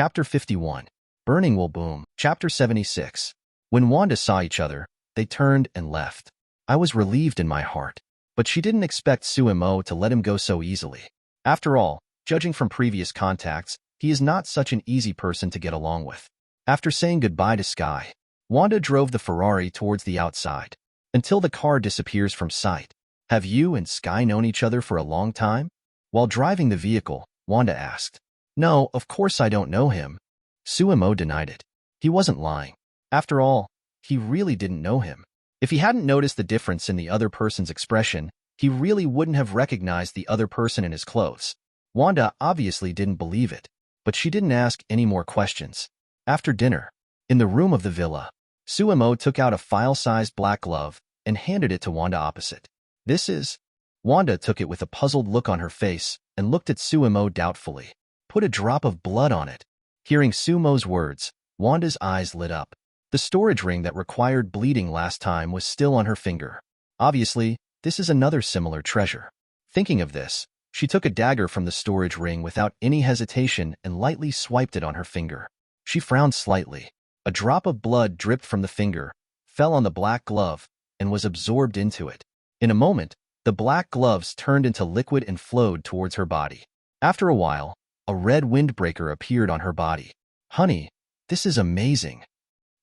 Chapter 51. Burning Will Boom. Chapter 76. When Wanda saw each other, they turned and left. I was relieved in my heart. But she didn't expect Suemo to let him go so easily. After all, judging from previous contacts, he is not such an easy person to get along with. After saying goodbye to Sky, Wanda drove the Ferrari towards the outside, until the car disappears from sight. Have you and Sky known each other for a long time? While driving the vehicle, Wanda asked. No, of course I don't know him. Suemo denied it. He wasn't lying. After all, he really didn't know him. If he hadn't noticed the difference in the other person's expression, he really wouldn't have recognized the other person in his clothes. Wanda obviously didn't believe it, but she didn't ask any more questions. After dinner, in the room of the villa, Suemo took out a file-sized black glove and handed it to Wanda opposite. This is... Wanda took it with a puzzled look on her face and looked at Suemo doubtfully. Put a drop of blood on it. Hearing Suemo's words, Wanda's eyes lit up. The storage ring that required bleeding last time was still on her finger. Obviously, this is another similar treasure. Thinking of this, she took a dagger from the storage ring without any hesitation and lightly swiped it on her finger. She frowned slightly. A drop of blood dripped from the finger, fell on the black glove, and was absorbed into it. In a moment, the black gloves turned into liquid and flowed towards her body. After a while, a red windbreaker appeared on her body. Honey, this is amazing.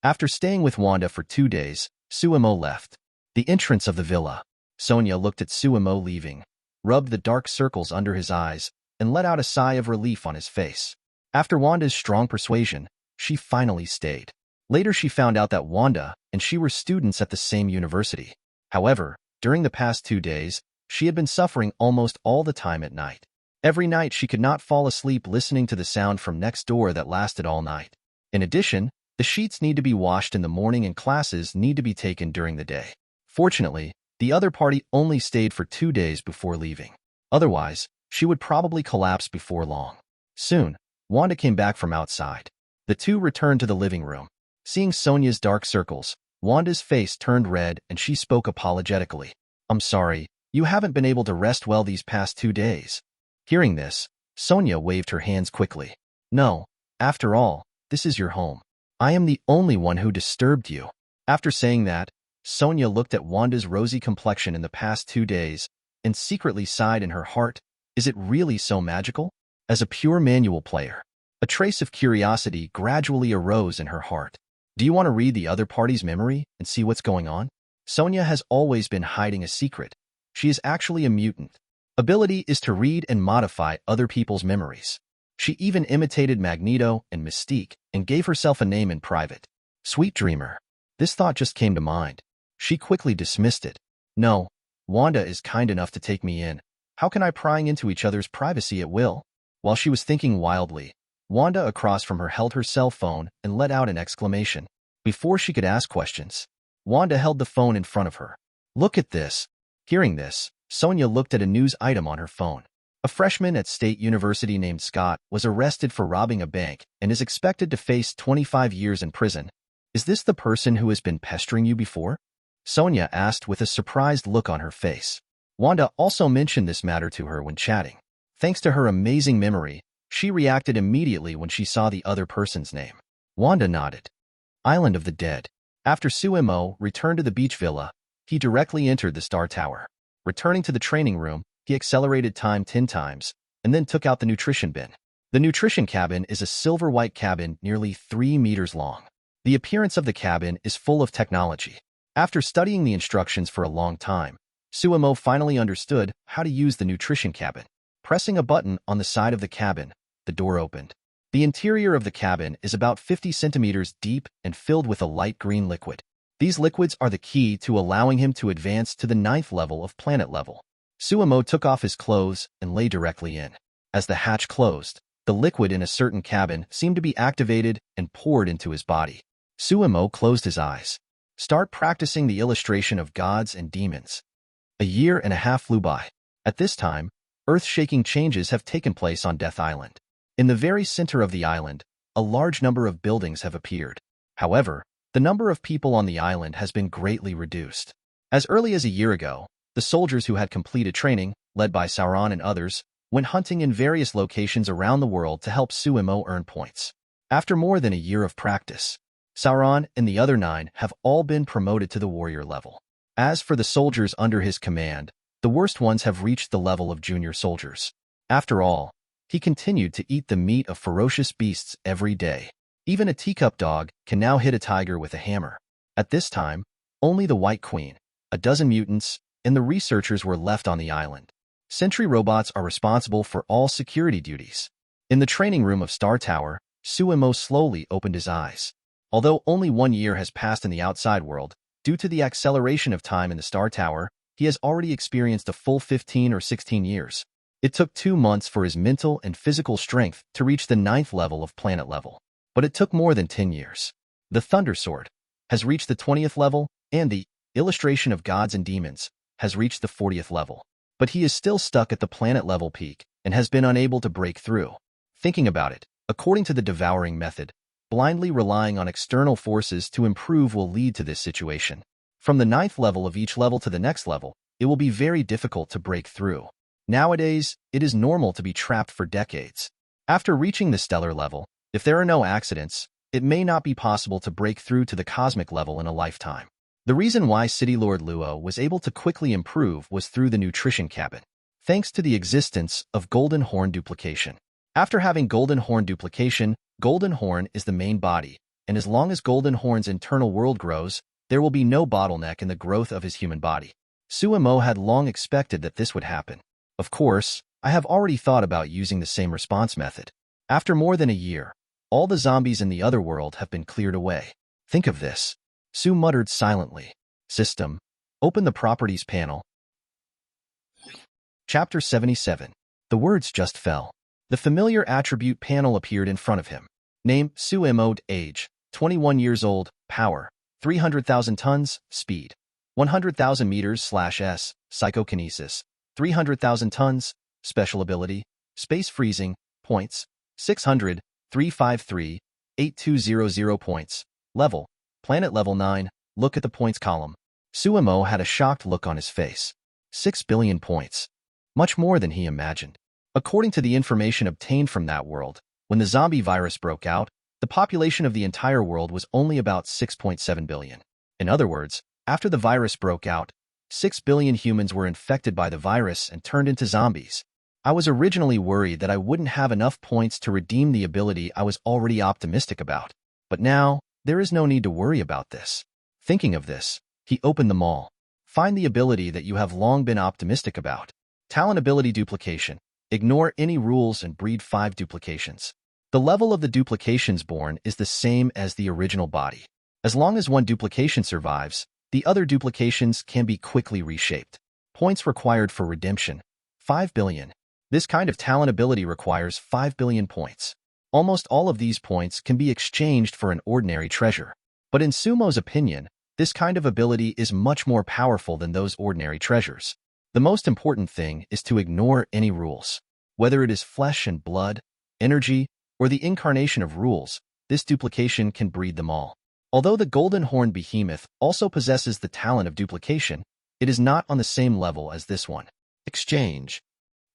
After staying with Wanda for 2 days, Suemo left. The entrance of the villa. Sonia looked at Suemo leaving, rubbed the dark circles under his eyes, and let out a sigh of relief on his face. After Wanda's strong persuasion, she finally stayed. Later she found out that Wanda and she were students at the same university. However, during the past 2 days, she had been suffering almost all the time at night. Every night she could not fall asleep listening to the sound from next door that lasted all night. In addition, the sheets need to be washed in the morning and classes need to be taken during the day. Fortunately, the other party only stayed for 2 days before leaving. Otherwise, she would probably collapse before long. Soon, Wanda came back from outside. The two returned to the living room. Seeing Sonia's dark circles, Wanda's face turned red and she spoke apologetically. I'm sorry, you haven't been able to rest well these past 2 days. Hearing this, Sonia waved her hands quickly. No, after all, this is your home. I am the only one who disturbed you. After saying that, Sonia looked at Wanda's rosy complexion in the past 2 days and secretly sighed in her heart. Is it really so magical? As a pure manual player, a trace of curiosity gradually arose in her heart. Do you want to read the other party's memory and see what's going on? Sonia has always been hiding a secret. She is actually a mutant. Ability is to read and modify other people's memories. She even imitated Magneto and Mystique and gave herself a name in private. Sweet dreamer. This thought just came to mind. She quickly dismissed it. No, Wanda is kind enough to take me in. How can I prying into each other's privacy at will? While she was thinking wildly, Wanda across from her held her cell phone and let out an exclamation. Before she could ask questions, Wanda held the phone in front of her. Look at this. Hearing this, Sonia looked at a news item on her phone. A freshman at State University named Scott was arrested for robbing a bank and is expected to face 25 years in prison. Is this the person who has been pestering you before? Sonia asked with a surprised look on her face. Wanda also mentioned this matter to her when chatting. Thanks to her amazing memory, she reacted immediately when she saw the other person's name. Wanda nodded. Island of the Dead. After Suemo returned to the beach villa, he directly entered the Star Tower. Returning to the training room, he accelerated time 10 times, and then took out the nutrition bin. The nutrition cabin is a silver-white cabin nearly 3 meters long. The appearance of the cabin is full of technology. After studying the instructions for a long time, Suemo finally understood how to use the nutrition cabin. Pressing a button on the side of the cabin, the door opened. The interior of the cabin is about 50 centimeters deep and filled with a light green liquid. These liquids are the key to allowing him to advance to the 9th level of planet level. Suemo took off his clothes and lay directly in. As the hatch closed, the liquid in a certain cabin seemed to be activated and poured into his body. Suemo closed his eyes. Start practicing the illustration of gods and demons. A year and a half flew by. At this time, earth-shaking changes have taken place on Death Island. In the very center of the island, a large number of buildings have appeared. However, the number of people on the island has been greatly reduced. As early as a year ago, the soldiers who had completed training, led by Sauron and others, went hunting in various locations around the world to help Suemo earn points. After more than a year of practice, Sauron and the other 9 have all been promoted to the warrior level. As for the soldiers under his command, the worst ones have reached the level of junior soldiers. After all, he continued to eat the meat of ferocious beasts every day. Even a teacup dog can now hit a tiger with a hammer. At this time, only the White Queen, a dozen mutants, and the researchers were left on the island. Sentry robots are responsible for all security duties. In the training room of Star Tower, Suemo slowly opened his eyes. Although only 1 year has passed in the outside world, due to the acceleration of time in the Star Tower, he has already experienced a full 15 or 16 years. It took 2 months for his mental and physical strength to reach the 9th level of planet level. But it took more than 10 years. The Thunder Sword has reached the 20th level, and the Illustration of Gods and Demons has reached the 40th level. But he is still stuck at the planet level peak and has been unable to break through. Thinking about it, according to the Devouring method, blindly relying on external forces to improve will lead to this situation. From the 9th level of each level to the next level, it will be very difficult to break through. Nowadays, it is normal to be trapped for decades. After reaching the stellar level, if there are no accidents, it may not be possible to break through to the cosmic level in a lifetime. The reason why City Lord Luo was able to quickly improve was through the nutrition cabin, thanks to the existence of Golden Horn duplication. After having Golden Horn duplication, Golden Horn is the main body, and as long as Golden Horn's internal world grows, there will be no bottleneck in the growth of his human body. Suemo had long expected that this would happen. Of course, I have already thought about using the same response method. After more than a year, all the zombies in the other world have been cleared away. Think of this. Su muttered silently. System. Open the Properties panel. Chapter 77. The words just fell. The familiar attribute panel appeared in front of him. Name, Suemo. Age, 21 years old. Power, 300,000 tons. Speed, 100,000 meters/s. Psychokinesis, 300,000 tons. Special ability, Space Freezing. Points, 600, 353, 8200 points. Level, Planet Level 9. Look at the points column. Suemo had a shocked look on his face. 6 billion points. Much more than he imagined. According to the information obtained from that world, when the zombie virus broke out, the population of the entire world was only about 6.7 billion. In other words, after the virus broke out, 6 billion humans were infected by the virus and turned into zombies. I was originally worried that I wouldn't have enough points to redeem the ability I was already optimistic about. But now, there is no need to worry about this. Thinking of this, he opened them all. Find the ability that you have long been optimistic about. Talent ability duplication. Ignore any rules and breed 5 duplications. The level of the duplications born is the same as the original body. As long as one duplication survives, the other duplications can be quickly reshaped. Points required for redemption. 5 billion. This kind of talent ability requires 5 billion points. Almost all of these points can be exchanged for an ordinary treasure. But in Sumo's opinion, this kind of ability is much more powerful than those ordinary treasures. The most important thing is to ignore any rules. Whether it is flesh and blood, energy, or the incarnation of rules, this duplication can breed them all. Although the Golden Horn Behemoth also possesses the talent of duplication, it is not on the same level as this one. Exchange.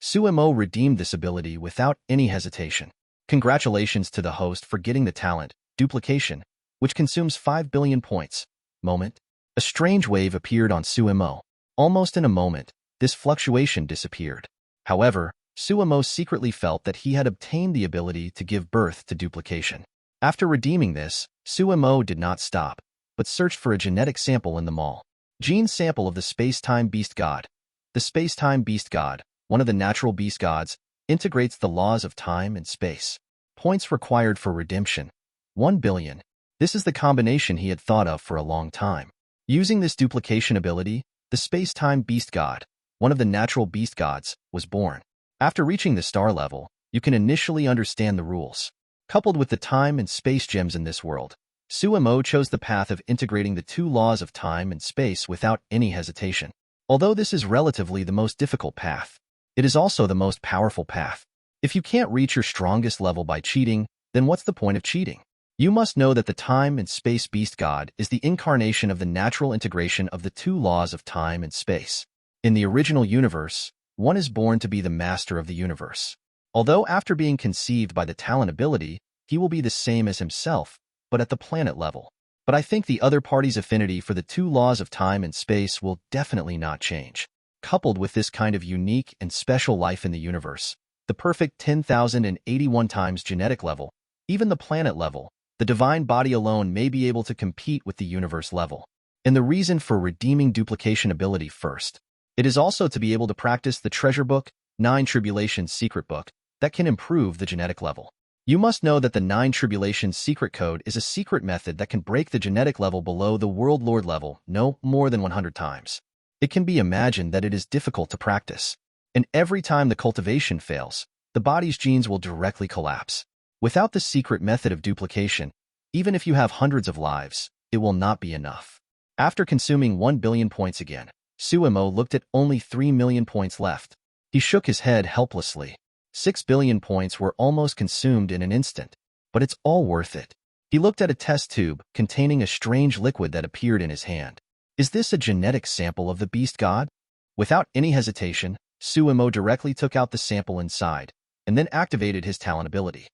Suemo redeemed this ability without any hesitation. Congratulations to the host for getting the talent, duplication, which consumes 5 billion points. Moment. A strange wave appeared on Suemo. Almost in a moment, this fluctuation disappeared. However, Suemo secretly felt that he had obtained the ability to give birth to duplication. After redeeming this, Suemo did not stop, but searched for a genetic sample in the mall. Gene sample of the space-time beast god. The space-time beast god, one of the natural beast gods, integrates the laws of time and space. Points required for redemption. 1 billion. This is the combination he had thought of for a long time. Using this duplication ability, the space-time beast god, one of the natural beast gods, was born. After reaching the star level, you can initially understand the rules. Coupled with the time and space gems in this world, Suemo chose the path of integrating the 2 laws of time and space without any hesitation. Although this is relatively the most difficult path, it is also the most powerful path. If you can't reach your strongest level by cheating, then what's the point of cheating? You must know that the time and space beast god is the incarnation of the natural integration of the 2 laws of time and space. In the original universe, one is born to be the master of the universe. Although after being conceived by the talent ability, he will be the same as himself, but at the planet level. But I think the other party's affinity for the two laws of time and space will definitely not change. Coupled with this kind of unique and special life in the universe, the perfect 10,081 times genetic level, even the planet level, the divine body alone may be able to compete with the universe level. And the reason for redeeming duplication ability first. It is also to be able to practice the treasure book, 9 Tribulations secret book, that can improve the genetic level. You must know that the 9 Tribulations secret code is a secret method that can break the genetic level below the World Lord level no more than 100 times. It can be imagined that it is difficult to practice, and every time the cultivation fails, the body's genes will directly collapse. Without the secret method of duplication, even if you have hundreds of lives, it will not be enough. After consuming 1 billion points again, Suemo looked at only 3 million points left. He shook his head helplessly. 6 billion points were almost consumed in an instant, but it's all worth it. He looked at a test tube containing a strange liquid that appeared in his hand. Is this a genetic sample of the beast god? Without any hesitation, Suemo directly took out the sample inside, and then activated his talent ability.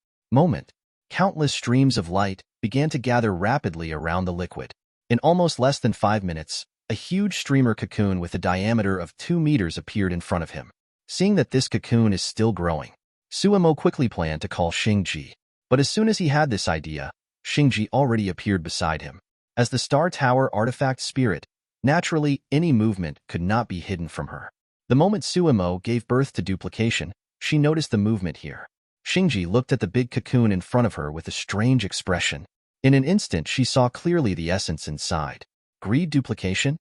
Countless streams of light began to gather rapidly around the liquid. In almost less than 5 minutes, a huge streamer cocoon with a diameter of 2 meters appeared in front of him. Seeing that this cocoon is still growing, Suemo quickly planned to call Xingji. But as soon as he had this idea, Xingji already appeared beside him. As the Star Tower artifact spirit, naturally, any movement could not be hidden from her. The moment Suemo gave birth to duplication, she noticed the movement here. Xingji looked at the big cocoon in front of her with a strange expression. In an instant, she saw clearly the essence inside. Greed duplication?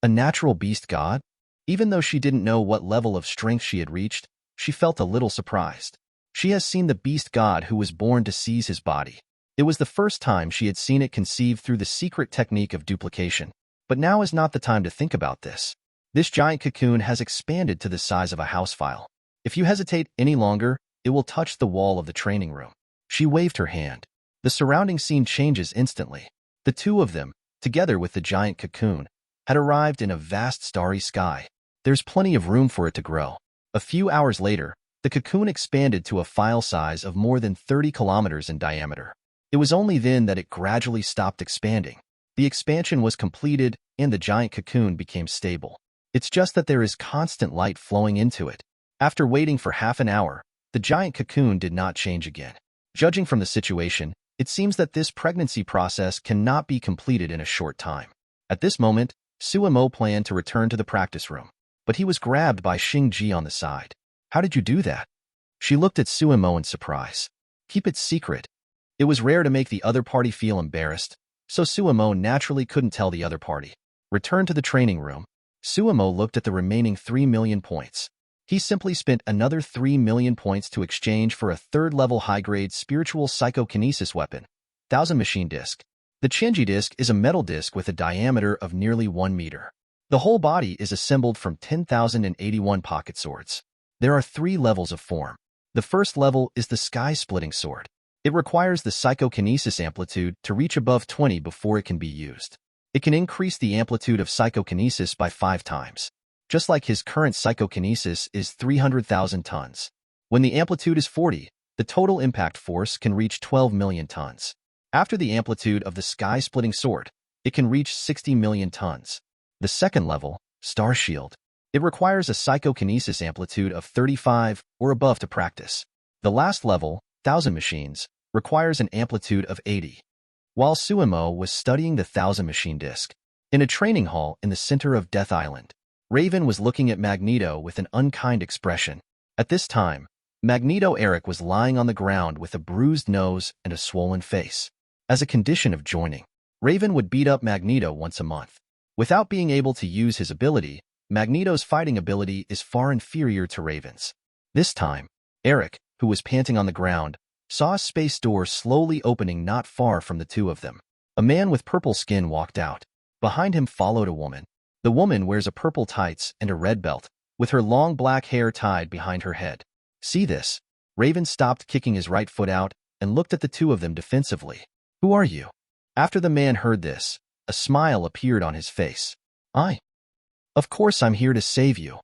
A natural beast god? Even though she didn't know what level of strength she had reached, she felt a little surprised. She has seen the beast god who was born to seize his body. It was the first time she had seen it conceived through the secret technique of duplication. But now is not the time to think about this. This giant cocoon has expanded to the size of a house file. If you hesitate any longer, it will touch the wall of the training room. She waved her hand. The surrounding scene changes instantly. The two of them, together with the giant cocoon, had arrived in a vast starry sky. There's plenty of room for it to grow. A few hours later, the cocoon expanded to a file size of more than 30 kilometers in diameter. It was only then that it gradually stopped expanding. The expansion was completed and the giant cocoon became stable. It's just that there is constant light flowing into it. After waiting for half an hour, the giant cocoon did not change again. Judging from the situation, it seems that this pregnancy process cannot be completed in a short time. At this moment, Suemo planned to return to the practice room, but he was grabbed by Xingji on the side. How did you do that? She looked at Suemo in surprise. Keep it secret. It was rare to make the other party feel embarrassed, so Suemo naturally couldn't tell the other party. Returned to the training room, Suemo looked at the remaining 3 million points. He simply spent another 3 million points to exchange for a third-level high-grade spiritual psychokinesis weapon, 1000 machine disc. The Chenji disc is a metal disc with a diameter of nearly 1 meter. The whole body is assembled from 10,081 pocket swords. There are 3 levels of form. The first level is the sky-splitting sword. It requires the psychokinesis amplitude to reach above 20 before it can be used. It can increase the amplitude of psychokinesis by 5 times. Just like his current psychokinesis is 300,000 tons. When the amplitude is 40, the total impact force can reach 12 million tons. After the amplitude of the sky-splitting sword, it can reach 60 million tons. The second level, Star Shield. It requires a psychokinesis amplitude of 35 or above to practice. The last level, 1000 machines, requires an amplitude of 80. While Suemo was studying the 1000 machine disc, in a training hall in the center of Death Island, Raven was looking at Magneto with an unkind expression. At this time, Magneto Eric was lying on the ground with a bruised nose and a swollen face. As a condition of joining, Raven would beat up Magneto once a month. Without being able to use his ability, Magneto's fighting ability is far inferior to Raven's. This time, Eric, who was panting on the ground, saw a space door slowly opening not far from the two of them. A man with purple skin walked out. Behind him followed a woman. The woman wears a purple tights and a red belt, with her long black hair tied behind her head. See this? Raven stopped kicking his right foot out and looked at the two of them defensively. Who are you? After the man heard this, a smile appeared on his face. Of course I'm here to save you.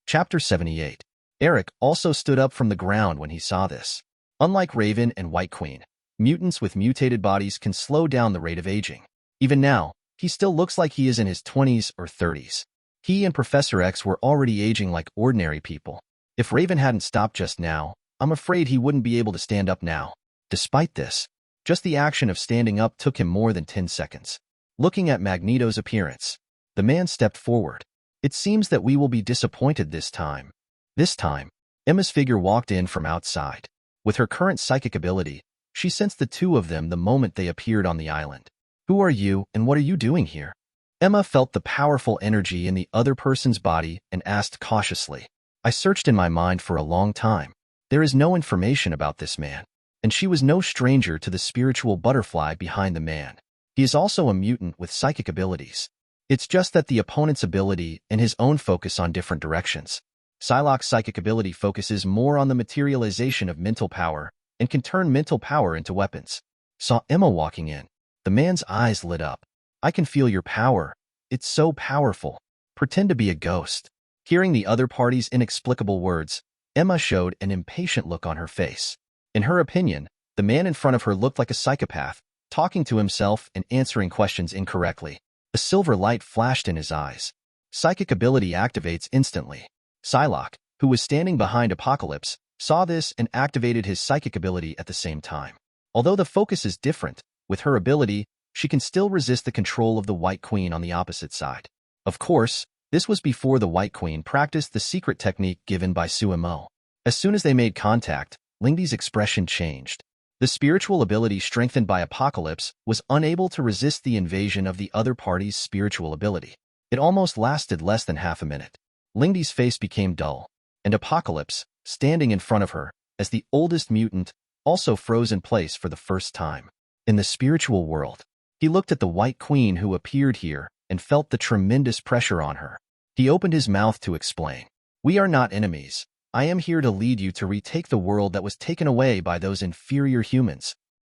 Chapter 78. Eric also stood up from the ground when he saw this. Unlike Raven and White Queen, mutants with mutated bodies can slow down the rate of aging. Even now, he still looks like he is in his 20s or 30s. He and Professor X were already aging like ordinary people. If Raven hadn't stopped just now, I'm afraid he wouldn't be able to stand up now. Despite this, just the action of standing up took him more than 10 seconds. Looking at Magneto's appearance, the man stepped forward. It seems that we will be disappointed this time. This time, Emma's figure walked in from outside. With her current psychic ability, she sensed the two of them the moment they appeared on the island. Who are you and what are you doing here? Emma felt the powerful energy in the other person's body and asked cautiously. I searched in my mind for a long time. There is no information about this man, and she was no stranger to the spiritual butterfly behind the man. He is also a mutant with psychic abilities. It's just that the opponent's ability and his own focus on different directions. Psylocke's psychic ability focuses more on the materialization of mental power and can turn mental power into weapons. Saw Emma walking in. The man's eyes lit up. I can feel your power. It's so powerful. Pretend to be a ghost. Hearing the other party's inexplicable words, Emma showed an impatient look on her face. In her opinion, the man in front of her looked like a psychopath, talking to himself and answering questions incorrectly. A silver light flashed in his eyes. Psychic ability activates instantly. Psylocke, who was standing behind Apocalypse, saw this and activated his psychic ability at the same time. Although the focus is different, with her ability, she can still resist the control of the White Queen on the opposite side. Of course, this was before the White Queen practiced the secret technique given by Suemo. As soon as they made contact, Lingdi's expression changed. The spiritual ability strengthened by Apocalypse was unable to resist the invasion of the other party's spiritual ability. It almost lasted less than half a minute. Lingdi's face became dull, and Apocalypse, standing in front of her, as the oldest mutant, also froze in place for the first time. In the spiritual world, he looked at the White Queen who appeared here and felt the tremendous pressure on her. He opened his mouth to explain. We are not enemies. I am here to lead you to retake the world that was taken away by those inferior humans.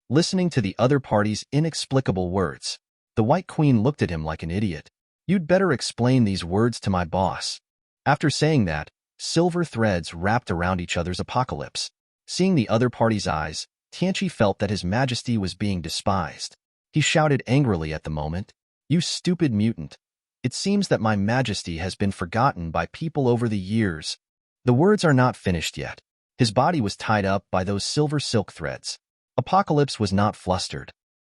Listening to the other party's inexplicable words, the White Queen looked at him like an idiot. You'd better explain these words to my boss. After saying that, silver threads wrapped around each other's Apocalypse. Seeing the other party's eyes, Tianchi felt that his majesty was being despised. He shouted angrily at the moment, You stupid mutant. It seems that my majesty has been forgotten by people over the years. The words are not finished yet. His body was tied up by those silver silk threads. Apocalypse was not flustered.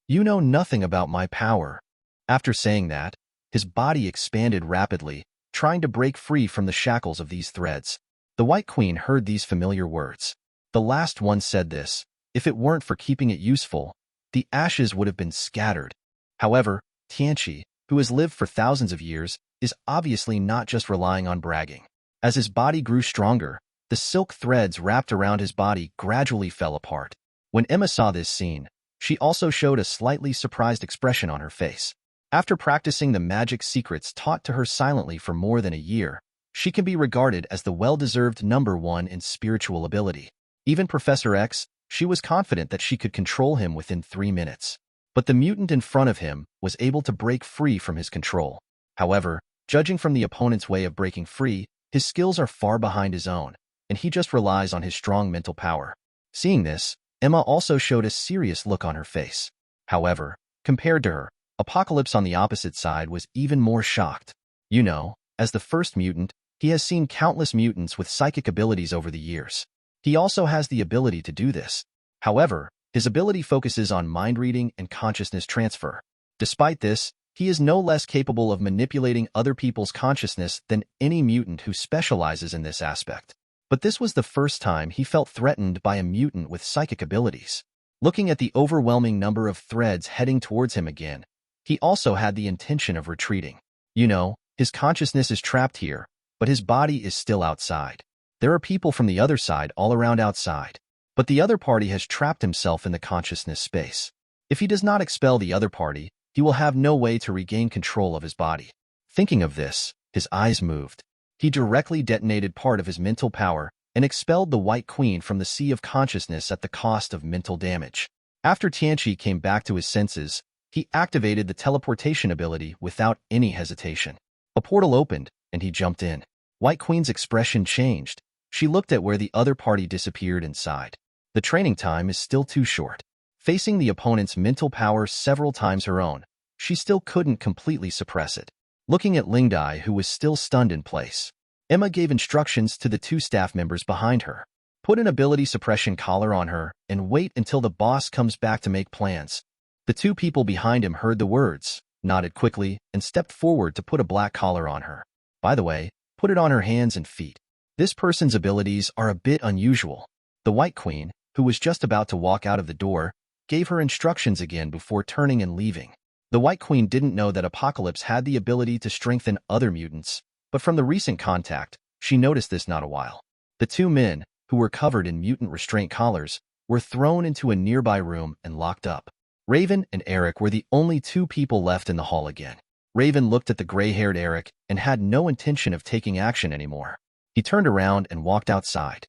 You know nothing about my power. After saying that, his body expanded rapidly, trying to break free from the shackles of these threads. The White Queen heard these familiar words. The last one said this. If it weren't for keeping it useful, the ashes would have been scattered. However, Tianchi, who has lived for thousands of years, is obviously not just relying on bragging. As his body grew stronger, the silk threads wrapped around his body gradually fell apart. When Emma saw this scene, she also showed a slightly surprised expression on her face. After practicing the magic secrets taught to her silently for more than a year, she can be regarded as the well-deserved #1 in spiritual ability. Even Professor X, she was confident that she could control him within 3 minutes. But the mutant in front of him was able to break free from his control. However, judging from the opponent's way of breaking free, his skills are far behind his own, and he just relies on his strong mental power. Seeing this, Emma also showed a serious look on her face. However, compared to her, Apocalypse on the opposite side was even more shocked. You know, as the first mutant, he has seen countless mutants with psychic abilities over the years. He also has the ability to do this. However, his ability focuses on mind reading and consciousness transfer. Despite this, he is no less capable of manipulating other people's consciousness than any mutant who specializes in this aspect. But this was the first time he felt threatened by a mutant with psychic abilities. Looking at the overwhelming number of threads heading towards him again, he also had the intention of retreating. You know, his consciousness is trapped here, but his body is still outside. There are people from the other side all around outside. But the other party has trapped himself in the consciousness space. If he does not expel the other party, he will have no way to regain control of his body. Thinking of this, his eyes moved. He directly detonated part of his mental power and expelled the White Queen from the sea of consciousness at the cost of mental damage. After Tianchi came back to his senses, he activated the teleportation ability without any hesitation. A portal opened, and he jumped in. White Queen's expression changed. She looked at where the other party disappeared inside. The training time is still too short. Facing the opponent's mental power several times her own, she still couldn't completely suppress it. Looking at Lingdai, who was still stunned in place, Emma gave instructions to the two staff members behind her. Put an ability suppression collar on her and wait until the boss comes back to make plans. The two people behind him heard the words, nodded quickly, and stepped forward to put a black collar on her. By the way, put it on her hands and feet. This person's abilities are a bit unusual. The White Queen, who was just about to walk out of the door, gave her instructions again before turning and leaving. The White Queen didn't know that Apocalypse had the ability to strengthen other mutants, but from the recent contact, she noticed this not a while. The two men, who were covered in mutant restraint collars, were thrown into a nearby room and locked up. Raven and Eric were the only two people left in the hall again. Raven looked at the gray-haired Eric and had no intention of taking action anymore. He turned around and walked outside.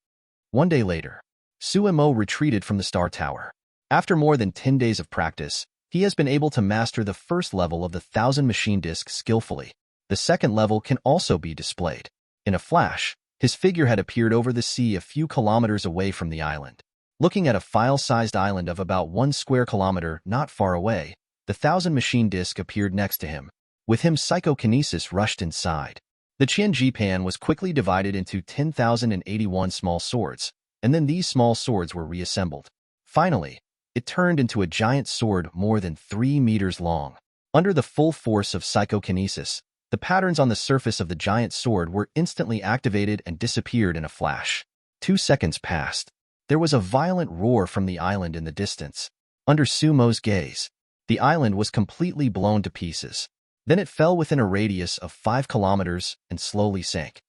One day later, Suemo retreated from the Star Tower. After more than 10 days of practice, he has been able to master the first level of the 1,000 machine disc skillfully. The second level can also be displayed. In a flash, his figure had appeared over the sea a few kilometers away from the island. Looking at a file-sized island of about 1 square kilometer not far away, the 1,000 machine disc appeared next to him. With him, psychokinesis rushed inside. The Qianji Pan was quickly divided into 10,081 small swords, and then these small swords were reassembled. Finally, it turned into a giant sword more than 3 meters long. Under the full force of psychokinesis, the patterns on the surface of the giant sword were instantly activated and disappeared in a flash. 2 seconds passed. There was a violent roar from the island in the distance. Under Sumo's gaze, the island was completely blown to pieces. Then it fell within a radius of 5 kilometers and slowly sank.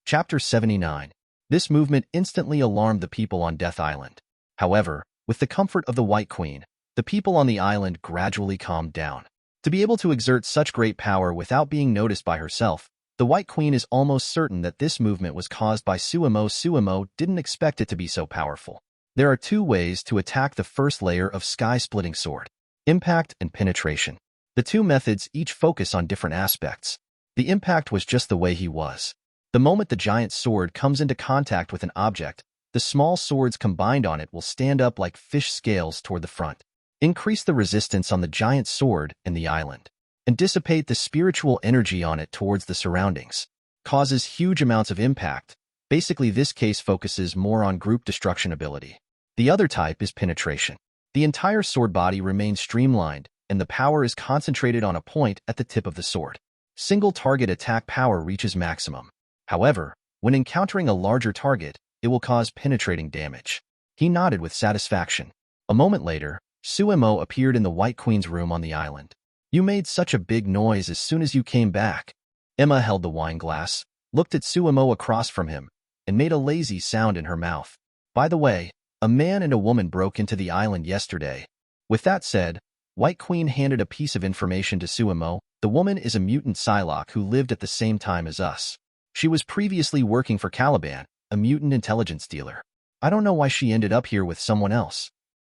Chapter 79. This movement instantly alarmed the people on Death Island. However, with the comfort of the White Queen, the people on the island gradually calmed down. To be able to exert such great power without being noticed by herself, the White Queen is almost certain that this movement was caused by Suemo. Suemo didn't expect it to be so powerful. There are 2 ways to attack the first layer of Sky-Splitting Sword: impact and penetration. The 2 methods each focus on different aspects. The impact was just the way he was. The moment the giant sword comes into contact with an object, the small swords combined on it will stand up like fish scales toward the front. Increase the resistance on the giant sword and the island, and dissipate the spiritual energy on it towards the surroundings. Causes huge amounts of impact. Basically, this case focuses more on group destruction ability. The other type is penetration. The entire sword body remains streamlined, and the power is concentrated on a point at the tip of the sword. Single target attack power reaches maximum. However, when encountering a larger target, it will cause penetrating damage. He nodded with satisfaction. A moment later, Suemo appeared in the White Queen's room on the island. You made such a big noise as soon as you came back. Emma held the wine glass, looked at Suemo across from him, and made a lazy sound in her mouth. By the way, a man and a woman broke into the island yesterday. With that said, White Queen handed a piece of information to Suemo. The woman is a mutant Psylocke who lived at the same time as us. She was previously working for Caliban, a mutant intelligence dealer. I don't know why she ended up here with someone else.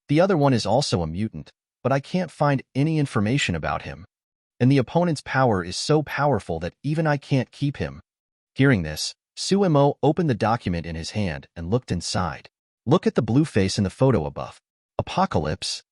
The other one is also a mutant, but I can't find any information about him. And the opponent's power is so powerful that even I can't keep him. Hearing this, Suemo opened the document in his hand and looked inside. Look at the blue face in the photo above. Apocalypse.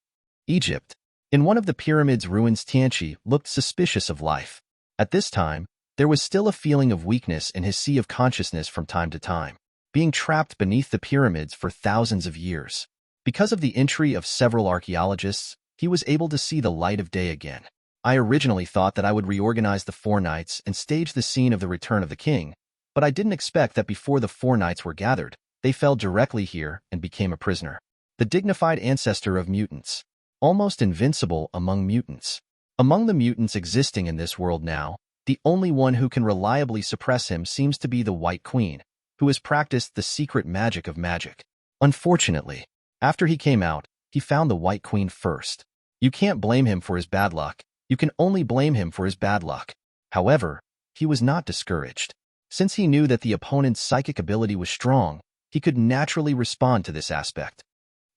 Egypt. In one of the pyramid's ruins, Tianchi looked suspicious of life. At this time, there was still a feeling of weakness in his sea of consciousness from time to time, being trapped beneath the pyramids for thousands of years. Because of the entry of several archaeologists, he was able to see the light of day again. I originally thought that I would reorganize the 4 knights and stage the scene of the return of the king, but I didn't expect that before the 4 knights were gathered, they fell directly here and became a prisoner. The dignified ancestor of mutants, almost invincible among mutants. Among the mutants existing in this world now, the only one who can reliably suppress him seems to be the White Queen, who has practiced the secret magic of magic. Unfortunately, after he came out, he found the White Queen first. You can't blame him for his bad luck. You can only blame him for his bad luck. However, he was not discouraged. Since he knew that the opponent's psychic ability was strong, he could naturally respond to this aspect.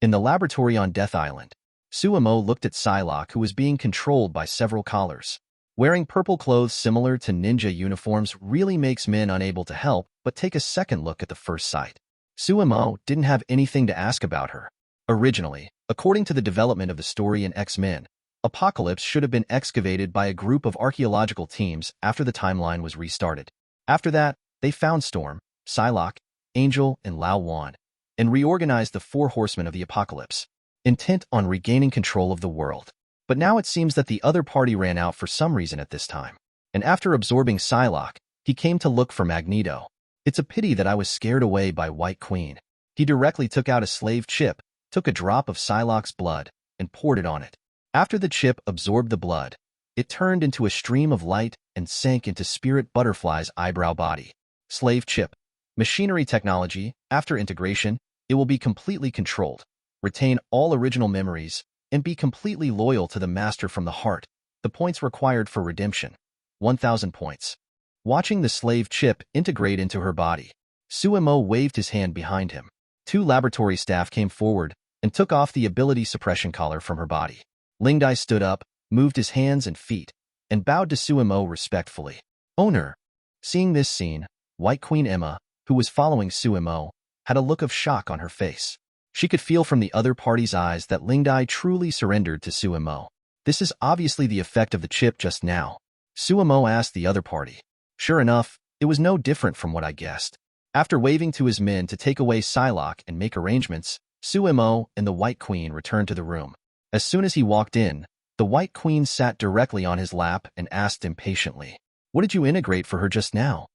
In the laboratory on Death Island, Suemo looked at Psylocke, who was being controlled by several collars. Wearing purple clothes similar to ninja uniforms really makes men unable to help but take a second look at the first sight. Suemo didn't have anything to ask about her. Originally, according to the development of the story in X-Men, Apocalypse should have been excavated by a group of archaeological teams after the timeline was restarted. After that, they found Storm, Psylocke, Angel, and Lao Wan, and reorganized the four horsemen of the Apocalypse, intent on regaining control of the world. But now it seems that the other party ran out for some reason at this time, and after absorbing Psylocke, he came to look for Magneto. It's a pity that I was scared away by White Queen. He directly took out a slave chip, took a drop of Psylocke's blood, and poured it on it. After the chip absorbed the blood, it turned into a stream of light and sank into Spirit Butterfly's eyebrow body. Slave chip. Machinery technology. After integration, it will be completely controlled, retain all original memories, and be completely loyal to the master from the heart. The points required for redemption. 1,000 points. Watching the slave chip integrate into her body, Suemo waved his hand behind him. Two laboratory staff came forward and took off the ability suppression collar from her body. Lingdai stood up, moved his hands and feet, and bowed to Suemo respectfully. Owner. Seeing this scene, White Queen Emma, who was following Suemo, had a look of shock on her face. She could feel from the other party's eyes that Lingdai truly surrendered to Suemo. This is obviously the effect of the chip just now. Suemo asked the other party. Sure enough, it was no different from what I guessed. After waving to his men to take away Psylocke and make arrangements, Suemo and the White Queen returned to the room. As soon as he walked in, the White Queen sat directly on his lap and asked impatiently, "What did you integrate for her just now?"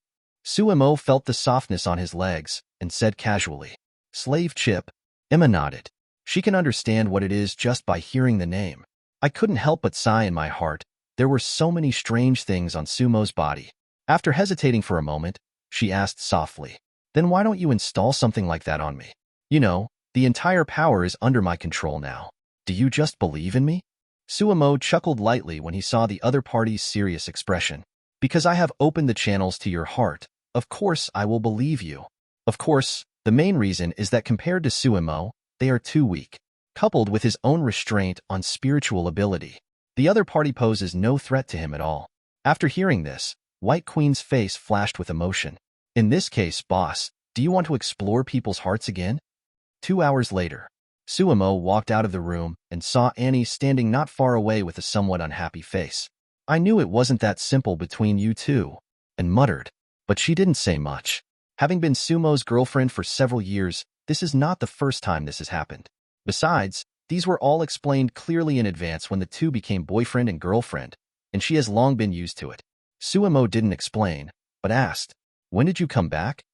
Suemo felt the softness on his legs and said casually, "Slave chip." Emma nodded. She can understand what it is just by hearing the name. I couldn't help but sigh in my heart. There were so many strange things on Sumo's body. After hesitating for a moment, she asked softly, "Then why don't you install something like that on me? You know, the entire power is under my control now. Do you just believe in me?" Suemo chuckled lightly when he saw the other party's serious expression. "Because I have opened the channels to your heart, of course I will believe you. Of course, the main reason is that compared to Suemo, they are too weak. Coupled with his own restraint on spiritual ability, the other party poses no threat to him at all." After hearing this, White Queen's face flashed with emotion. "In this case, boss, do you want to explore people's hearts again?" 2 hours later, Suemo walked out of the room and saw Annie standing not far away with a somewhat unhappy face. "I knew it wasn't that simple between you two," and muttered, but she didn't say much. Having been Sumo's girlfriend for several years, this is not the first time this has happened. Besides, these were all explained clearly in advance when the two became boyfriend and girlfriend, and she has long been used to it. Suemo didn't explain, but asked, "When did you come back?"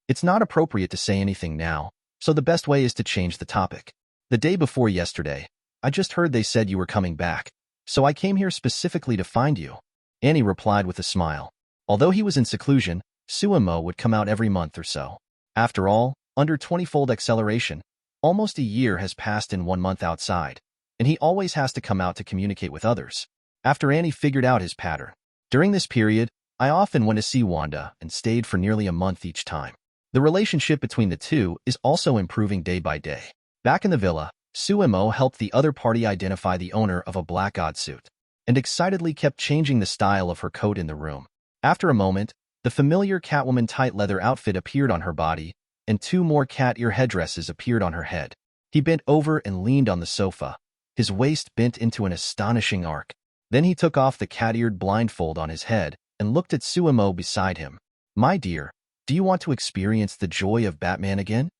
It's not appropriate to say anything now, so the best way is to change the topic. "The day before yesterday. I just heard they said you were coming back, so I came here specifically to find you," Annie replied with a smile. Although he was in seclusion, Suemo would come out every month or so. After all, under 20-fold acceleration, almost a year has passed in 1 month outside, and he always has to come out to communicate with others. After Annie figured out his pattern. During this period, I often went to see Wanda and stayed for nearly a month each time. The relationship between the two is also improving day by day. Back in the villa, Suemo helped the other party identify the owner of a black odd suit, and excitedly kept changing the style of her coat in the room. After a moment, the familiar Catwoman tight leather outfit appeared on her body, and 2 more cat ear headdresses appeared on her head. He bent over and leaned on the sofa, his waist bent into an astonishing arc. Then he took off the cat-eared blindfold on his head and looked at Suemo beside him. "My dear, do you want to experience the joy of Batman again?"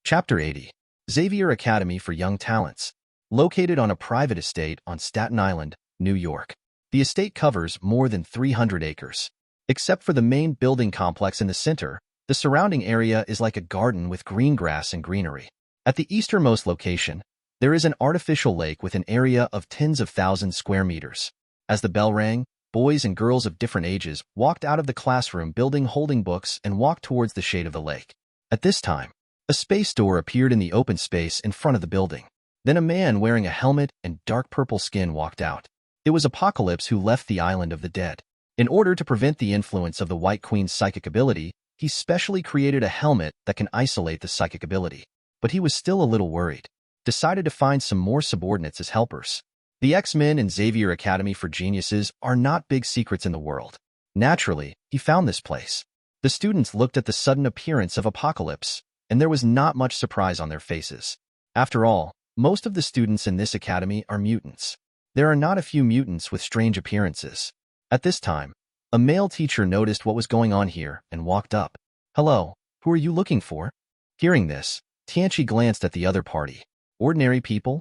Chapter 80. Xavier Academy for Young Talents. Located on a private estate on Staten Island, New York. The estate covers more than 300 acres. Except for the main building complex in the center, the surrounding area is like a garden with green grass and greenery. At the easternmost location, there is an artificial lake with an area of tens of thousands square meters. As the bell rang, boys and girls of different ages walked out of the classroom building holding books and walked towards the shade of the lake. At this time, a space door appeared in the open space in front of the building. Then a man wearing a helmet and dark purple skin walked out. It was Apocalypse who left the island of the dead. In order to prevent the influence of the White Queen's psychic ability, he specially created a helmet that can isolate the psychic ability. But he was still a little worried. Decided to find some more subordinates as helpers. The X-Men and Xavier Academy for Geniuses are not big secrets in the world. Naturally, he found this place. The students looked at the sudden appearance of Apocalypse, and there was not much surprise on their faces. After all, most of the students in this academy are mutants. There are not a few mutants with strange appearances. At this time, a male teacher noticed what was going on here and walked up. "Hello, who are you looking for?" Hearing this, Tianqi glanced at the other party. Ordinary people?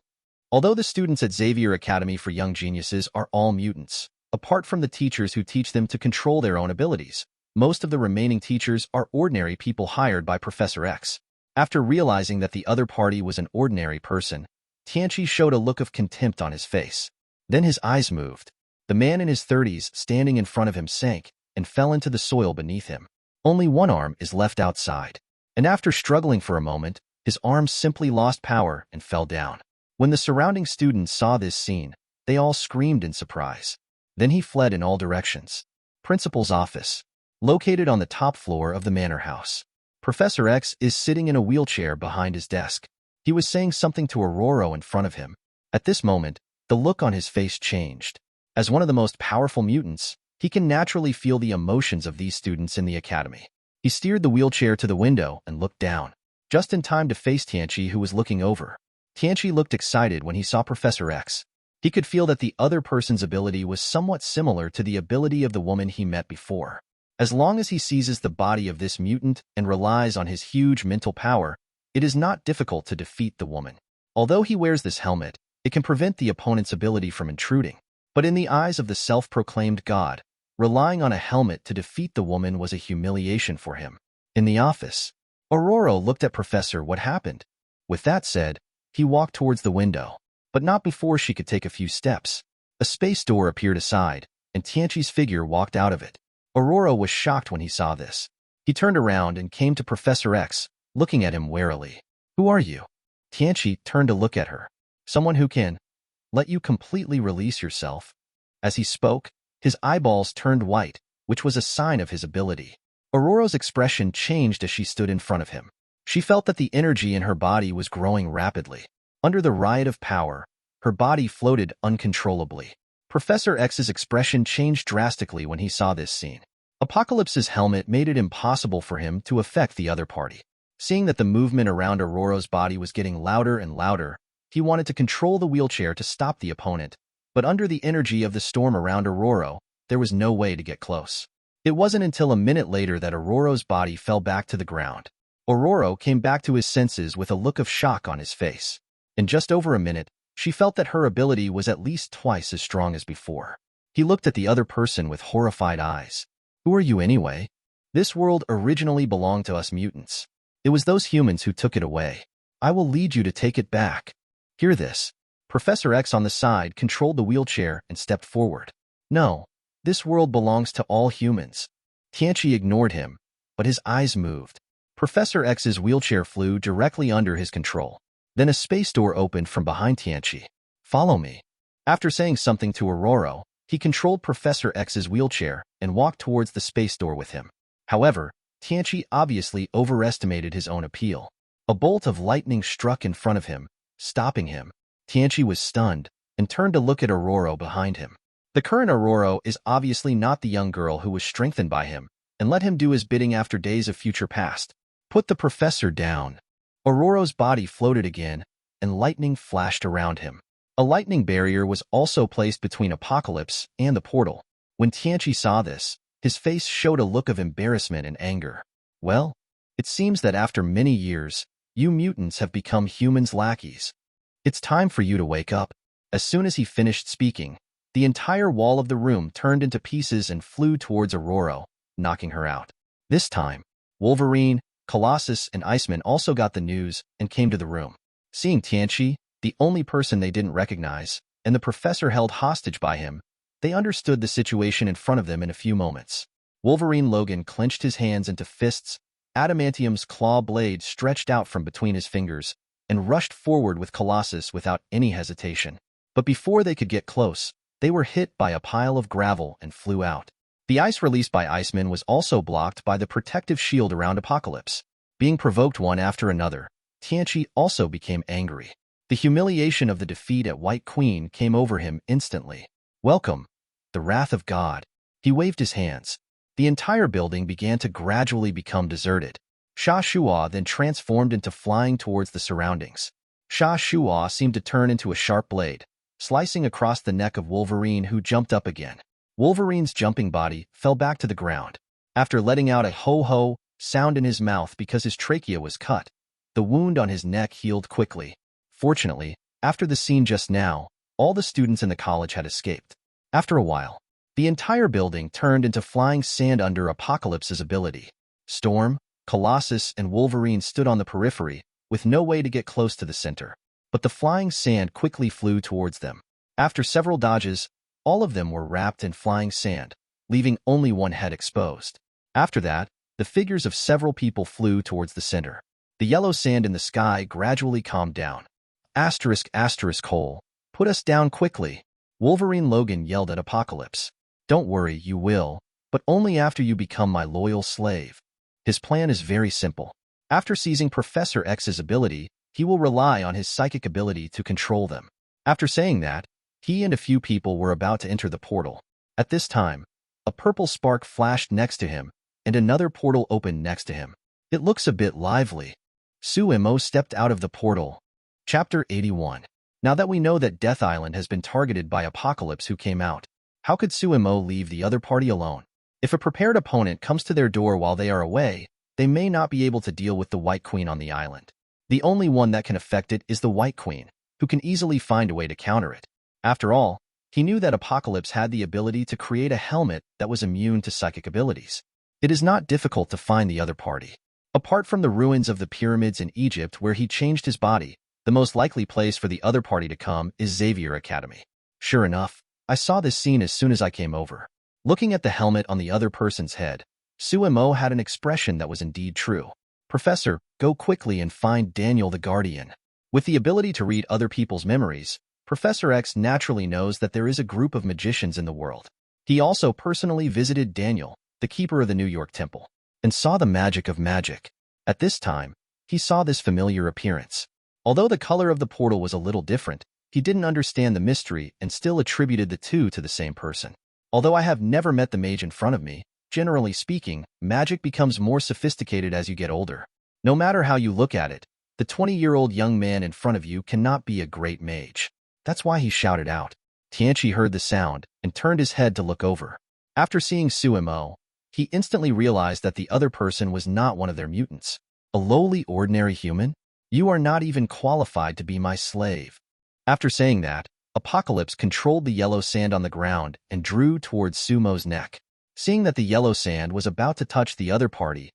Although the students at Xavier Academy for Young Geniuses are all mutants, apart from the teachers who teach them to control their own abilities, most of the remaining teachers are ordinary people hired by Professor X. After realizing that the other party was an ordinary person, Tianqi showed a look of contempt on his face. Then his eyes moved. The man in his 30s standing in front of him sank and fell into the soil beneath him. Only one arm is left outside. And after struggling for a moment, his arms simply lost power and fell down. When the surrounding students saw this scene, they all screamed in surprise. Then he fled in all directions. Principal's office. Located on the top floor of the manor house. Professor X is sitting in a wheelchair behind his desk. He was saying something to Aurora in front of him. At this moment, the look on his face changed. As one of the most powerful mutants, he can naturally feel the emotions of these students in the academy. He steered the wheelchair to the window and looked down, just in time to face Tianqi, who was looking over. Tianqi looked excited when he saw Professor X. He could feel that the other person's ability was somewhat similar to the ability of the woman he met before. As long as he seizes the body of this mutant and relies on his huge mental power, it is not difficult to defeat the woman. Although he wears this helmet, it can prevent the opponent's ability from intruding. But in the eyes of the self-proclaimed god, relying on a helmet to defeat the woman was a humiliation for him. In the office, Aurora looked at Professor what happened. With that said, he walked towards the window, but not before she could take a few steps. A space door appeared aside, and Tianqi's figure walked out of it. Aurora was shocked when he saw this. He turned around and came to Professor X, looking at him warily. "Who are you?" Tianqi turned to look at her. "Someone who can let you completely release yourself." As he spoke, his eyeballs turned white, which was a sign of his ability. Aurora's expression changed as she stood in front of him. She felt that the energy in her body was growing rapidly. Under the riot of power, her body floated uncontrollably. Professor X's expression changed drastically when he saw this scene. Apocalypse's helmet made it impossible for him to affect the other party. Seeing that the movement around Aurora's body was getting louder and louder, he wanted to control the wheelchair to stop the opponent, but under the energy of the storm around Aurora, there was no way to get close. It wasn't until a minute later that Aurora's body fell back to the ground. Aurora came back to his senses with a look of shock on his face. In just over a minute, she felt that her ability was at least twice as strong as before. He looked at the other person with horrified eyes. "Who are you anyway?" "This world originally belonged to us mutants. It was those humans who took it away. I will lead you to take it back." Hear this. Professor X on the side controlled the wheelchair and stepped forward. "No, this world belongs to all humans." Tianqi ignored him, but his eyes moved. Professor X's wheelchair flew directly under his control. Then a space door opened from behind Tianqi. "Follow me." After saying something to Aurora, he controlled Professor X's wheelchair and walked towards the space door with him. However, Tianqi obviously overestimated his own appeal. A bolt of lightning struck in front of him, stopping him. Tianqi was stunned and turned to look at Aurora behind him. The current Aurora is obviously not the young girl who was strengthened by him and let him do his bidding after days of future past. "Put the professor down." Aurora's body floated again, and lightning flashed around him. A lightning barrier was also placed between Apocalypse and the portal. When Tianqi saw this, his face showed a look of embarrassment and anger. "Well, it seems that after many years, you mutants have become humans' lackeys. It's time for you to wake up." As soon as he finished speaking, the entire wall of the room turned into pieces and flew towards Aurora, knocking her out. This time, Wolverine, Colossus, and Iceman also got the news and came to the room. Seeing Tianqi, the only person they didn't recognize, and the professor held hostage by him, they understood the situation in front of them in a few moments. Wolverine Logan clenched his hands into fists, adamantium's claw blade stretched out from between his fingers, and rushed forward with Colossus without any hesitation. But before they could get close, they were hit by a pile of gravel and flew out. The ice released by Iceman was also blocked by the protective shield around Apocalypse. Being provoked one after another, Tianqi also became angry. The humiliation of the defeat at White Queen came over him instantly. "Welcome, the wrath of God." He waved his hands. The entire building began to gradually become deserted. Sha Shua then transformed into flying towards the surroundings. Sha Shua seemed to turn into a sharp blade, slicing across the neck of Wolverine, who jumped up again. Wolverine's jumping body fell back to the ground. After letting out a ho-ho sound in his mouth because his trachea was cut, the wound on his neck healed quickly. Fortunately, after the scene just now, all the students in the college had escaped. After a while, the entire building turned into flying sand under Apocalypse's ability. Storm, Colossus, and Wolverine stood on the periphery, with no way to get close to the center. But the flying sand quickly flew towards them. After several dodges, all of them were wrapped in flying sand, leaving only one head exposed. After that, the figures of several people flew towards the center. The yellow sand in the sky gradually calmed down. Hole, put us down quickly. Wolverine Logan yelled at Apocalypse. Don't worry, you will, but only after you become my loyal slave. His plan is very simple. After seizing Professor X's ability, he will rely on his psychic ability to control them. After saying that, he and a few people were about to enter the portal. At this time, a purple spark flashed next to him, and another portal opened next to him. It looks a bit lively. Suemo stepped out of the portal. Chapter 81. Now that we know that Death Island has been targeted by Apocalypse who came out, how could Suemo leave the other party alone? If a prepared opponent comes to their door while they are away, they may not be able to deal with the White Queen on the island. The only one that can affect it is the White Queen, who can easily find a way to counter it. After all, he knew that Apocalypse had the ability to create a helmet that was immune to psychic abilities. It is not difficult to find the other party. Apart from the ruins of the pyramids in Egypt where he changed his body, the most likely place for the other party to come is Xavier Academy. Sure enough, I saw this scene as soon as I came over. Looking at the helmet on the other person's head, Suemo had an expression that was indeed true. Professor, go quickly and find Daniel the Guardian. With the ability to read other people's memories, Professor X naturally knows that there is a group of magicians in the world. He also personally visited Daniel, the keeper of the New York Temple, and saw the magic of magic. At this time, he saw this familiar appearance. Although the color of the portal was a little different, he didn't understand the mystery and still attributed the two to the same person. Although I have never met the mage in front of me, generally speaking, magic becomes more sophisticated as you get older. No matter how you look at it, the 20-year-old young man in front of you cannot be a great mage. That's why he shouted out. Tianchi heard the sound and turned his head to look over. After seeing Suemo, he instantly realized that the other person was not one of their mutants. A lowly, ordinary human? You are not even qualified to be my slave. After saying that, Apocalypse controlled the yellow sand on the ground and drew towards Sumo's neck. Seeing that the yellow sand was about to touch the other party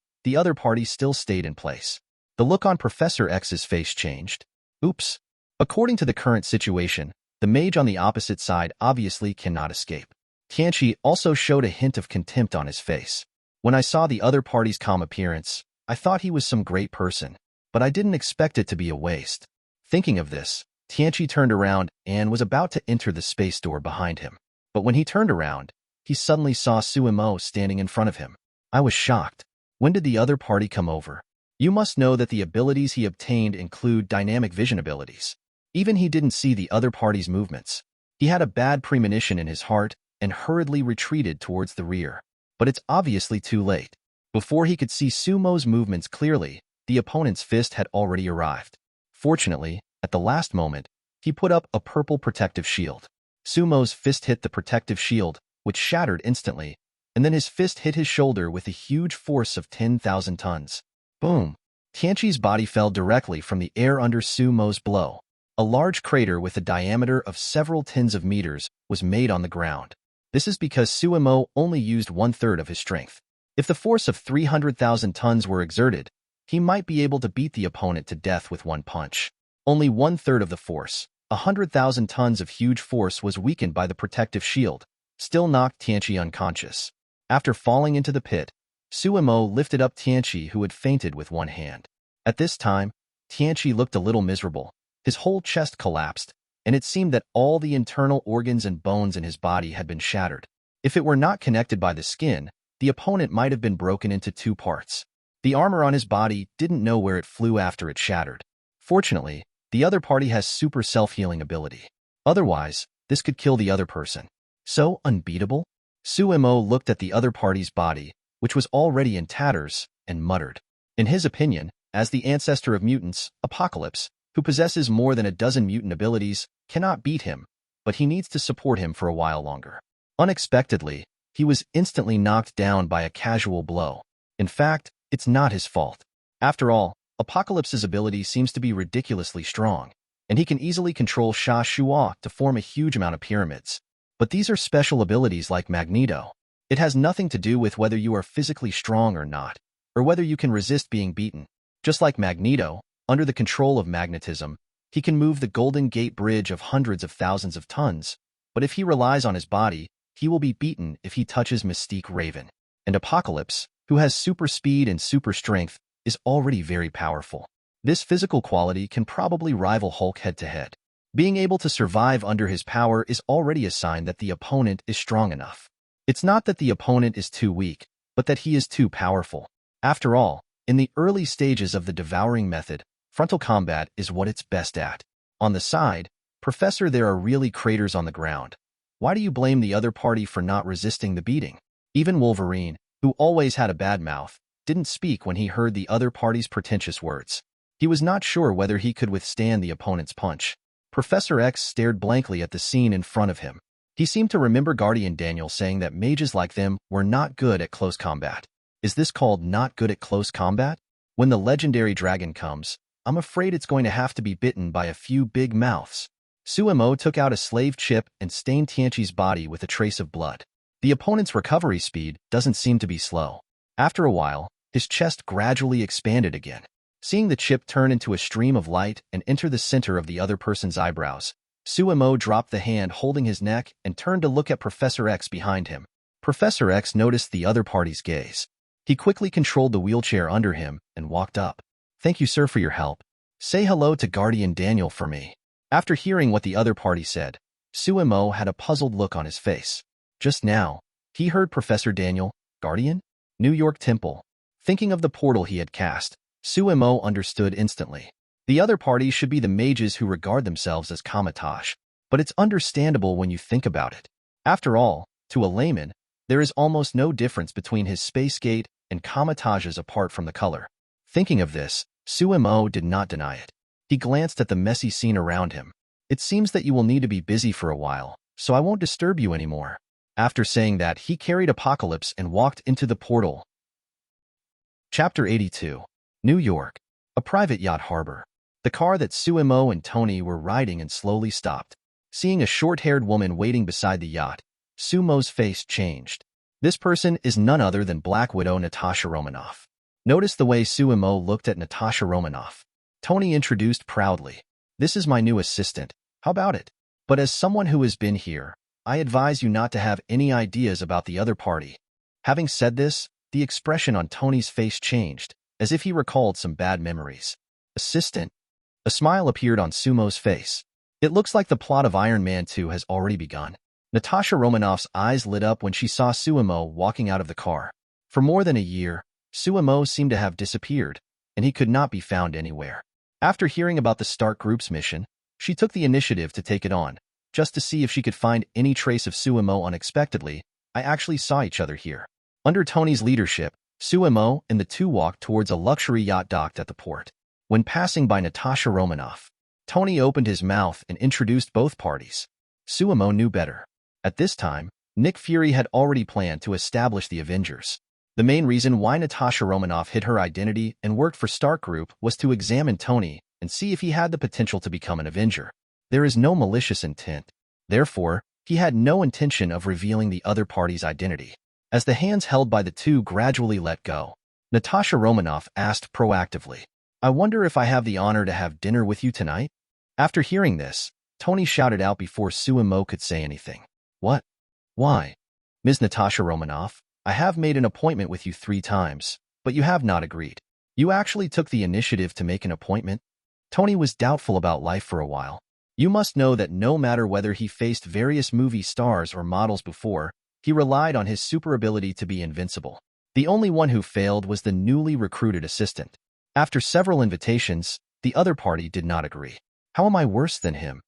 still stayed in place. The look on Professor X's face changed. Oops. According to the current situation, the mage on the opposite side obviously cannot escape. Tianchi also showed a hint of contempt on his face. When I saw the other party's calm appearance, I thought he was some great person, but I didn't expect it to be a waste. Thinking of this, Tianchi turned around and was about to enter the space door behind him. But when he turned around, he suddenly saw Suemo standing in front of him. I was shocked. When did the other party come over? You must know that the abilities he obtained include dynamic vision abilities. Even he didn't see the other party's movements. He had a bad premonition in his heart and hurriedly retreated towards the rear. But it's obviously too late. Before he could see Sumo's movements clearly, the opponent's fist had already arrived. Fortunately, at the last moment, he put up a purple protective shield. Sumo's fist hit the protective shield, which shattered instantly, and then his fist hit his shoulder with a huge force of 10,000 tons. Boom! Tianchi's body fell directly from the air under Sumo's blow. A large crater with a diameter of several tens of meters was made on the ground. This is because Suemo only used 1/3 of his strength. If the force of 300,000 tons were exerted, he might be able to beat the opponent to death with one punch. Only 1/3 of the force, 100,000 tons of huge force, was weakened by the protective shield, still knocked Tianchi unconscious. After falling into the pit, Suemo lifted up Tianchi, who had fainted, with one hand. At this time, Tianchi looked a little miserable. His whole chest collapsed, and it seemed that all the internal organs and bones in his body had been shattered. If it were not connected by the skin, the opponent might have been broken into two parts. The armor on his body didn't know where it flew after it shattered. Fortunately, the other party has super self-healing ability. Otherwise, this could kill the other person. So unbeatable? Suemo looked at the other party's body, which was already in tatters, and muttered. In his opinion, as the ancestor of mutants, Apocalypse, who possesses more than a dozen mutant abilities, cannot beat him, but he needs to support him for a while longer. Unexpectedly, he was instantly knocked down by a casual blow. In fact, it's not his fault. After all, Apocalypse's ability seems to be ridiculously strong, and he can easily control Sha Shua to form a huge amount of pyramids. But these are special abilities like Magneto. It has nothing to do with whether you are physically strong or not, or whether you can resist being beaten. Just like Magneto, under the control of magnetism, he can move the Golden Gate Bridge of hundreds of thousands of tons, but if he relies on his body, he will be beaten if he touches Mystique Raven. And Apocalypse, who has super speed and super strength, is already very powerful. This physical quality can probably rival Hulk head-to-head. Being able to survive under his power is already a sign that the opponent is strong enough. It's not that the opponent is too weak, but that he is too powerful. After all, in the early stages of the Devouring method, frontal combat is what it's best at. On the side, Professor, there are really craters on the ground. Why do you blame the other party for not resisting the beating? Even Wolverine, who always had a bad mouth, didn't speak when he heard the other party's pretentious words. He was not sure whether he could withstand the opponent's punch. Professor X stared blankly at the scene in front of him. He seemed to remember Guardian Daniel saying that mages like them were not good at close combat. Is this called not good at close combat? When the legendary dragon comes, I'm afraid it's going to have to be bitten by a few big mouths. Suemo took out a slave chip and stained Tianqi's body with a trace of blood. The opponent's recovery speed doesn't seem to be slow. After a while, his chest gradually expanded again. Seeing the chip turn into a stream of light and enter the center of the other person's eyebrows, Suemo dropped the hand holding his neck and turned to look at Professor X behind him. Professor X noticed the other party's gaze. He quickly controlled the wheelchair under him and walked up. Thank you, sir, for your help. Say hello to Guardian Daniel for me. After hearing what the other party said, Suemo had a puzzled look on his face. Just now, he heard Professor Daniel, Guardian? New York Temple. Thinking of the portal he had cast, Suemo understood instantly. The other party should be the mages who regard themselves as Kamatage, but it's understandable when you think about it. After all, to a layman, there is almost no difference between his space gate and Kamatage's apart from the color. Thinking of this, Suemo did not deny it. He glanced at the messy scene around him. It seems that you will need to be busy for a while, so I won't disturb you anymore. After saying that, he carried Apocalypse and walked into the portal. Chapter 82. New York. A private yacht harbor. The car that Suemo and Tony were riding in slowly stopped. Seeing a short-haired woman waiting beside the yacht, Sumo's face changed. This person is none other than Black Widow Natasha Romanoff. Notice the way Suemo looked at Natasha Romanoff. Tony introduced proudly. This is my new assistant. How about it? But as someone who has been here, I advise you not to have any ideas about the other party. Having said this, the expression on Tony's face changed, as if he recalled some bad memories. Assistant. A smile appeared on Sumo's face. It looks like the plot of Iron Man 2 has already begun. Natasha Romanoff's eyes lit up when she saw Suemo walking out of the car. For more than a year, Suemo seemed to have disappeared, and he could not be found anywhere. After hearing about the Stark Group's mission, she took the initiative to take it on, just to see if she could find any trace of Suemo. Unexpectedly, I actually saw each other here. Under Tony's leadership, Suemo and the two walked towards a luxury yacht docked at the port. When passing by Natasha Romanoff, Tony opened his mouth and introduced both parties. Suemo knew better. At this time, Nick Fury had already planned to establish the Avengers. The main reason why Natasha Romanoff hid her identity and worked for Stark Group was to examine Tony and see if he had the potential to become an Avenger. There is no malicious intent. Therefore, he had no intention of revealing the other party's identity. As the hands held by the two gradually let go, Natasha Romanoff asked proactively, I wonder if I have the honor to have dinner with you tonight? After hearing this, Tony shouted out before Suemo could say anything. What? Why? Ms. Natasha Romanoff, I have made an appointment with you 3 times, but you have not agreed. You actually took the initiative to make an appointment? Tony was doubtful about life for a while. You must know that no matter whether he faced various movie stars or models before, he relied on his super ability to be invincible. The only one who failed was the newly recruited assistant. After several invitations, the other party did not agree. How am I worse than him?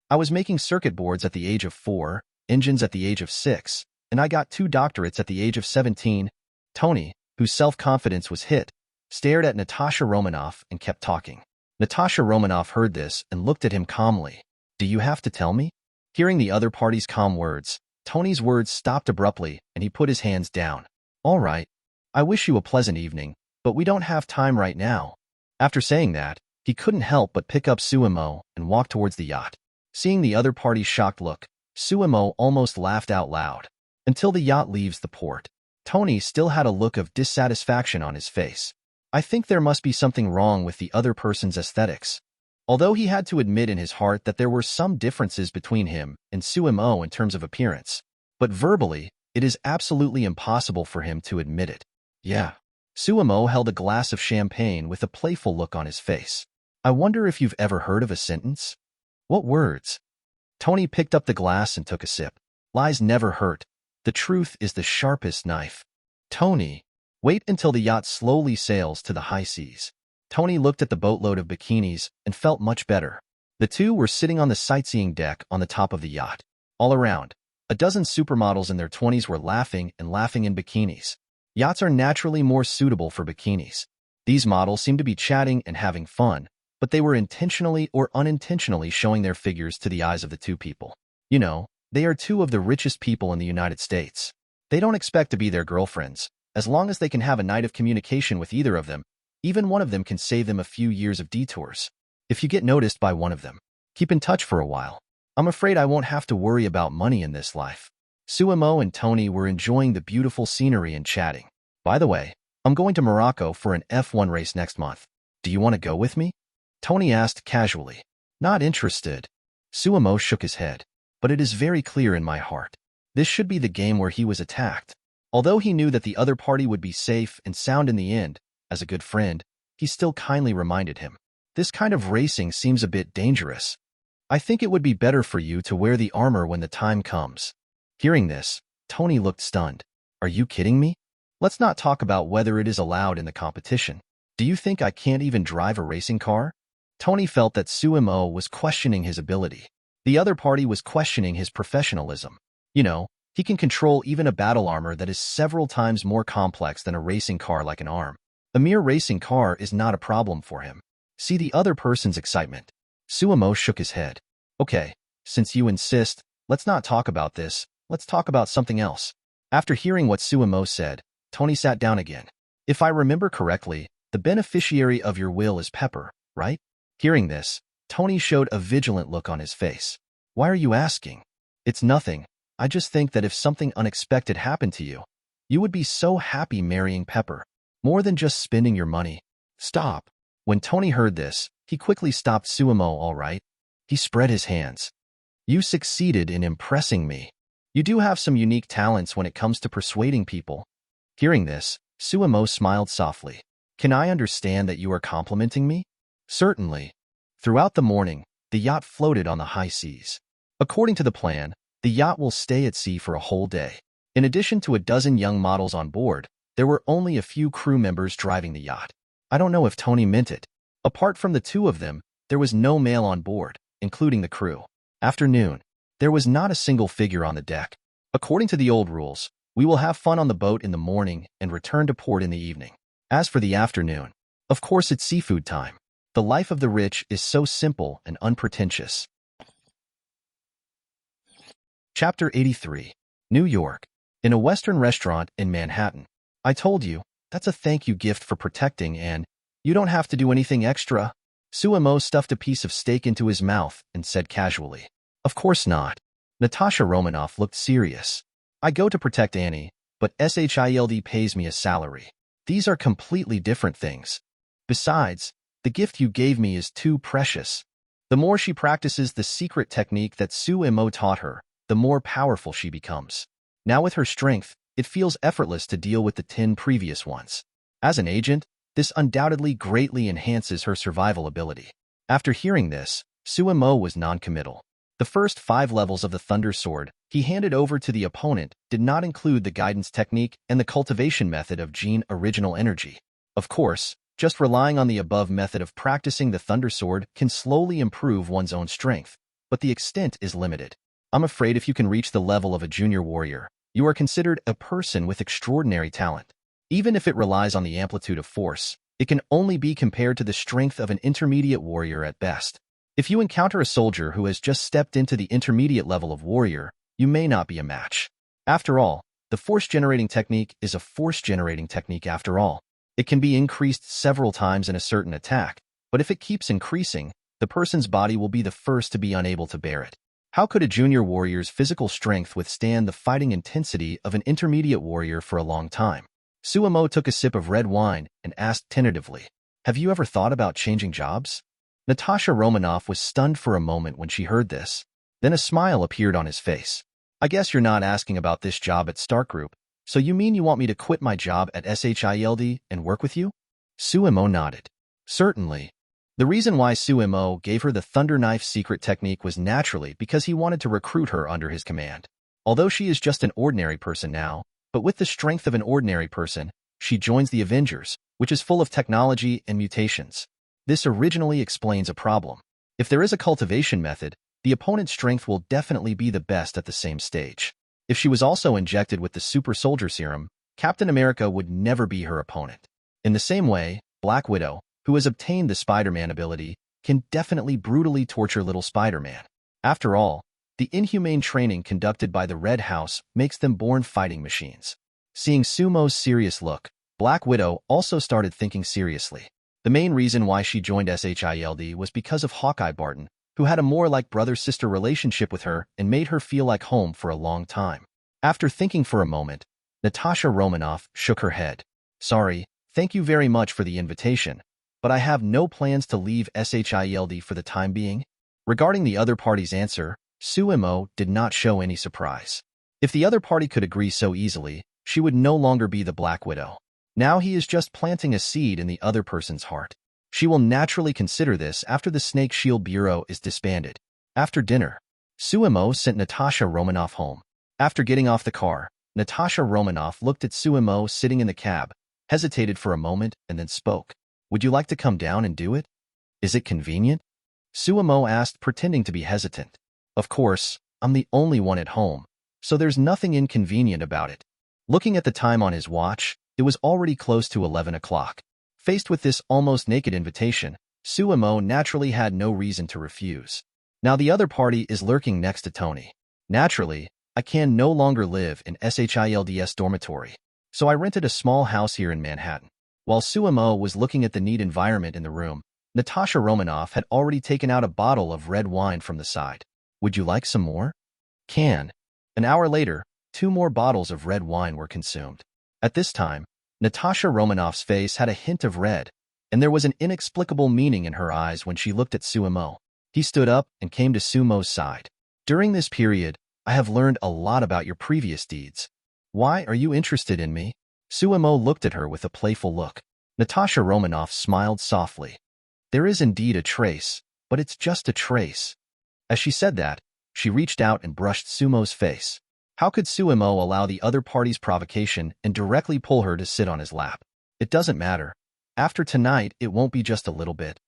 I was making circuit boards at the age of 4, engines at the age of 6, and I got 2 doctorates at the age of 17. Tony, whose self-confidence was hit, stared at Natasha Romanoff and kept talking. Natasha Romanoff heard this and looked at him calmly. Do you have to tell me? Hearing the other party's calm words, Tony's words stopped abruptly and he put his hands down. All right. I wish you a pleasant evening, but we don't have time right now. After saying that, he couldn't help but pick up Suemo and walk towards the yacht. Seeing the other party's shocked look, Suemo almost laughed out loud. Until the yacht leaves the port, Tony still had a look of dissatisfaction on his face. I think there must be something wrong with the other person's aesthetics. Although he had to admit in his heart that there were some differences between him and Suemo in terms of appearance, but verbally, it is absolutely impossible for him to admit it. Yeah. Suemo held a glass of champagne with a playful look on his face. I wonder if you've ever heard of a sentence? What words? Tony picked up the glass and took a sip. Lies never hurt. The truth is the sharpest knife. Tony, wait until the yacht slowly sails to the high seas. Tony looked at the boatload of bikinis and felt much better. The two were sitting on the sightseeing deck on the top of the yacht. All around, a dozen supermodels in their 20s were laughing and laughing in bikinis. Yachts are naturally more suitable for bikinis. These models seemed to be chatting and having fun, but they were intentionally or unintentionally showing their figures to the eyes of the two people. You know, they are two of the richest people in the United States. They don't expect to be their girlfriends. As long as they can have a night of communication with either of them, even one of them can save them a few years of detours. If you get noticed by one of them, keep in touch for a while. I'm afraid I won't have to worry about money in this life. Suemo and Tony were enjoying the beautiful scenery and chatting. By the way, I'm going to Morocco for an F1 race next month. Do you want to go with me? Tony asked casually. Not interested. Suemo shook his head. But it is very clear in my heart. This should be the game where he was attacked. Although he knew that the other party would be safe and sound in the end, as a good friend, he still kindly reminded him. This kind of racing seems a bit dangerous. I think it would be better for you to wear the armor when the time comes. Hearing this, Tony looked stunned. Are you kidding me? Let's not talk about whether it is allowed in the competition. Do you think I can't even drive a racing car? Tony felt that Suemo was questioning his ability. The other party was questioning his professionalism. You know, he can control even a battle armor that is several times more complex than a racing car like an arm. A mere racing car is not a problem for him. See the other person's excitement. Suemo shook his head. Okay, since you insist, let's not talk about this. Let's talk about something else. After hearing what Suemo said, Tony sat down again. If I remember correctly, the beneficiary of your will is Pepper, right? Hearing this, Tony showed a vigilant look on his face. Why are you asking? It's nothing. I just think that if something unexpected happened to you, you would be so happy marrying Pepper. More than just spending your money. Stop. When Tony heard this, he quickly stopped Suemo, all right? He spread his hands. You succeeded in impressing me. You do have some unique talents when it comes to persuading people. Hearing this, Suemo smiled softly. Can I understand that you are complimenting me? Certainly. Throughout the morning, the yacht floated on the high seas. According to the plan, the yacht will stay at sea for a whole day. In addition to a dozen young models on board, there were only a few crew members driving the yacht. I don't know if Tony meant it. Apart from the two of them, there was no male on board, including the crew. After noon, there was not a single figure on the deck. According to the old rules, we will have fun on the boat in the morning and return to port in the evening. As for the afternoon, of course it's seafood time. The life of the rich is so simple and unpretentious. Chapter 83. New York. In a Western restaurant in Manhattan. I told you, that's a thank you gift for protecting and you don't have to do anything extra. Suemo stuffed a piece of steak into his mouth and said casually. Of course not. Natasha Romanoff looked serious. I go to protect Annie, but SHIELD pays me a salary. These are completely different things. Besides, the gift you gave me is too precious. The more she practices the secret technique that Suemo taught her, the more powerful she becomes. Now with her strength, it feels effortless to deal with the 10 previous ones. As an agent, this undoubtedly greatly enhances her survival ability. After hearing this, Suemo was non-committal. The first 5 levels of the Thunder Sword he handed over to the opponent did not include the guidance technique and the cultivation method of Gene Original Energy. Of course, just relying on the above method of practicing the Thunder Sword can slowly improve one's own strength, but the extent is limited. I'm afraid if you can reach the level of a junior warrior, You are considered a person with extraordinary talent. Even if it relies on the amplitude of force, it can only be compared to the strength of an intermediate warrior at best. If you encounter a soldier who has just stepped into the intermediate level of warrior, you may not be a match. After all, the force-generating technique is a force-generating technique after all. It can be increased several times in a certain attack, but if it keeps increasing, the person's body will be the first to be unable to bear it. How could a junior warrior's physical strength withstand the fighting intensity of an intermediate warrior for a long time? Suemo took a sip of red wine and asked tentatively, "Have you ever thought about changing jobs?" Natasha Romanoff was stunned for a moment when she heard this. Then a smile appeared on his face. "I guess you're not asking about this job at Stark Group, so you mean you want me to quit my job at SHIELD and work with you?" Suemo nodded. "Certainly." The reason why Suemo gave her the Thunder Knife secret technique was naturally because he wanted to recruit her under his command. Although she is just an ordinary person now, but with the strength of an ordinary person, she joins the Avengers, which is full of technology and mutations. This originally explains a problem. If there is a cultivation method, the opponent's strength will definitely be the best at the same stage. If she was also injected with the Super Soldier Serum, Captain America would never be her opponent. In the same way, Black Widow, who has obtained the Spider-Man ability, can definitely brutally torture little Spider-Man. After all, the inhumane training conducted by the Red House makes them born fighting machines. Seeing Sumo's serious look, Black Widow also started thinking seriously. The main reason why she joined SHIELD was because of Hawkeye Barton, who had a more like brother-sister relationship with her and made her feel like home for a long time. After thinking for a moment, Natasha Romanoff shook her head. "Sorry, thank you very much for the invitation, but I have no plans to leave SHIELD for the time being." Regarding the other party's answer, Suemo did not show any surprise. If the other party could agree so easily, she would no longer be the Black Widow. Now he is just planting a seed in the other person's heart. She will naturally consider this after the Snake Shield Bureau is disbanded. After dinner, Suemo sent Natasha Romanoff home. After getting off the car, Natasha Romanoff looked at Suemo sitting in the cab, hesitated for a moment, and then spoke. "Would you like to come down and do it? Is it convenient?" Suemo asked, pretending to be hesitant. "Of course, I'm the only one at home, so there's nothing inconvenient about it." Looking at the time on his watch, it was already close to 11 o'clock. Faced with this almost naked invitation, Suemo naturally had no reason to refuse. Now the other party is lurking next to Tony. Naturally, I can no longer live in SHIELD's dormitory, so I rented a small house here in Manhattan. While Suemo was looking at the neat environment in the room, Natasha Romanoff had already taken out a bottle of red wine from the side. "Would you like some more?" "Can." An hour later, 2 more bottles of red wine were consumed. At this time, Natasha Romanoff's face had a hint of red, and there was an inexplicable meaning in her eyes when she looked at Suemo. He stood up and came to Sumo's side. "During this period, I have learned a lot about your previous deeds. Why are you interested in me?" Suemo looked at her with a playful look. Natasha Romanoff smiled softly. "There is indeed a trace, but it's just a trace." As she said that, she reached out and brushed Sumo's face. How could Suemo allow the other party's provocation and directly pull her to sit on his lap? "It doesn't matter. After tonight, it won't be just a little bit."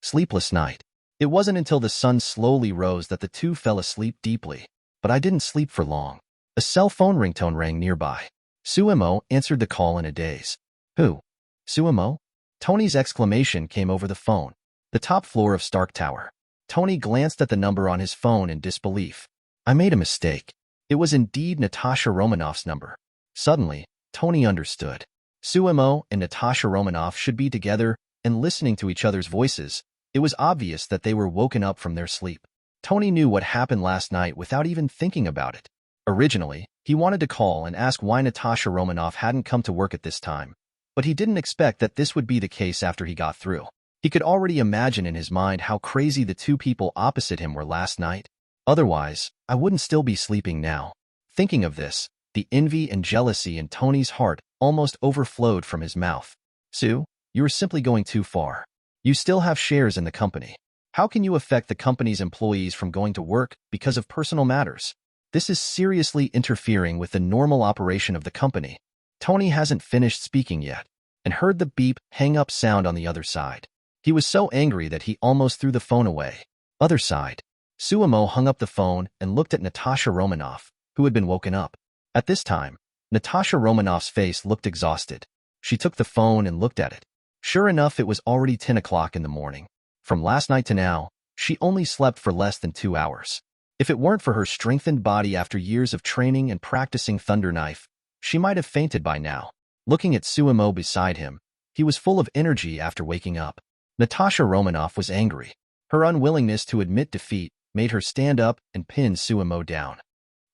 Sleepless night. It wasn't until the sun slowly rose that the two fell asleep deeply. But I didn't sleep for long. A cell phone ringtone rang nearby. Suemo answered the call in a daze. "Who? Suemo?" Tony's exclamation came over the phone. "The top floor of Stark Tower." Tony glanced at the number on his phone in disbelief. "I made a mistake." It was indeed Natasha Romanoff's number. Suddenly, Tony understood. Suemo and Natasha Romanoff should be together and listening to each other's voices. It was obvious that they were woken up from their sleep. Tony knew what happened last night without even thinking about it. Originally, he wanted to call and ask why Natasha Romanoff hadn't come to work at this time, but he didn't expect that this would be the case after he got through. He could already imagine in his mind how crazy the two people opposite him were last night. "Otherwise, I wouldn't still be sleeping now." Thinking of this, the envy and jealousy in Tony's heart almost overflowed from his mouth. "Sue, you are simply going too far. You still have shares in the company. How can you affect the company's employees from going to work because of personal matters? This is seriously interfering with the normal operation of the company." Tony hasn't finished speaking yet, and heard the beep hang-up sound on the other side. He was so angry that he almost threw the phone away. Other side. Suemo hung up the phone and looked at Natasha Romanoff, who had been woken up. At this time, Natasha Romanoff's face looked exhausted. She took the phone and looked at it. Sure enough, it was already 10 o'clock in the morning. From last night to now, she only slept for less than 2 hours. If it weren't for her strengthened body after years of training and practicing Thunder Knife, she might have fainted by now. Looking at Suemo beside him, he was full of energy after waking up. Natasha Romanoff was angry. Her unwillingness to admit defeat made her stand up and pin Suemo down.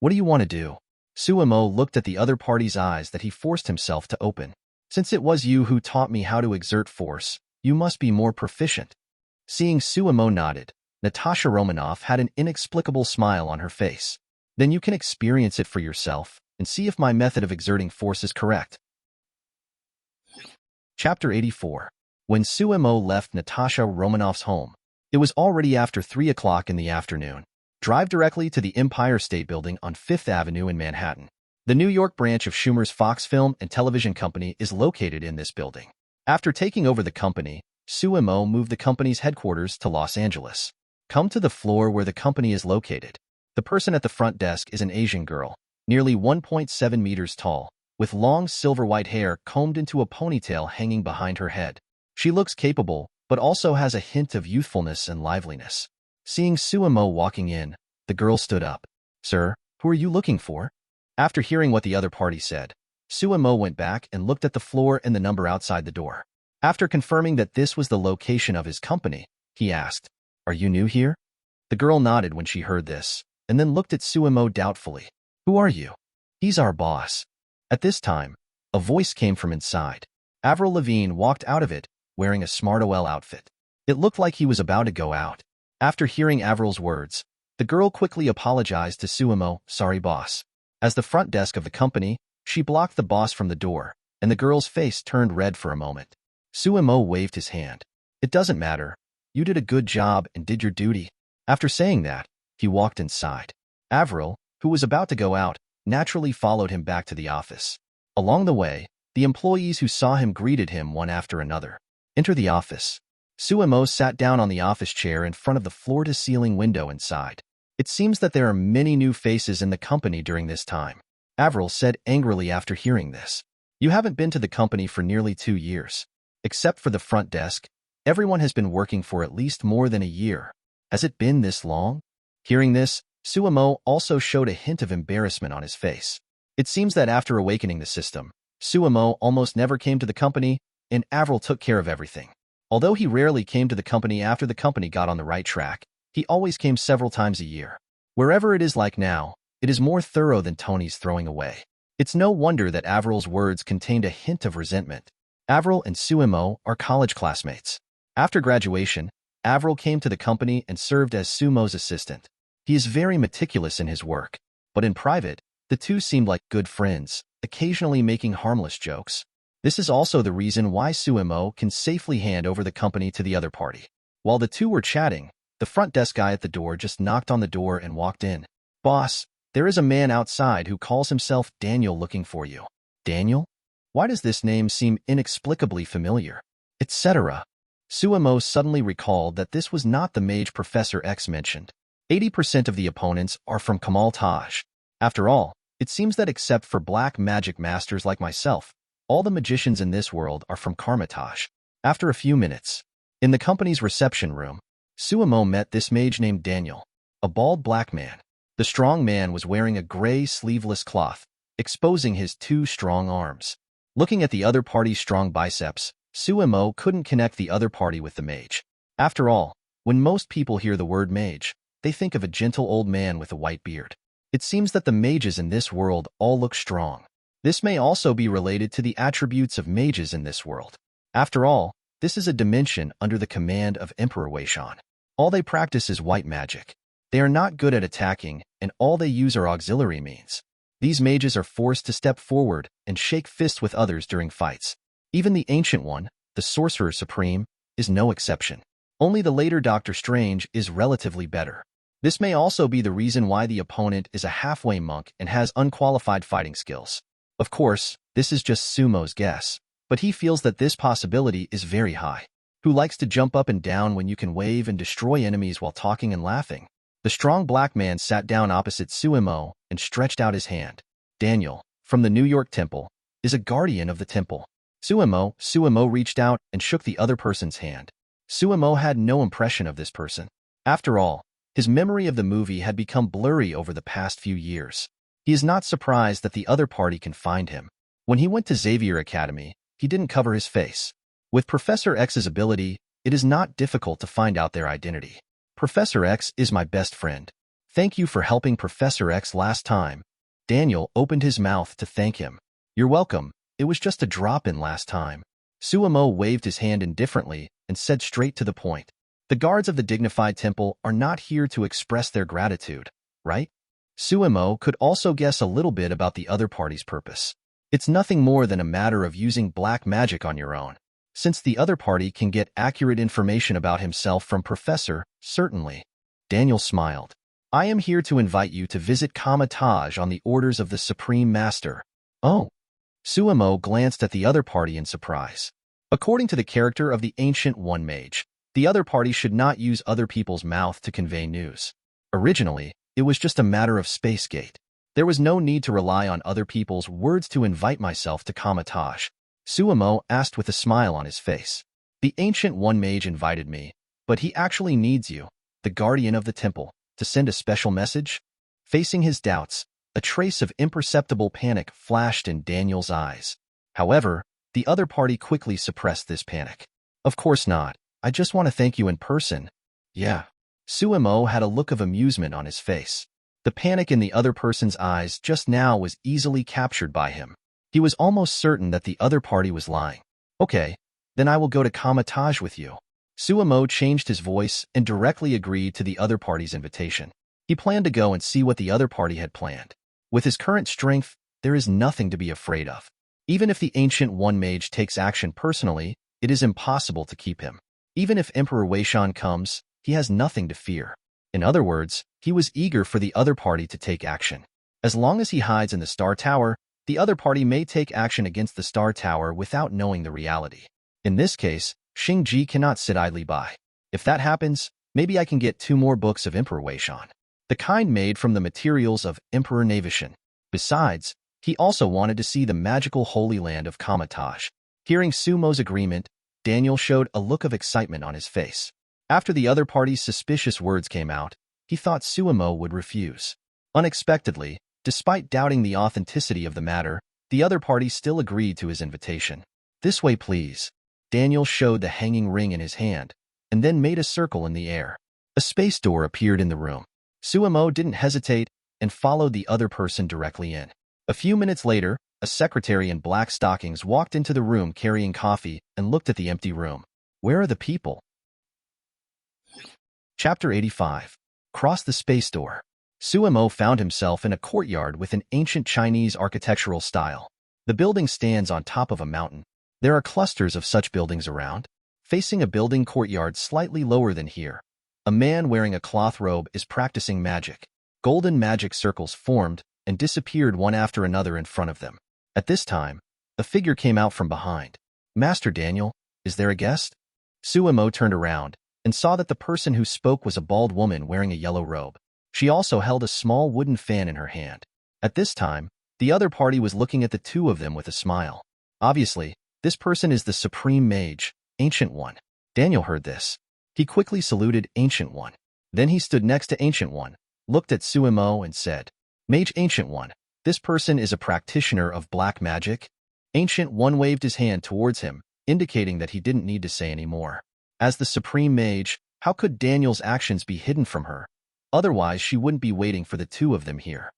What do you want to do? Suemo looked at the other party's eyes that he forced himself to open. Since it was you who taught me how to exert force, you must be more proficient. Seeing Suemo nodded, Natasha Romanoff had an inexplicable smile on her face. Then you can experience it for yourself and see if my method of exerting force is correct. Chapter 84. When Suemo left Natasha Romanoff's home, it was already after 3 o'clock in the afternoon. Drive directly to the Empire State Building on 5th Avenue in Manhattan. The New York branch of Schumer's Fox Film and Television Company is located in this building. After taking over the company, Suemo moved the company's headquarters to Los Angeles. Come to the floor where the company is located. The person at the front desk is an Asian girl, nearly 1.7 meters tall, with long silver-white hair combed into a ponytail hanging behind her head. She looks capable, but also has a hint of youthfulness and liveliness. Seeing Suemo walking in, the girl stood up. Sir, who are you looking for? After hearing what the other party said, Suemo went back and looked at the floor and the number outside the door. After confirming that this was the location of his company, he asked, Are you new here? The girl nodded when she heard this, and then looked at Suemo doubtfully. Who are you? He's our boss. At this time, a voice came from inside. Avril Lavigne walked out of it, wearing a SmartOL outfit. It looked like he was about to go out. After hearing Avril's words, the girl quickly apologized to Suemo, Sorry boss. As the front desk of the company, she blocked the boss from the door, and the girl's face turned red for a moment. Suemo waved his hand. It doesn't matter. You did a good job and did your duty. After saying that, he walked inside. Avril, who was about to go out, naturally followed him back to the office. Along the way, the employees who saw him greeted him one after another. Enter the office. Suemo sat down on the office chair in front of the floor-to-ceiling window inside. It seems that there are many new faces in the company during this time. Avril said angrily after hearing this. You haven't been to the company for nearly 2 years. Except for the front desk, everyone has been working for at least more than a year. Has it been this long? Hearing this, Suemo also showed a hint of embarrassment on his face. It seems that after awakening the system, Suemo almost never came to the company, and Avril took care of everything. Although he rarely came to the company after the company got on the right track, he always came several times a year. Wherever it is like now, it is more thorough than Tony's throwing away. It's no wonder that Avril's words contained a hint of resentment. Avril and Suemo are college classmates. After graduation, Avril came to the company and served as Suemo's assistant. He is very meticulous in his work, but in private, the two seemed like good friends, occasionally making harmless jokes. This is also the reason why Suemo can safely hand over the company to the other party. While the two were chatting, the front desk guy at the door just knocked on the door and walked in. Boss, there is a man outside who calls himself Daniel looking for you. Daniel? Why does this name seem inexplicably familiar? Etc. Suemo suddenly recalled that this was not the mage Professor X mentioned. 80% of the opponents are from Kamal Taj. After all, it seems that except for black magic masters like myself, all the magicians in this world are from Karmatage. After a few minutes, in the company's reception room, Suemo met this mage named Daniel, a bald black man. The strong man was wearing a gray sleeveless cloth, exposing his 2 strong arms. Looking at the other party's strong biceps, Suemo couldn't connect the other party with the mage. After all, when most people hear the word mage, they think of a gentle old man with a white beard. It seems that the mages in this world all look strong. This may also be related to the attributes of mages in this world. After all, this is a dimension under the command of Emperor Weishan. All they practice is white magic. They are not good at attacking, and all they use are auxiliary means. These mages are forced to step forward and shake fists with others during fights. Even the Ancient One, the Sorcerer Supreme, is no exception. Only the later Doctor Strange is relatively better. This may also be the reason why the opponent is a halfway monk and has unqualified fighting skills. Of course, this is just Sumo's guess, but he feels that this possibility is very high. Who likes to jump up and down when you can wave and destroy enemies while talking and laughing? The strong black man sat down opposite Suemo and stretched out his hand. Daniel, from the New York temple, is a guardian of the temple. Suemo reached out and shook the other person's hand. Suemo had no impression of this person. After all, his memory of the movie had become blurry over the past few years. He is not surprised that the other party can find him. When he went to Xavier Academy, he didn't cover his face. With Professor X's ability, it is not difficult to find out their identity. Professor X is my best friend. Thank you for helping Professor X last time. Daniel opened his mouth to thank him. You're welcome. It was just a drop-in last time. Suemo waved his hand indifferently and said straight to the point. The guards of the dignified temple are not here to express their gratitude, right? Suemo could also guess a little bit about the other party's purpose. It's nothing more than a matter of using black magic on your own. Since the other party can get accurate information about himself from Professor, certainly. Daniel smiled. I am here to invite you to visit Kamatage on the orders of the Supreme Master. Oh. Suemo glanced at the other party in surprise. According to the character of the Ancient One Mage, the other party should not use other people's mouth to convey news. Originally, it was just a matter of space gate. There was no need to rely on other people's words to invite myself to Kamatage. Suemo asked with a smile on his face. The Ancient One Mage invited me, but he actually needs you, the guardian of the temple, to send a special message? Facing his doubts, a trace of imperceptible panic flashed in Daniel's eyes. However, the other party quickly suppressed this panic. Of course not. I just want to thank you in person. Yeah. Suemo had a look of amusement on his face. The panic in the other person's eyes just now was easily captured by him. He was almost certain that the other party was lying. Okay, then I will go to Kamatage with you. Suemo changed his voice and directly agreed to the other party's invitation. He planned to go and see what the other party had planned. With his current strength, there is nothing to be afraid of. Even if the Ancient One Mage takes action personally, it is impossible to keep him. Even if Emperor Weishan comes, he has nothing to fear. In other words, he was eager for the other party to take action. As long as he hides in the Star Tower, the other party may take action against the Star Tower without knowing the reality. In this case, Xingji cannot sit idly by. If that happens, maybe I can get 2 more books of Emperor Weishan, the kind made from the materials of Emperor Navishan. Besides, he also wanted to see the magical Holy Land of Kamatage. Hearing Sumo's agreement, Daniel showed a look of excitement on his face. After the other party's suspicious words came out, he thought Suemo would refuse. Unexpectedly, despite doubting the authenticity of the matter, the other party still agreed to his invitation. This way, please. Daniel showed the hanging ring in his hand, and then made a circle in the air. A space door appeared in the room. Suemo didn't hesitate and followed the other person directly in. A few minutes later, a secretary in black stockings walked into the room carrying coffee and looked at the empty room. Where are the people? Chapter 85. Cross the Space Door. Suemo found himself in a courtyard with an ancient Chinese architectural style. The building stands on top of a mountain. There are clusters of such buildings around. Facing a building courtyard slightly lower than here, a man wearing a cloth robe is practicing magic. Golden magic circles formed and disappeared one after another in front of them. At this time, a figure came out from behind. Master Daniel, is there a guest? Suemo turned around and saw that the person who spoke was a bald woman wearing a yellow robe. She also held a small wooden fan in her hand. At this time, the other party was looking at the two of them with a smile. Obviously, this person is the Supreme Mage, Ancient One. Daniel heard this. He quickly saluted Ancient One. Then he stood next to Ancient One, looked at Suemo and said, Mage Ancient One, this person is a practitioner of black magic? Ancient One waved his hand towards him, indicating that he didn't need to say any more. As the Supreme Mage, how could Daniel's actions be hidden from her? Otherwise, she wouldn't be waiting for the two of them here.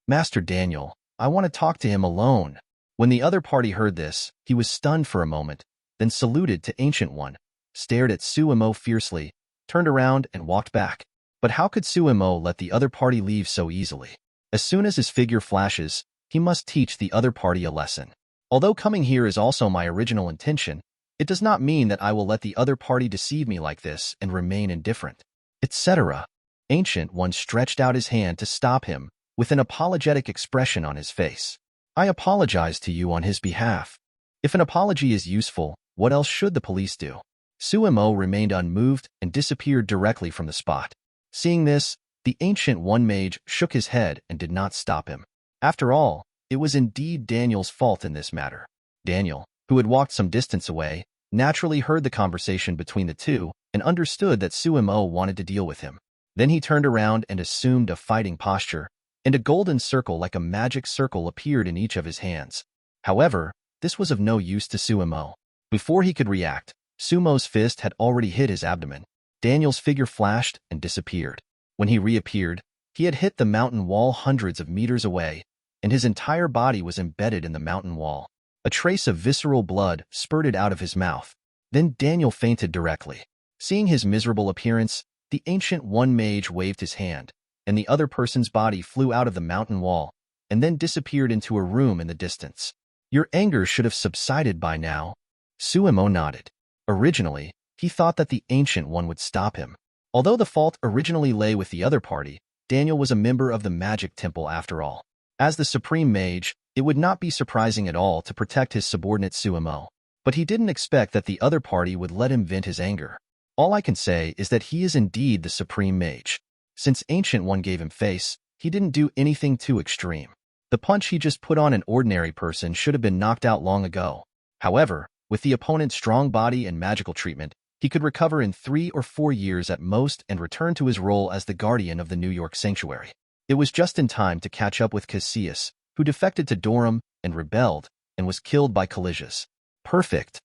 Master Daniel, I want to talk to him alone. When the other party heard this, he was stunned for a moment, then saluted to Ancient One, stared at Suemo fiercely, turned around and walked back. But how could Suemo let the other party leave so easily? As soon as his figure flashes, he must teach the other party a lesson. Although coming here is also my original intention, it does not mean that I will let the other party deceive me like this and remain indifferent, etc. Ancient One stretched out his hand to stop him, with an apologetic expression on his face. I apologize to you on his behalf. If an apology is useful, what else should the police do? Suemo remained unmoved and disappeared directly from the spot. Seeing this, the Ancient One Mage shook his head and did not stop him. After all, It was indeed Daniel's fault in this matter. Daniel, who had walked some distance away, naturally heard the conversation between the two and understood that Sumo wanted to deal with him. Then he turned around and assumed a fighting posture, and a golden circle like a magic circle appeared in each of his hands. However, this was of no use to Sumo. Before he could react, Sumo's fist had already hit his abdomen. Daniel's figure flashed and disappeared. When he reappeared, he had hit the mountain wall hundreds of meters away, and his entire body was embedded in the mountain wall. A trace of visceral blood spurted out of his mouth. Then Daniel fainted directly. Seeing his miserable appearance, the Ancient One mage waved his hand, and the other person's body flew out of the mountain wall and then disappeared into a room in the distance. Your anger should have subsided by now. Sumo nodded. Originally, he thought that the Ancient One would stop him. Although the fault originally lay with the other party, Daniel was a member of the Magic Temple after all. As the Supreme Mage, it would not be surprising at all to protect his subordinate Sumo. But he didn't expect that the other party would let him vent his anger. All I can say is that he is indeed the Supreme Mage. Since Ancient One gave him face, he didn't do anything too extreme. The punch he just put on an ordinary person should have been knocked out long ago. However, with the opponent's strong body and magical treatment, he could recover in 3 or 4 years at most and return to his role as the guardian of the New York Sanctuary. It was just in time to catch up with Cassius, who defected to Durham and rebelled and was killed by Calisius. Perfect.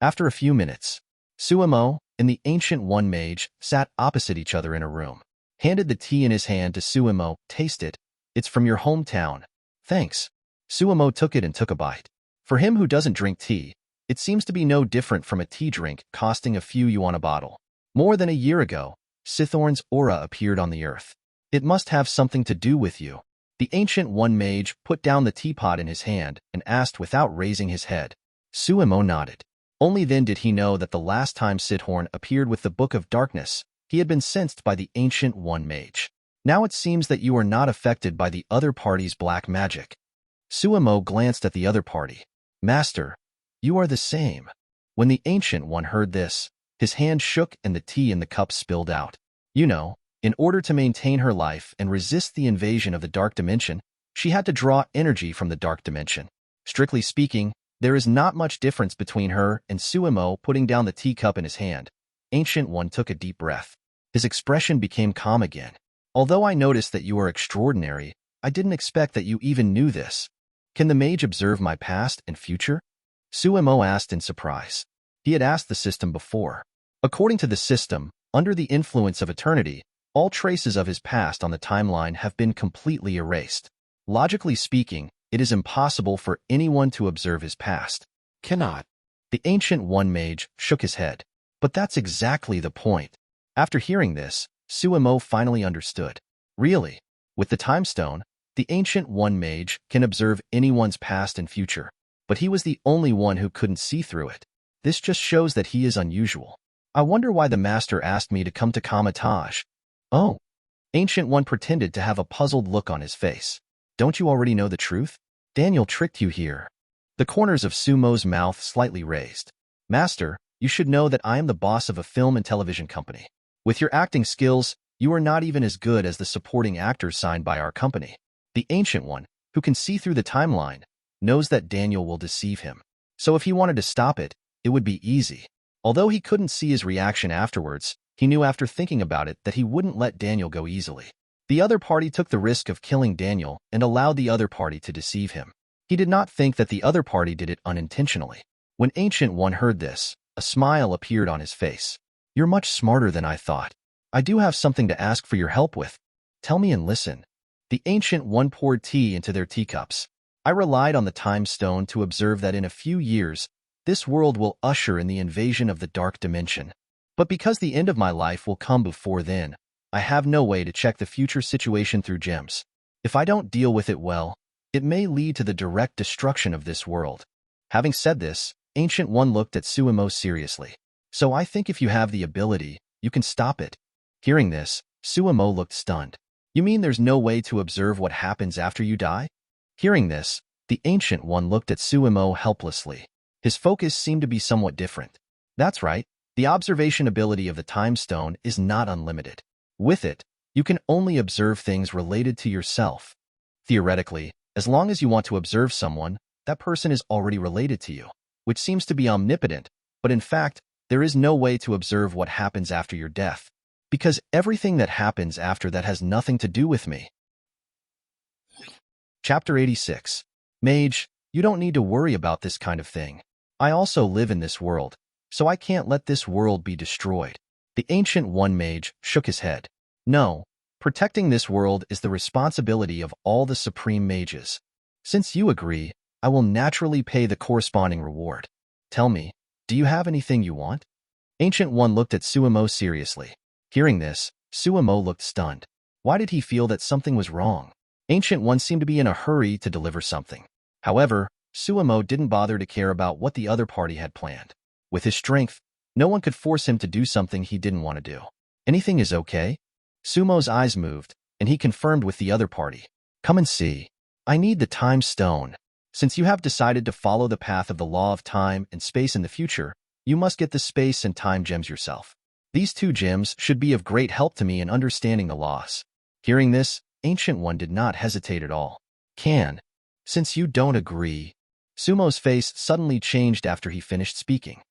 After a few minutes, Sumo and the Ancient One Mage sat opposite each other in a room. Handed the tea in his hand to Sumo. Taste it. It's from your hometown. Thanks. Sumo took it and took a bite. For him who doesn't drink tea, it seems to be no different from a tea drink costing a few yuan a bottle. More than a year ago, Sithorn's aura appeared on the earth. It must have something to do with you. The Ancient One Mage put down the teapot in his hand and asked without raising his head. Sumo nodded. Only then did he know that the last time Sithorn appeared with the Book of Darkness, he had been sensed by the Ancient One Mage. Now it seems that you are not affected by the other party's black magic. Sumo glanced at the other party. Master, you are the same. When the Ancient One heard this, his hand shook and the tea in the cup spilled out. You know, in order to maintain her life and resist the invasion of the Dark Dimension, she had to draw energy from the Dark Dimension. Strictly speaking, there is not much difference between her and Sumo putting down the teacup in his hand. Ancient One took a deep breath. His expression became calm again. Although I noticed that you are extraordinary, I didn't expect that you even knew this. Can the mage observe my past and future? Sumo asked in surprise. He had asked the system before. According to the system, under the influence of eternity, all traces of his past on the timeline have been completely erased. Logically speaking, it is impossible for anyone to observe his past. Cannot. The Ancient One Mage shook his head. But that's exactly the point. After hearing this, Sumo finally understood. Really, with the Time Stone, the Ancient One Mage can observe anyone's past and future, but he was the only one who couldn't see through it. This just shows that he is unusual. I wonder why the master asked me to come to Kamatage. Oh. Ancient One pretended to have a puzzled look on his face. Don't you already know the truth? Daniel tricked you here. The corners of Sumo's mouth slightly raised. Master, you should know that I am the boss of a film and television company. With your acting skills, you are not even as good as the supporting actors signed by our company. The Ancient One, who can see through the timeline, knows that Daniel will deceive him. So if he wanted to stop it, it would be easy. Although he couldn't see his reaction afterwards, he knew after thinking about it that he wouldn't let Daniel go easily. The other party took the risk of killing Daniel and allowed the other party to deceive him. He did not think that the other party did it unintentionally. When Ancient One heard this, a smile appeared on his face. You're much smarter than I thought. I do have something to ask for your help with. Tell me and listen. The Ancient One poured tea into their teacups. I relied on the Time Stone to observe that in a few years, this world will usher in the invasion of the Dark Dimension. But because the end of my life will come before then, I have no way to check the future situation through gems. If I don't deal with it well, it may lead to the direct destruction of this world. Having said this, Ancient One looked at Sumo seriously. So I think if you have the ability, you can stop it. Hearing this, Sumo looked stunned. You mean there's no way to observe what happens after you die? Hearing this, the Ancient One looked at Sumo helplessly. His focus seemed to be somewhat different. That's right, the observation ability of the Time Stone is not unlimited. With it, you can only observe things related to yourself. Theoretically, As long as you want to observe someone, that person is already related to you, which seems to be omnipotent, but in fact, there is no way to observe what happens after your death, because everything that happens after that has nothing to do with me. Chapter 86. Mage, you don't need to worry about this kind of thing. I also live in this world, so I can't let this world be destroyed. The Ancient One Mage shook his head. No, protecting this world is the responsibility of all the Supreme Mages. Since you agree, I will naturally pay the corresponding reward. Tell me, do you have anything you want? Ancient One looked at Suemo seriously. Hearing this, Suemo looked stunned. Why did he feel that something was wrong? Ancient One seemed to be in a hurry to deliver something. However, Suemo didn't bother to care about what the other party had planned. With his strength, no one could force him to do something he didn't want to do. Anything is okay? Sumo's eyes moved, and he confirmed with the other party. Come and see. I need the time stone. Since you have decided to follow the path of the law of time and space in the future, you must get the space and time gems yourself. These 2 gems should be of great help to me in understanding the laws. Hearing this, Ancient One did not hesitate at all. Since you don't agree. Sumo's face suddenly changed after he finished speaking.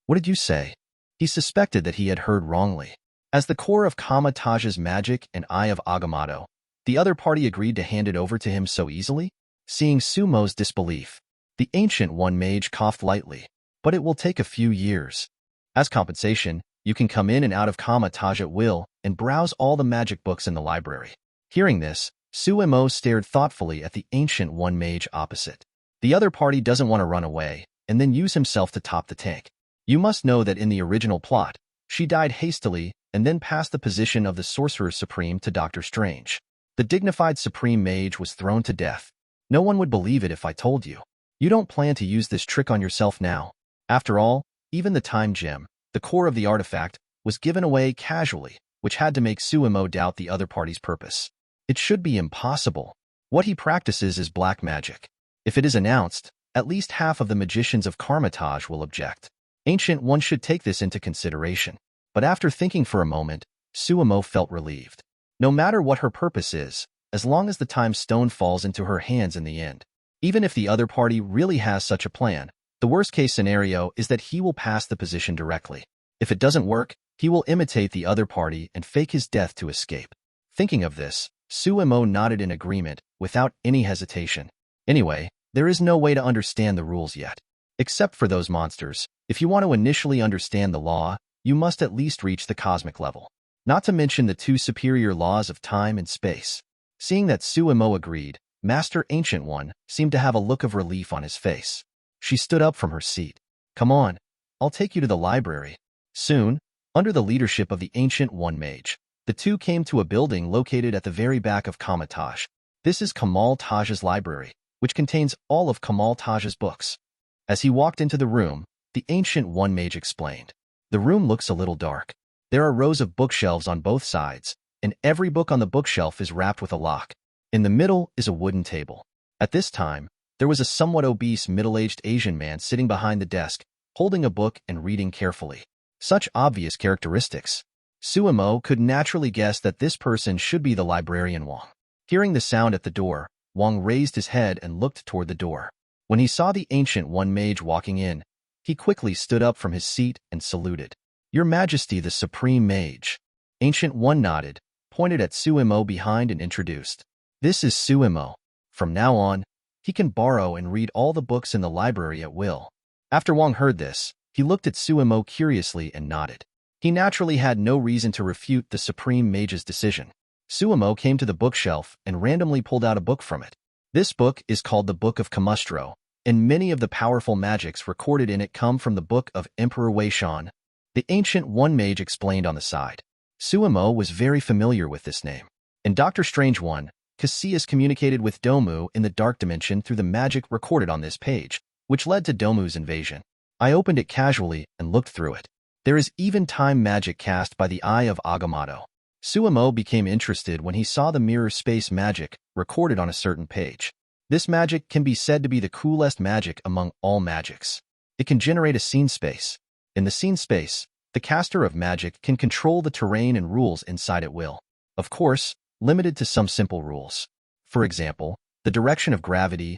What did you say? He suspected that he had heard wrongly. As the core of Kamatage's magic and Eye of Agamotto, the other party agreed to hand it over to him so easily? Seeing Sumo's disbelief, the Ancient One Mage coughed lightly. But it will take a few years. As compensation, you can come in and out of Kamatage at will and browse all the magic books in the library. Hearing this, Suemo stared thoughtfully at the Ancient One Mage opposite. The other party doesn't want to run away and then use himself to top the tank. You must know that in the original plot, she died hastily and then passed the position of the Sorcerer Supreme to Doctor Strange. The dignified Supreme Mage was thrown to death. No one would believe it if I told you. You don't plan to use this trick on yourself now. After all, even the time gem, the core of the artifact, was given away casually, which had to make Suemo doubt the other party's purpose. It should be impossible. What he practices is black magic. If it is announced, at least half of the magicians of Karmatage will object. Ancient One should take this into consideration. But after thinking for a moment, Suemo felt relieved. No matter what her purpose is, as long as the time stone falls into her hands in the end. Even if the other party really has such a plan, the worst-case scenario is that he will pass the position directly. If it doesn't work, he will imitate the other party and fake his death to escape. Thinking of this, Suemo nodded in agreement, without any hesitation. Anyway, there is no way to understand the rules yet. Except for those monsters, if you want to initially understand the law, you must at least reach the cosmic level. Not to mention the 2 superior laws of time and space. Seeing that Suemo agreed, Master Ancient One seemed to have a look of relief on his face. She stood up from her seat. Come on, I'll take you to the library. Soon, under the leadership of the Ancient One Mage, the 2 came to a building located at the very back of Kamatage. This is Kamal Taj's library, which contains all of Kamal Taj's books. As he walked into the room, the Ancient One Mage explained. The room looks a little dark. There are rows of bookshelves on both sides, and every book on the bookshelf is wrapped with a lock. In the middle is a wooden table. At this time, there was a somewhat obese middle-aged Asian man sitting behind the desk, holding a book and reading carefully. Such obvious characteristics. Suemo could naturally guess that this person should be the librarian Wang. Hearing the sound at the door, Wang raised his head and looked toward the door. When he saw the Ancient One Mage walking in, he quickly stood up from his seat and saluted. Your Majesty the Supreme Mage. Ancient One nodded, pointed at Suemo behind and introduced. This is Suemo. From now on, he can borrow and read all the books in the library at will. After Wang heard this, he looked at Suemo curiously and nodded. He naturally had no reason to refute the Supreme Mage's decision. Suemo came to the bookshelf and randomly pulled out a book from it. This book is called the Book of Kamustro, and many of the powerful magics recorded in it come from the Book of Emperor Weishan. The Ancient One Mage explained on the side. Suemo was very familiar with this name. In Doctor Strange 1, Cassius communicated with Domu in the Dark Dimension through the magic recorded on this page, which led to Domu's invasion. I opened it casually and looked through it. There is even time magic cast by the Eye of Agamotto. Suemo became interested when he saw the mirror space magic recorded on a certain page. This magic can be said to be the coolest magic among all magics. It can generate a scene space. In the scene space, the caster of magic can control the terrain and rules inside at will. Of course, limited to some simple rules. For example, the direction of gravity,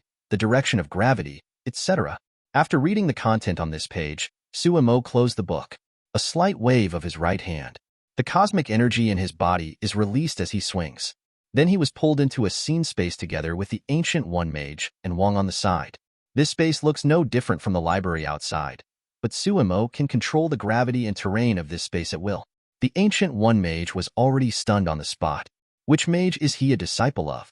etc. After reading the content on this page, Suemo closed the book. A slight wave of his right hand. The cosmic energy in his body is released as he swings. Then he was pulled into a scene space together with the Ancient One Mage and Wong on the side. This space looks no different from the library outside, but Suemo can control the gravity and terrain of this space at will. The Ancient One Mage was already stunned on the spot. Which mage is he a disciple of?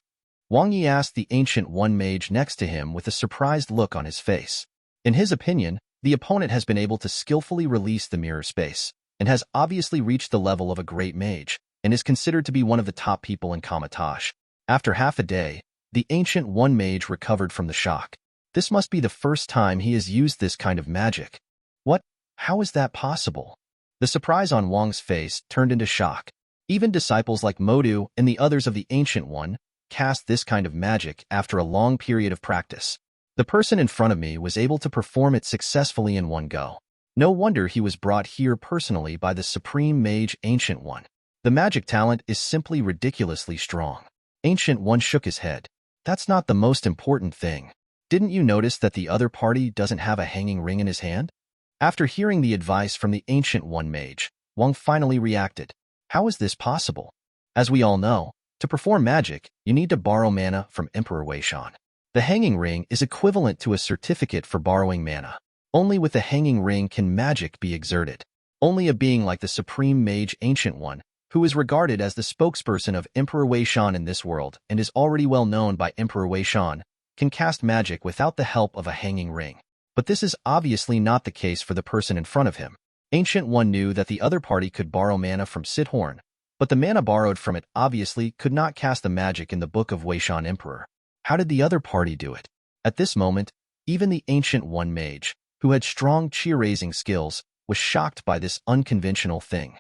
Wang Yi asked the Ancient One Mage next to him with a surprised look on his face. In his opinion, the opponent has been able to skillfully release the mirror space, and has obviously reached the level of a great mage, and is considered to be one of the top people in Kamatash. After half a day, the Ancient One Mage recovered from the shock. This must be the first time he has used this kind of magic. What? How is that possible? The surprise on Wang's face turned into shock. Even disciples like Modu and the others of the Ancient One cast this kind of magic after a long period of practice. The person in front of me was able to perform it successfully in one go. No wonder he was brought here personally by the Supreme Mage Ancient One. The magic talent is simply ridiculously strong. Ancient One shook his head. That's not the most important thing. Didn't you notice that the other party doesn't have a hanging ring in his hand? After hearing the advice from the Ancient One Mage, Wang finally reacted. How is this possible? As we all know, to perform magic, you need to borrow mana from Emperor Weishan. The hanging ring is equivalent to a certificate for borrowing mana. Only with the hanging ring can magic be exerted. Only a being like the Supreme Mage Ancient One, who is regarded as the spokesperson of Emperor Weishan in this world and is already well known by Emperor Weishan, can cast magic without the help of a hanging ring. But this is obviously not the case for the person in front of him. Ancient One knew that the other party could borrow mana from Sithorn, but the mana borrowed from it obviously could not cast the magic in the Book of Weishan Emperor. How did the other party do it? At this moment, even the Ancient One Mage, who had strong chi-raising skills, was shocked by this unconventional thing.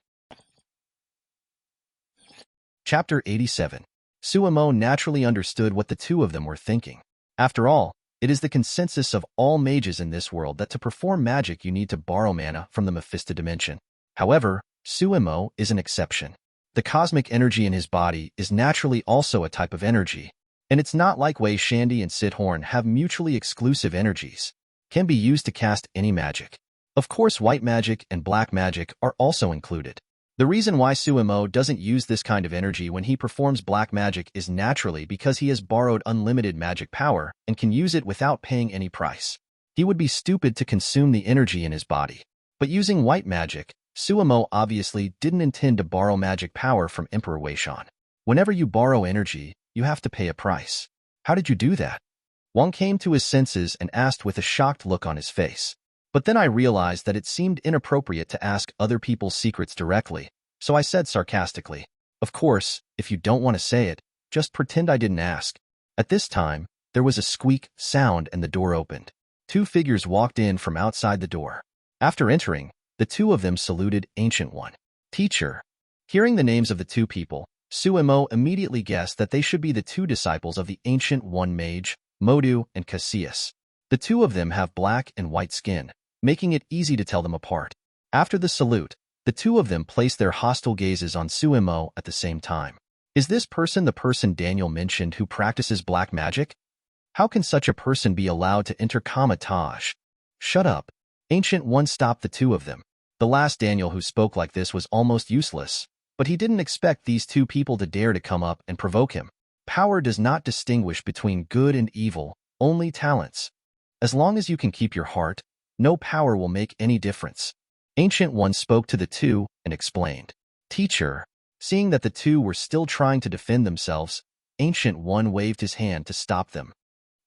Chapter 87. Suemo naturally understood what the two of them were thinking. After all, it is the consensus of all mages in this world that to perform magic you need to borrow mana from the Mephisto dimension. However, Suemo is an exception. The cosmic energy in his body is naturally also a type of energy, and it's not like Wei Shandy and Sithorn have mutually exclusive energies. Can be used to cast any magic. Of course, white magic and black magic are also included. The reason why Suemo doesn't use this kind of energy when he performs black magic is naturally because he has borrowed unlimited magic power and can use it without paying any price. He would be stupid to consume the energy in his body. But using white magic, Suemo obviously didn't intend to borrow magic power from Emperor Weishan. Whenever you borrow energy, you have to pay a price. How did you do that? Wang came to his senses and asked with a shocked look on his face. But then I realized that it seemed inappropriate to ask other people's secrets directly, so I said sarcastically, "Of course, if you don't want to say it, just pretend I didn't ask." At this time, there was a squeak sound and the door opened. Two figures walked in from outside the door. After entering, the two of them saluted Ancient One. "Teacher." Hearing the names of the two people, Suemo immediately guessed that they should be the two disciples of the Ancient One Mage, Modu and Cassius. The two of them have black and white skin, making it easy to tell them apart. After the salute, the two of them placed their hostile gazes on Suemo at the same time. Is this person the person Daniel mentioned who practices black magic? How can such a person be allowed to enter Kamatash? Shut up. Ancient One stopped the two of them. The last Daniel who spoke like this was almost useless, but he didn't expect these two people to dare to come up and provoke him. Power does not distinguish between good and evil, only talents. As long as you can keep your heart, no power will make any difference. Ancient One spoke to the two and explained. "Teacher." Seeing that the two were still trying to defend themselves, Ancient One waved his hand to stop them.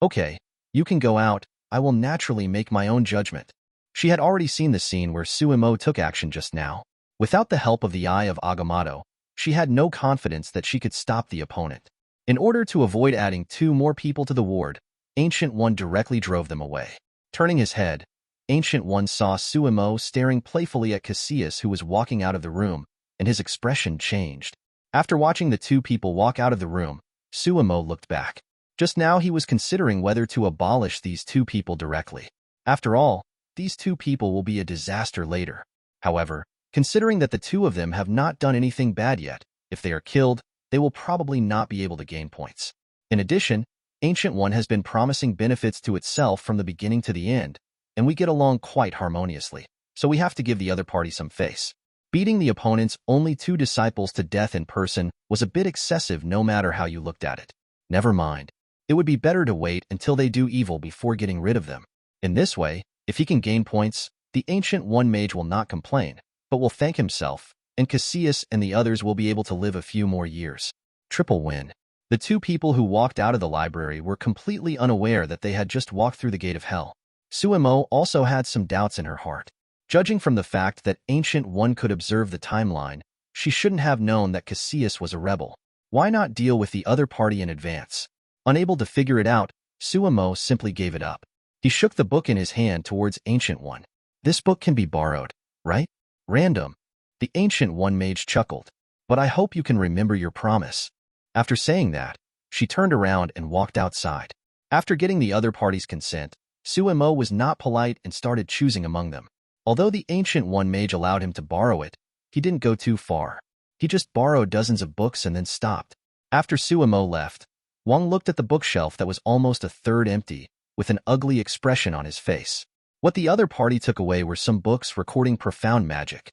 "Okay, you can go out. I will naturally make my own judgment." She had already seen the scene where Suemo took action just now. Without the help of the Eye of Agamotto, she had no confidence that she could stop the opponent. In order to avoid adding two more people to the ward, Ancient One directly drove them away. Turning his head, Ancient One saw Suemo staring playfully at Cassius, who was walking out of the room, and his expression changed. After watching the two people walk out of the room, Suemo looked back. Just now he was considering whether to abolish these two people directly. After all, these two people will be a disaster later. However, considering that the two of them have not done anything bad yet, if they are killed, they will probably not be able to gain points. In addition, Ancient One has been promising benefits to itself from the beginning to the end, and we get along quite harmoniously, so we have to give the other party some face. Beating the opponent's only 2 disciples to death in person was a bit excessive no matter how you looked at it. Never mind. It would be better to wait until they do evil before getting rid of them. In this way, if he can gain points, the Ancient One mage will not complain, but will thank himself, and Cassius and the others will be able to live a few more years. Triple win. The 2 people who walked out of the library were completely unaware that they had just walked through the gate of hell. Suemo also had some doubts in her heart. Judging from the fact that Ancient One could observe the timeline, she shouldn't have known that Cassius was a rebel. Why not deal with the other party in advance? Unable to figure it out, Suemo simply gave it up. He shook the book in his hand towards Ancient One. This book can be borrowed, right? Random. The Ancient One mage chuckled. But I hope you can remember your promise. After saying that, she turned around and walked outside. After getting the other party's consent, Suemo was not polite and started choosing among them. Although the Ancient One mage allowed him to borrow it, he didn't go too far. He just borrowed dozens of books and then stopped. After Suemo left, Wang looked at the bookshelf that was almost a third empty, with an ugly expression on his face. What the other party took away were some books recording profound magic.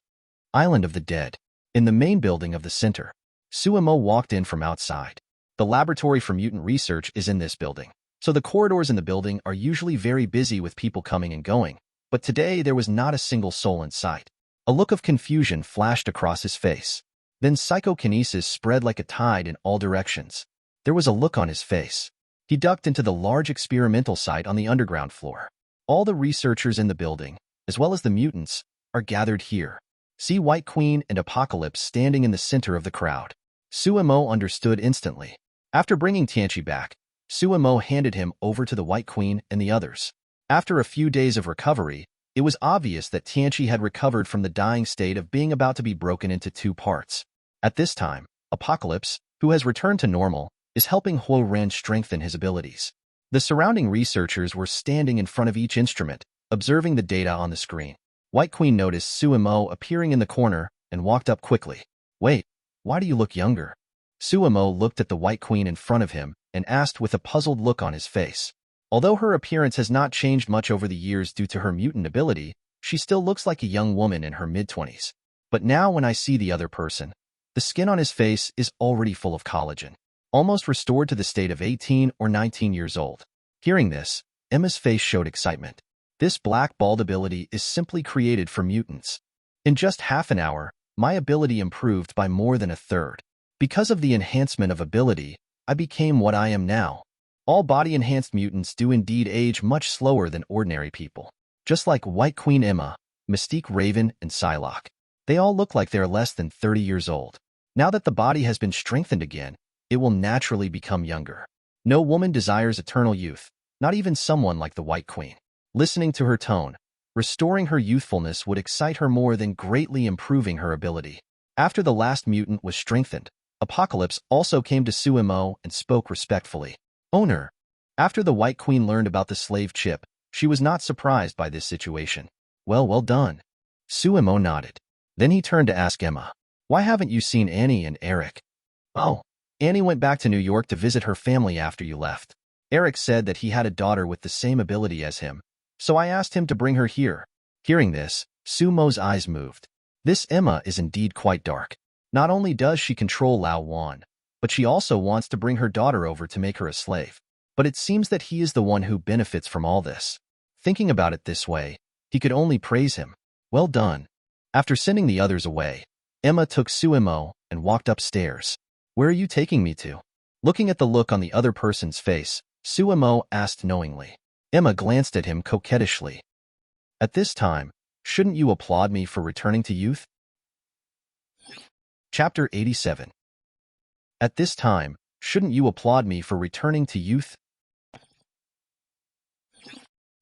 Island of the Dead. In the main building of the center, Suemo walked in from outside. The laboratory for mutant research is in this building, so the corridors in the building are usually very busy with people coming and going, but today there was not a single soul in sight. A look of confusion flashed across his face. Then psychokinesis spread like a tide in all directions. There was a look on his face. He ducked into the large experimental site on the underground floor. All the researchers in the building, as well as the mutants, are gathered here. See White Queen and Apocalypse standing in the center of the crowd. Suemo understood instantly. After bringing Tianchi back, Suemo handed him over to the White Queen and the others. After a few days of recovery, it was obvious that Tianchi had recovered from the dying state of being about to be broken into 2 parts. At this time, Apocalypse, who has returned to normal, is helping Huo Ren strengthen his abilities. The surrounding researchers were standing in front of each instrument, observing the data on the screen. White Queen noticed Suemo appearing in the corner and walked up quickly. Wait, why do you look younger? Suemo looked at the White Queen in front of him and asked with a puzzled look on his face. Although her appearance has not changed much over the years due to her mutant ability, she still looks like a young woman in her mid-20s. But now when I see the other person, the skin on his face is already full of collagen, almost restored to the state of 18 or 19 years old. Hearing this, Emma's face showed excitement. This black bald ability is simply created for mutants. In just half an hour, my ability improved by more than a third. Because of the enhancement of ability, I became what I am now. All body-enhanced mutants do indeed age much slower than ordinary people. Just like White Queen Emma, Mystique Raven, and Psylocke. They all look like they're less than 30 years old. Now that the body has been strengthened again, it will naturally become younger. No woman desires eternal youth, not even someone like the White Queen. Listening to her tone, restoring her youthfulness would excite her more than greatly improving her ability. After the last mutant was strengthened, Apocalypse also came to Suemo and spoke respectfully. Owner. After the White Queen learned about the slave chip, she was not surprised by this situation. Well done. Suemo nodded. Then he turned to ask Emma, why haven't you seen Annie and Eric? Oh, Annie went back to New York to visit her family after you left. Eric said that he had a daughter with the same ability as him, so I asked him to bring her here. Hearing this, Sumo's eyes moved. This Emma is indeed quite dark. Not only does she control Lao Wan, but she also wants to bring her daughter over to make her a slave. But it seems that he is the one who benefits from all this. Thinking about it this way, he could only praise him. Well done. After sending the others away, Emma took Suemo and walked upstairs. Where are you taking me to? Looking at the look on the other person's face, Suemo asked knowingly. Emma glanced at him coquettishly. At this time, shouldn't you applaud me for returning to youth? Chapter 87. At this time, shouldn't you applaud me for returning to youth?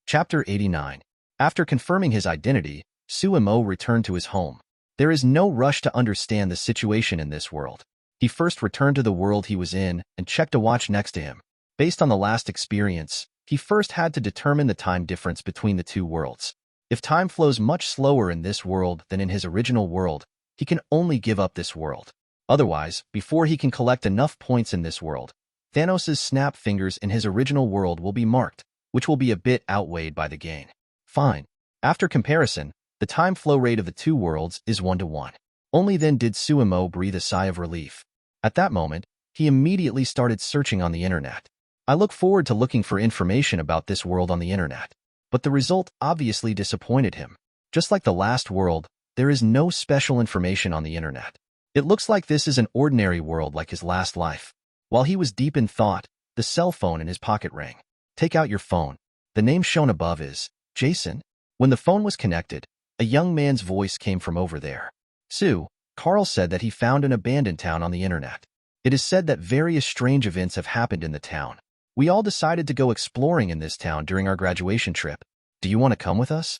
Chapter 89. After confirming his identity, Suemo returned to his home. There is no rush to understand the situation in this world. He first returned to the world he was in and checked a watch next to him. Based on the last experience, he first had to determine the time difference between the 2 worlds. If time flows much slower in this world than in his original world, he can only give up this world. Otherwise, before he can collect enough points in this world, Thanos' snap fingers in his original world will be marked, which will be a bit outweighed by the gain. Fine. After comparison, the time flow rate of the two worlds is 1-to-1. Only then did Suemo breathe a sigh of relief. At that moment, he immediately started searching on the internet. I look forward to looking for information about this world on the internet. But the result obviously disappointed him. Just like the last world, there is no special information on the internet. It looks like this is an ordinary world like his last life. While he was deep in thought, the cell phone in his pocket rang. Take out your phone. The name shown above is Jason. When the phone was connected, a young man's voice came from over there. Sue, Carl said that he found an abandoned town on the internet. It is said that various strange events have happened in the town. We all decided to go exploring in this town during our graduation trip. Do you want to come with us?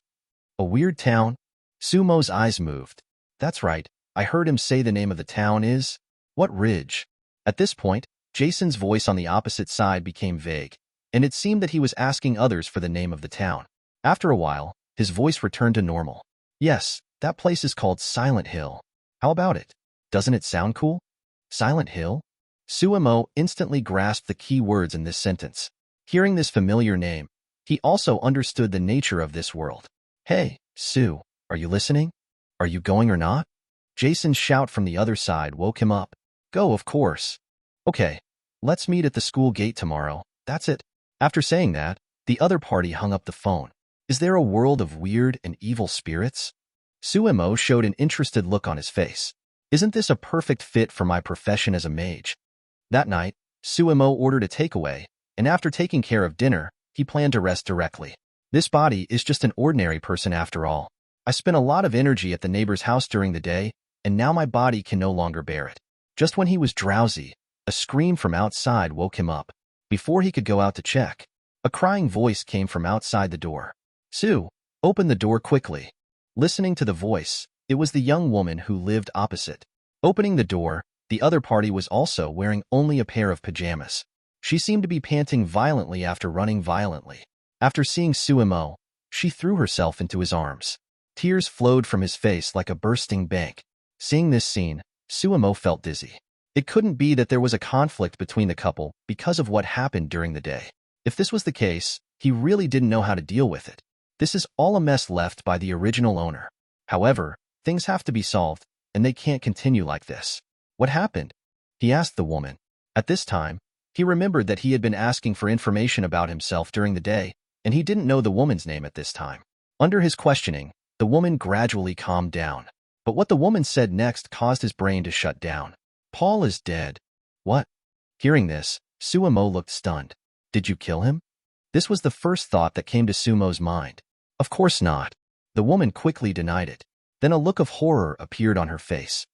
A weird town? Sumo's eyes moved. That's right. I heard him say the name of the town is... What Ridge? At this point, Jason's voice on the opposite side became vague, and it seemed that he was asking others for the name of the town. After a while, his voice returned to normal. Yes, that place is called Silent Hill. How about it? Doesn't it sound cool? Silent Hill? Suemo instantly grasped the key words in this sentence. Hearing this familiar name, he also understood the nature of this world. Hey, Sue, are you listening? Are you going or not? Jason's shout from the other side woke him up. Go, of course. Okay, let's meet at the school gate tomorrow. That's it. After saying that, the other party hung up the phone. Is there a world of weird and evil spirits? Suemo showed an interested look on his face. Isn't this a perfect fit for my profession as a mage? That night, Suemo ordered a takeaway, and after taking care of dinner, he planned to rest directly. This body is just an ordinary person after all. I spent a lot of energy at the neighbor's house during the day, and now my body can no longer bear it. Just when he was drowsy, a scream from outside woke him up. Before he could go out to check, a crying voice came from outside the door. Sue, open the door quickly. Listening to the voice, it was the young woman who lived opposite. Opening the door, the other party was also wearing only a pair of pajamas. She seemed to be panting violently after running violently. After seeing Suemo, she threw herself into his arms. Tears flowed from his face like a bursting bank. Seeing this scene, Suemo felt dizzy. It couldn't be that there was a conflict between the couple because of what happened during the day. If this was the case, he really didn't know how to deal with it. This is all a mess left by the original owner. However, things have to be solved, and they can't continue like this. What happened? He asked the woman. At this time, he remembered that he had been asking for information about himself during the day, and he didn't know the woman's name at this time. Under his questioning, the woman gradually calmed down. But what the woman said next caused his brain to shut down. Paul is dead. What? Hearing this, Suemo looked stunned. Did you kill him? This was the first thought that came to Sumo's mind. Of course not. The woman quickly denied it. Then a look of horror appeared on her face.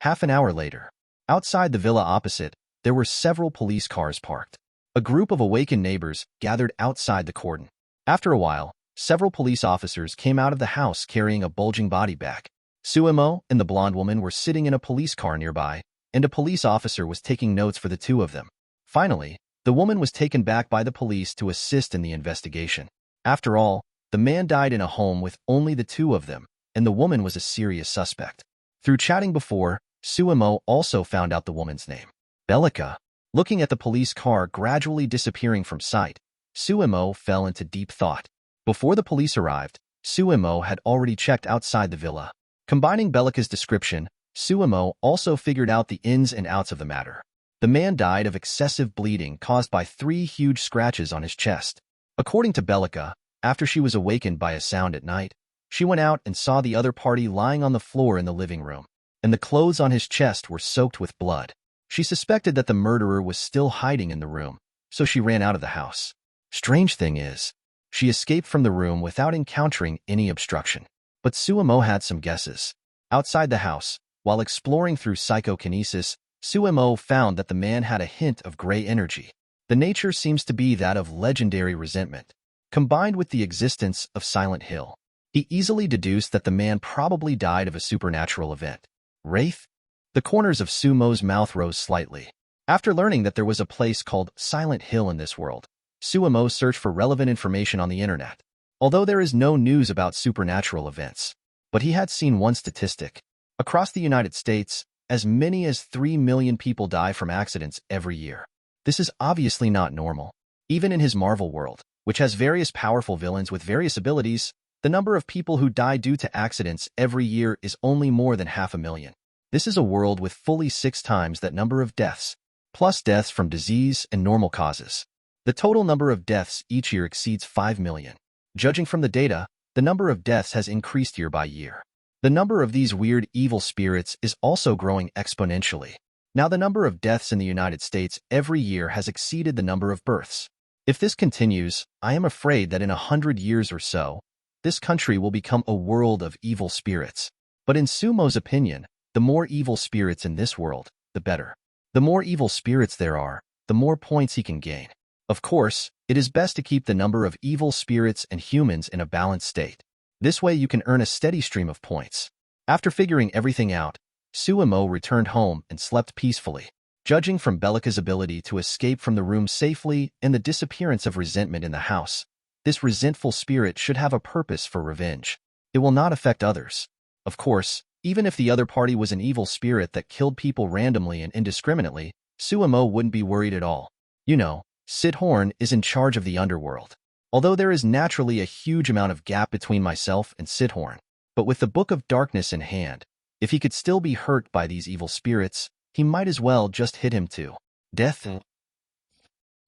Half an hour later, outside the villa opposite, there were several police cars parked. A group of awakened neighbors gathered outside the cordon. After a while, several police officers came out of the house carrying a bulging body bag. Suemo and the blonde woman were sitting in a police car nearby, and a police officer was taking notes for the two of them. Finally, the woman was taken back by the police to assist in the investigation. After all, the man died in a home with only the two of them, and the woman was a serious suspect. Through chatting before, Suemo also found out the woman's name. Bellica. Looking at the police car gradually disappearing from sight, Suemo fell into deep thought. Before the police arrived, Suemo had already checked outside the villa. Combining Bellica's description, Suemo also figured out the ins and outs of the matter. The man died of excessive bleeding caused by 3 huge scratches on his chest. According to Bellica, after she was awakened by a sound at night, she went out and saw the other party lying on the floor in the living room, and the clothes on his chest were soaked with blood. She suspected that the murderer was still hiding in the room, so she ran out of the house. Strange thing is, she escaped from the room without encountering any obstruction. But Suemo had some guesses. Outside the house, while exploring through psychokinesis, Suemo found that the man had a hint of gray energy. The nature seems to be that of legendary resentment, combined with the existence of Silent Hill. He easily deduced that the man probably died of a supernatural event. Wraith? The corners of Sumo's mouth rose slightly. After learning that there was a place called Silent Hill in this world, Suemo searched for relevant information on the internet. Although there is no news about supernatural events, but he had seen one statistic. Across the United States, as many as 3 million people die from accidents every year. This is obviously not normal. Even in his Marvel world, which has various powerful villains with various abilities, the number of people who die due to accidents every year is only more than 500,000. This is a world with fully 6 times that number of deaths, plus deaths from disease and normal causes. The total number of deaths each year exceeds 5 million. Judging from the data, the number of deaths has increased year by year. The number of these weird evil spirits is also growing exponentially. Now the number of deaths in the United States every year has exceeded the number of births. If this continues, I am afraid that in 100 years or so, this country will become a world of evil spirits. But in Sumo's opinion, the more evil spirits in this world, the better. The more evil spirits there are, the more points he can gain. Of course, it is best to keep the number of evil spirits and humans in a balanced state. This way you can earn a steady stream of points. After figuring everything out, Sumo returned home and slept peacefully. Judging from Bellica's ability to escape from the room safely and the disappearance of resentment in the house, this resentful spirit should have a purpose for revenge. It will not affect others. Of course, even if the other party was an evil spirit that killed people randomly and indiscriminately, Sumo wouldn't be worried at all. You know, Sid Horn is in charge of the underworld. Although there is naturally a huge amount of gap between myself and Sid Horn, but with the Book of Darkness in hand, if he could still be hurt by these evil spirits, he might as well just hit him to death.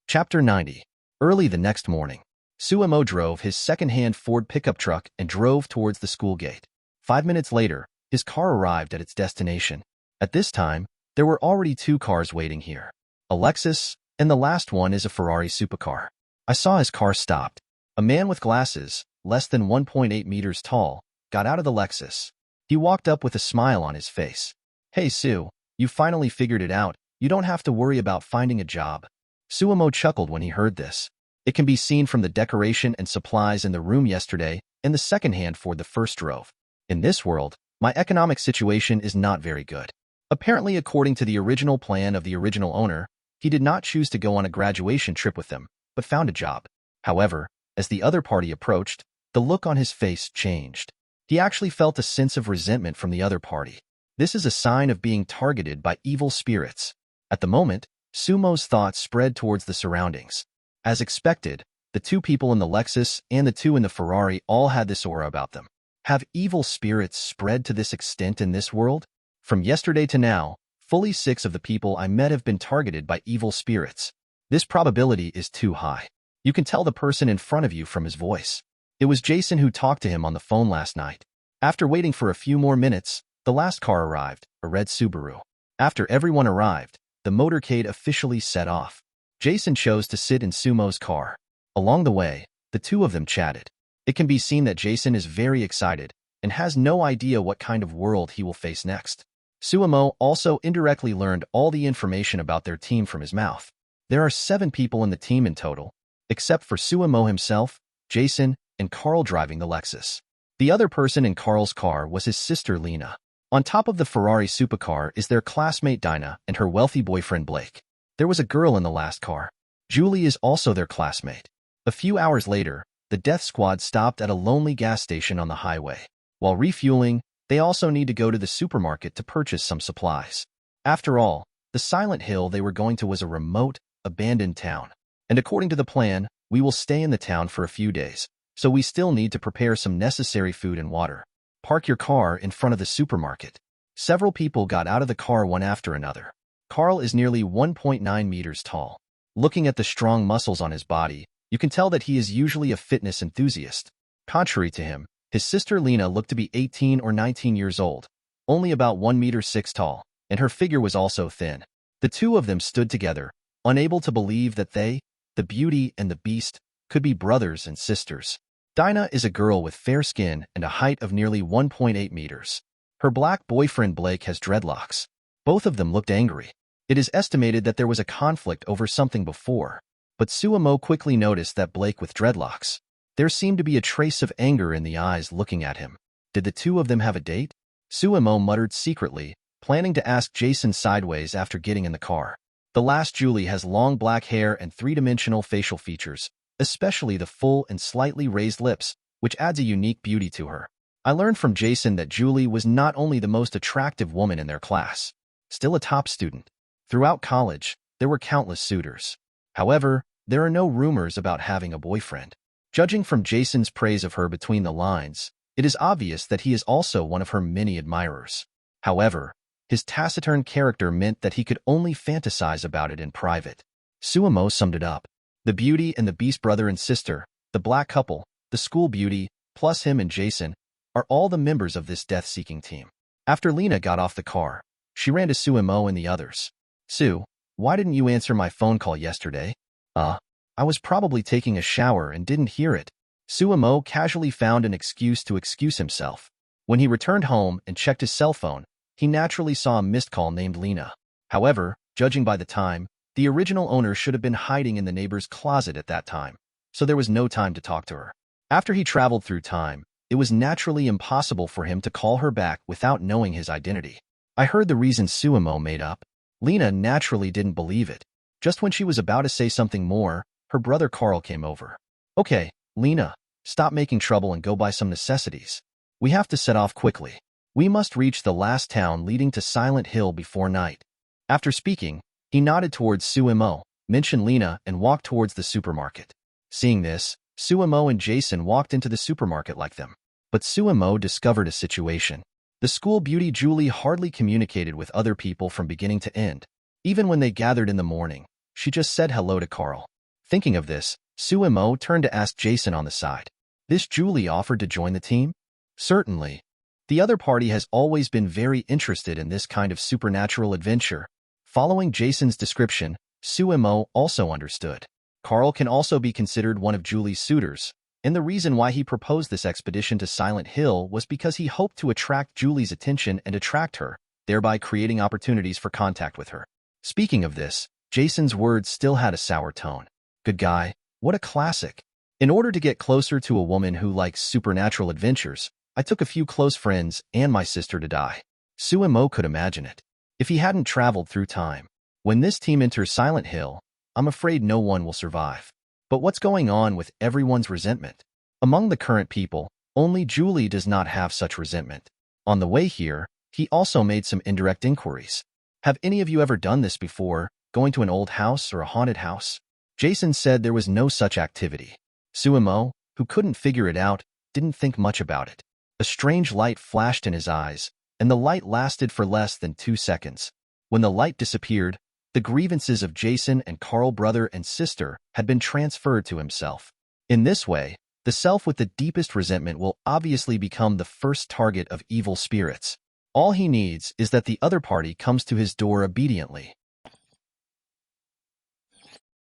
Chapter 90. Early the next morning, Sumo drove his second-hand Ford pickup truck and drove towards the school gate. 5 minutes later, his car arrived at its destination. At this time, there were already 2 cars waiting here. A Lexus, and the last one is a Ferrari supercar. I saw his car stopped. A man with glasses, less than 1.8 meters tall, got out of the Lexus. He walked up with a smile on his face. "Hey Sue, you finally figured it out. You don't have to worry about finding a job." Sumo chuckled when he heard this. It can be seen from the decoration and supplies in the room yesterday and the second-hand Ford the first drove. In this world, my economic situation is not very good. Apparently, according to the original plan of the original owner, he did not choose to go on a graduation trip with them, but found a job. However, as the other party approached, the look on his face changed. He actually felt a sense of resentment from the other party. This is a sign of being targeted by evil spirits. At the moment, Sumo's thoughts spread towards the surroundings. As expected, the 2 people in the Lexus and the 2 in the Ferrari all had this aura about them. Have evil spirits spread to this extent in this world? From yesterday to now, fully 6 of the people I met have been targeted by evil spirits. This probability is too high. You can tell the person in front of you from his voice. It was Jason who talked to him on the phone last night. After waiting for a few more minutes, the last car arrived, a red Subaru. After everyone arrived, the motorcade officially set off. Jason chose to sit in Sumo's car. Along the way, the 2 of them chatted. It can be seen that Jason is very excited and has no idea what kind of world he will face next. Sumo also indirectly learned all the information about their team from his mouth. There are 7 people in the team in total, except for Sumo himself, Jason, and Carl driving the Lexus. The other person in Carl's car was his sister Lena. On top of the Ferrari supercar is their classmate Dinah and her wealthy boyfriend Blake. There was a girl in the last car. Julie is also their classmate. A few hours later, the death squad stopped at a lonely gas station on the highway. While refueling, they also need to go to the supermarket to purchase some supplies. After all, the Silent Hill they were going to was a remote, abandoned town. And according to the plan, we will stay in the town for a few days, so we still need to prepare some necessary food and water. Park your car in front of the supermarket. Several people got out of the car one after another. Carl is nearly 1.9 meters tall. Looking at the strong muscles on his body, you can tell that he is usually a fitness enthusiast. Contrary to him, his sister Lena looked to be 18 or 19 years old, only about 1.6 meters tall, and her figure was also thin. The 2 of them stood together, unable to believe that they, the Beauty and the Beast, could be brothers and sisters. Dinah is a girl with fair skin and a height of nearly 1.8 meters. Her black boyfriend Blake has dreadlocks. Both of them looked angry. It is estimated that there was a conflict over something before, but Sumo quickly noticed that Blake with dreadlocks. There seemed to be a trace of anger in the eyes looking at him. Did the 2 of them have a date? Sumo muttered secretly, planning to ask Jason sideways after getting in the car. The last Julie has long black hair and 3-dimensional facial features, especially the full and slightly raised lips, which adds a unique beauty to her. I learned from Jason that Julie was not only the most attractive woman in their class, still a top student. Throughout college, there were countless suitors. However, there are no rumors about having a boyfriend. Judging from Jason's praise of her between the lines, it is obvious that he is also one of her many admirers. However, his taciturn character meant that he could only fantasize about it in private. Suemo summed it up. The Beauty and the Beast brother and sister, the black couple, the school beauty, plus him and Jason, are all the members of this death-seeking team. After Lena got off the car, she ran to Suemo and the others. Sue, why didn't you answer my phone call yesterday? I was probably taking a shower and didn't hear it. Suemo casually found an excuse to excuse himself. When he returned home and checked his cell phone, he naturally saw a missed call named Lena. However, judging by the time, the original owner should have been hiding in the neighbor's closet at that time, so there was no time to talk to her. After he traveled through time, it was naturally impossible for him to call her back without knowing his identity. I heard the reason Suemo made up. Lena naturally didn't believe it. Just when she was about to say something more, her brother Carl came over. Okay, Lena, stop making trouble and go buy some necessities. We have to set off quickly. We must reach the last town leading to Silent Hill before night. After speaking, he nodded towards Suemo, mentioned Lena, and walked towards the supermarket. Seeing this, Suemo and Jason walked into the supermarket like them. But Suemo discovered a situation. The school beauty Julie hardly communicated with other people from beginning to end. Even when they gathered in the morning, she just said hello to Carl. Thinking of this, Suemo turned to ask Jason on the side. This Julie offered to join the team? Certainly. The other party has always been very interested in this kind of supernatural adventure. Following Jason's description, Suemo also understood. Carl can also be considered one of Julie's suitors, and the reason why he proposed this expedition to Silent Hill was because he hoped to attract Julie's attention and attract her, thereby creating opportunities for contact with her. Speaking of this, Jason's words still had a sour tone. Good guy, what a classic. In order to get closer to a woman who likes supernatural adventures, I took a few close friends and my sister to die. Suemo could imagine it. If he hadn't traveled through time. When this team enters Silent Hill, I'm afraid no one will survive. But what's going on with everyone's resentment? Among the current people, only Julie does not have such resentment. On the way here, he also made some indirect inquiries. Have any of you ever done this before, going to an old house or a haunted house? Jason said there was no such activity. Suemo, who couldn't figure it out, didn't think much about it. A strange light flashed in his eyes, and the light lasted for less than 2 seconds. When the light disappeared, the grievances of Jason and Carl brother and sister had been transferred to himself. In this way, the self with the deepest resentment will obviously become the first target of evil spirits. All he needs is that the other party comes to his door obediently.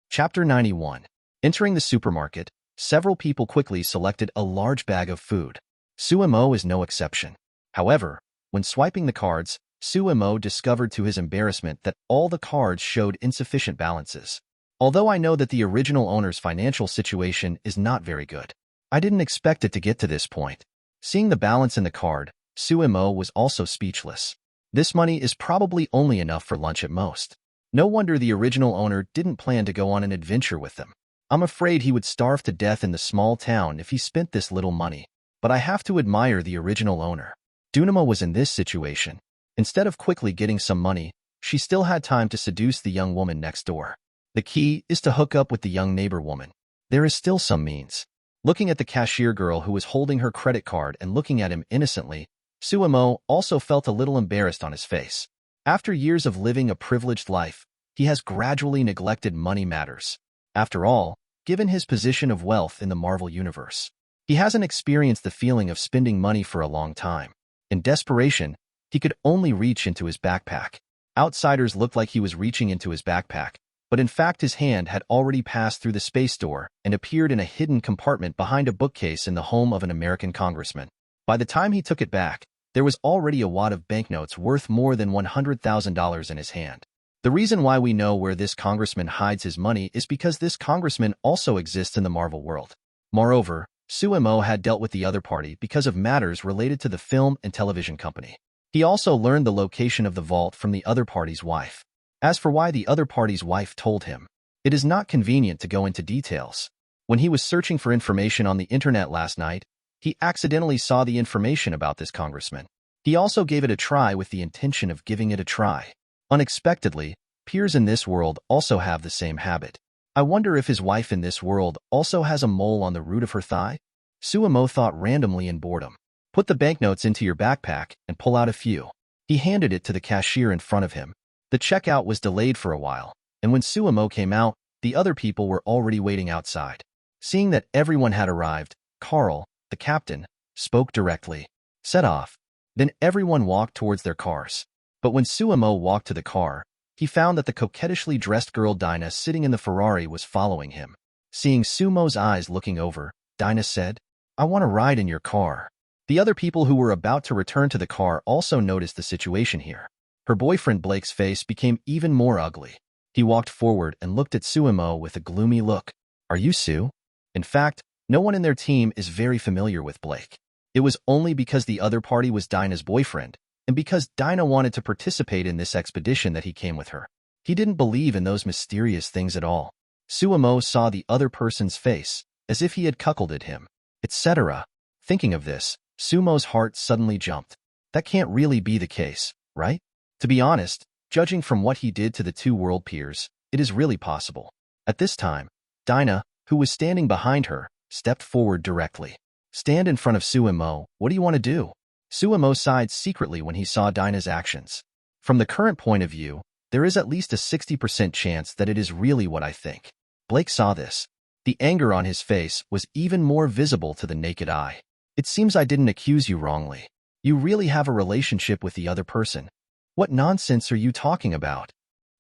Chapter 91. Entering the supermarket, several people quickly selected a large bag of food. Suemo is no exception. However, when swiping the cards, Suemo discovered to his embarrassment that all the cards showed insufficient balances. Although I know that the original owner's financial situation is not very good, I didn't expect it to get to this point. Seeing the balance in the card, Suemo was also speechless. This money is probably only enough for lunch at most. No wonder the original owner didn't plan to go on an adventure with them. I'm afraid he would starve to death in the small town if he spent this little money. But I have to admire the original owner. Dunama was in this situation. Instead of quickly getting some money, she still had time to seduce the young woman next door. The key is to hook up with the young neighbor woman. There is still some means. Looking at the cashier girl who was holding her credit card and looking at him innocently, Suemo also felt a little embarrassed on his face. After years of living a privileged life, he has gradually neglected money matters. After all, given his position of wealth in the Marvel Universe, he hasn't experienced the feeling of spending money for a long time. In desperation, he could only reach into his backpack. Outsiders looked like he was reaching into his backpack, but in fact his hand had already passed through the space door and appeared in a hidden compartment behind a bookcase in the home of an American congressman. By the time he took it back, there was already a wad of banknotes worth more than $100,000 in his hand. The reason why we know where this congressman hides his money is because this congressman also exists in the Marvel world. Moreover, Suemo had dealt with the other party because of matters related to the film and television company. He also learned the location of the vault from the other party's wife. As for why the other party's wife told him, it is not convenient to go into details. When he was searching for information on the internet last night, he accidentally saw the information about this congressman. He also gave it a try with the intention of giving it a try. Unexpectedly, peers in this world also have the same habit. I wonder if his wife in this world also has a mole on the root of her thigh? Suemo thought randomly in boredom. Put the banknotes into your backpack and pull out a few. He handed it to the cashier in front of him. The checkout was delayed for a while, and when Suemo came out, the other people were already waiting outside. Seeing that everyone had arrived, Carl, the captain, spoke directly. Set off. Then everyone walked towards their cars. But when Suemo walked to the car, he found that the coquettishly dressed girl Dinah sitting in the Ferrari was following him. Seeing Sumo's eyes looking over, Dinah said, "I want to ride in your car." The other people who were about to return to the car also noticed the situation here. Her boyfriend Blake's face became even more ugly. He walked forward and looked at Suemo with a gloomy look. "Are you Sue?" In fact, no one in their team is very familiar with Blake. It was only because the other party was Dinah's boyfriend, and because Dinah wanted to participate in this expedition that he came with her. He didn't believe in those mysterious things at all. Suemo saw the other person's face, as if he had cuckolded him, etc. Thinking of this, Sumo's heart suddenly jumped. That can't really be the case, right? To be honest, judging from what he did to the two world peers, it is really possible. At this time, Dinah, who was standing behind her, stepped forward directly. "Stand in front of Suemo. What do you want to do?" Suemo sighed secretly when he saw Dinah's actions. "From the current point of view, there is at least a 60% chance that it is really what I think." Blake saw this. The anger on his face was even more visible to the naked eye. "It seems I didn't accuse you wrongly. You really have a relationship with the other person. What nonsense are you talking about?"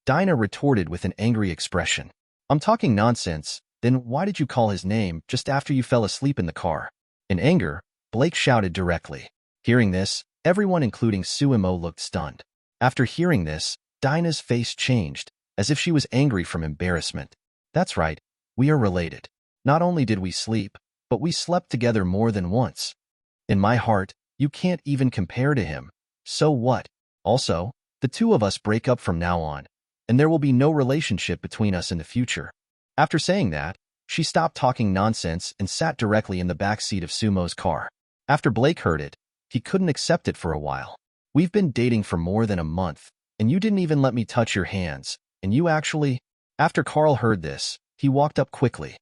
Dinah retorted with an angry expression. "I'm talking nonsense. Then why did you call his name just after you fell asleep in the car?" In anger, Blake shouted directly. Hearing this, everyone including Suemo looked stunned. After hearing this, Dinah's face changed, as if she was angry from embarrassment. "That's right, we are related. Not only did we sleep, but we slept together more than once. In my heart, you can't even compare to him. So what? Also, the two of us break up from now on, and there will be no relationship between us in the future." After saying that, she stopped talking nonsense and sat directly in the back seat of Sumo's car. After Blake heard it, he couldn't accept it for a while. "We've been dating for more than a month, and you didn't even let me touch your hands, and you actually—" After Carl heard this, he walked up quickly.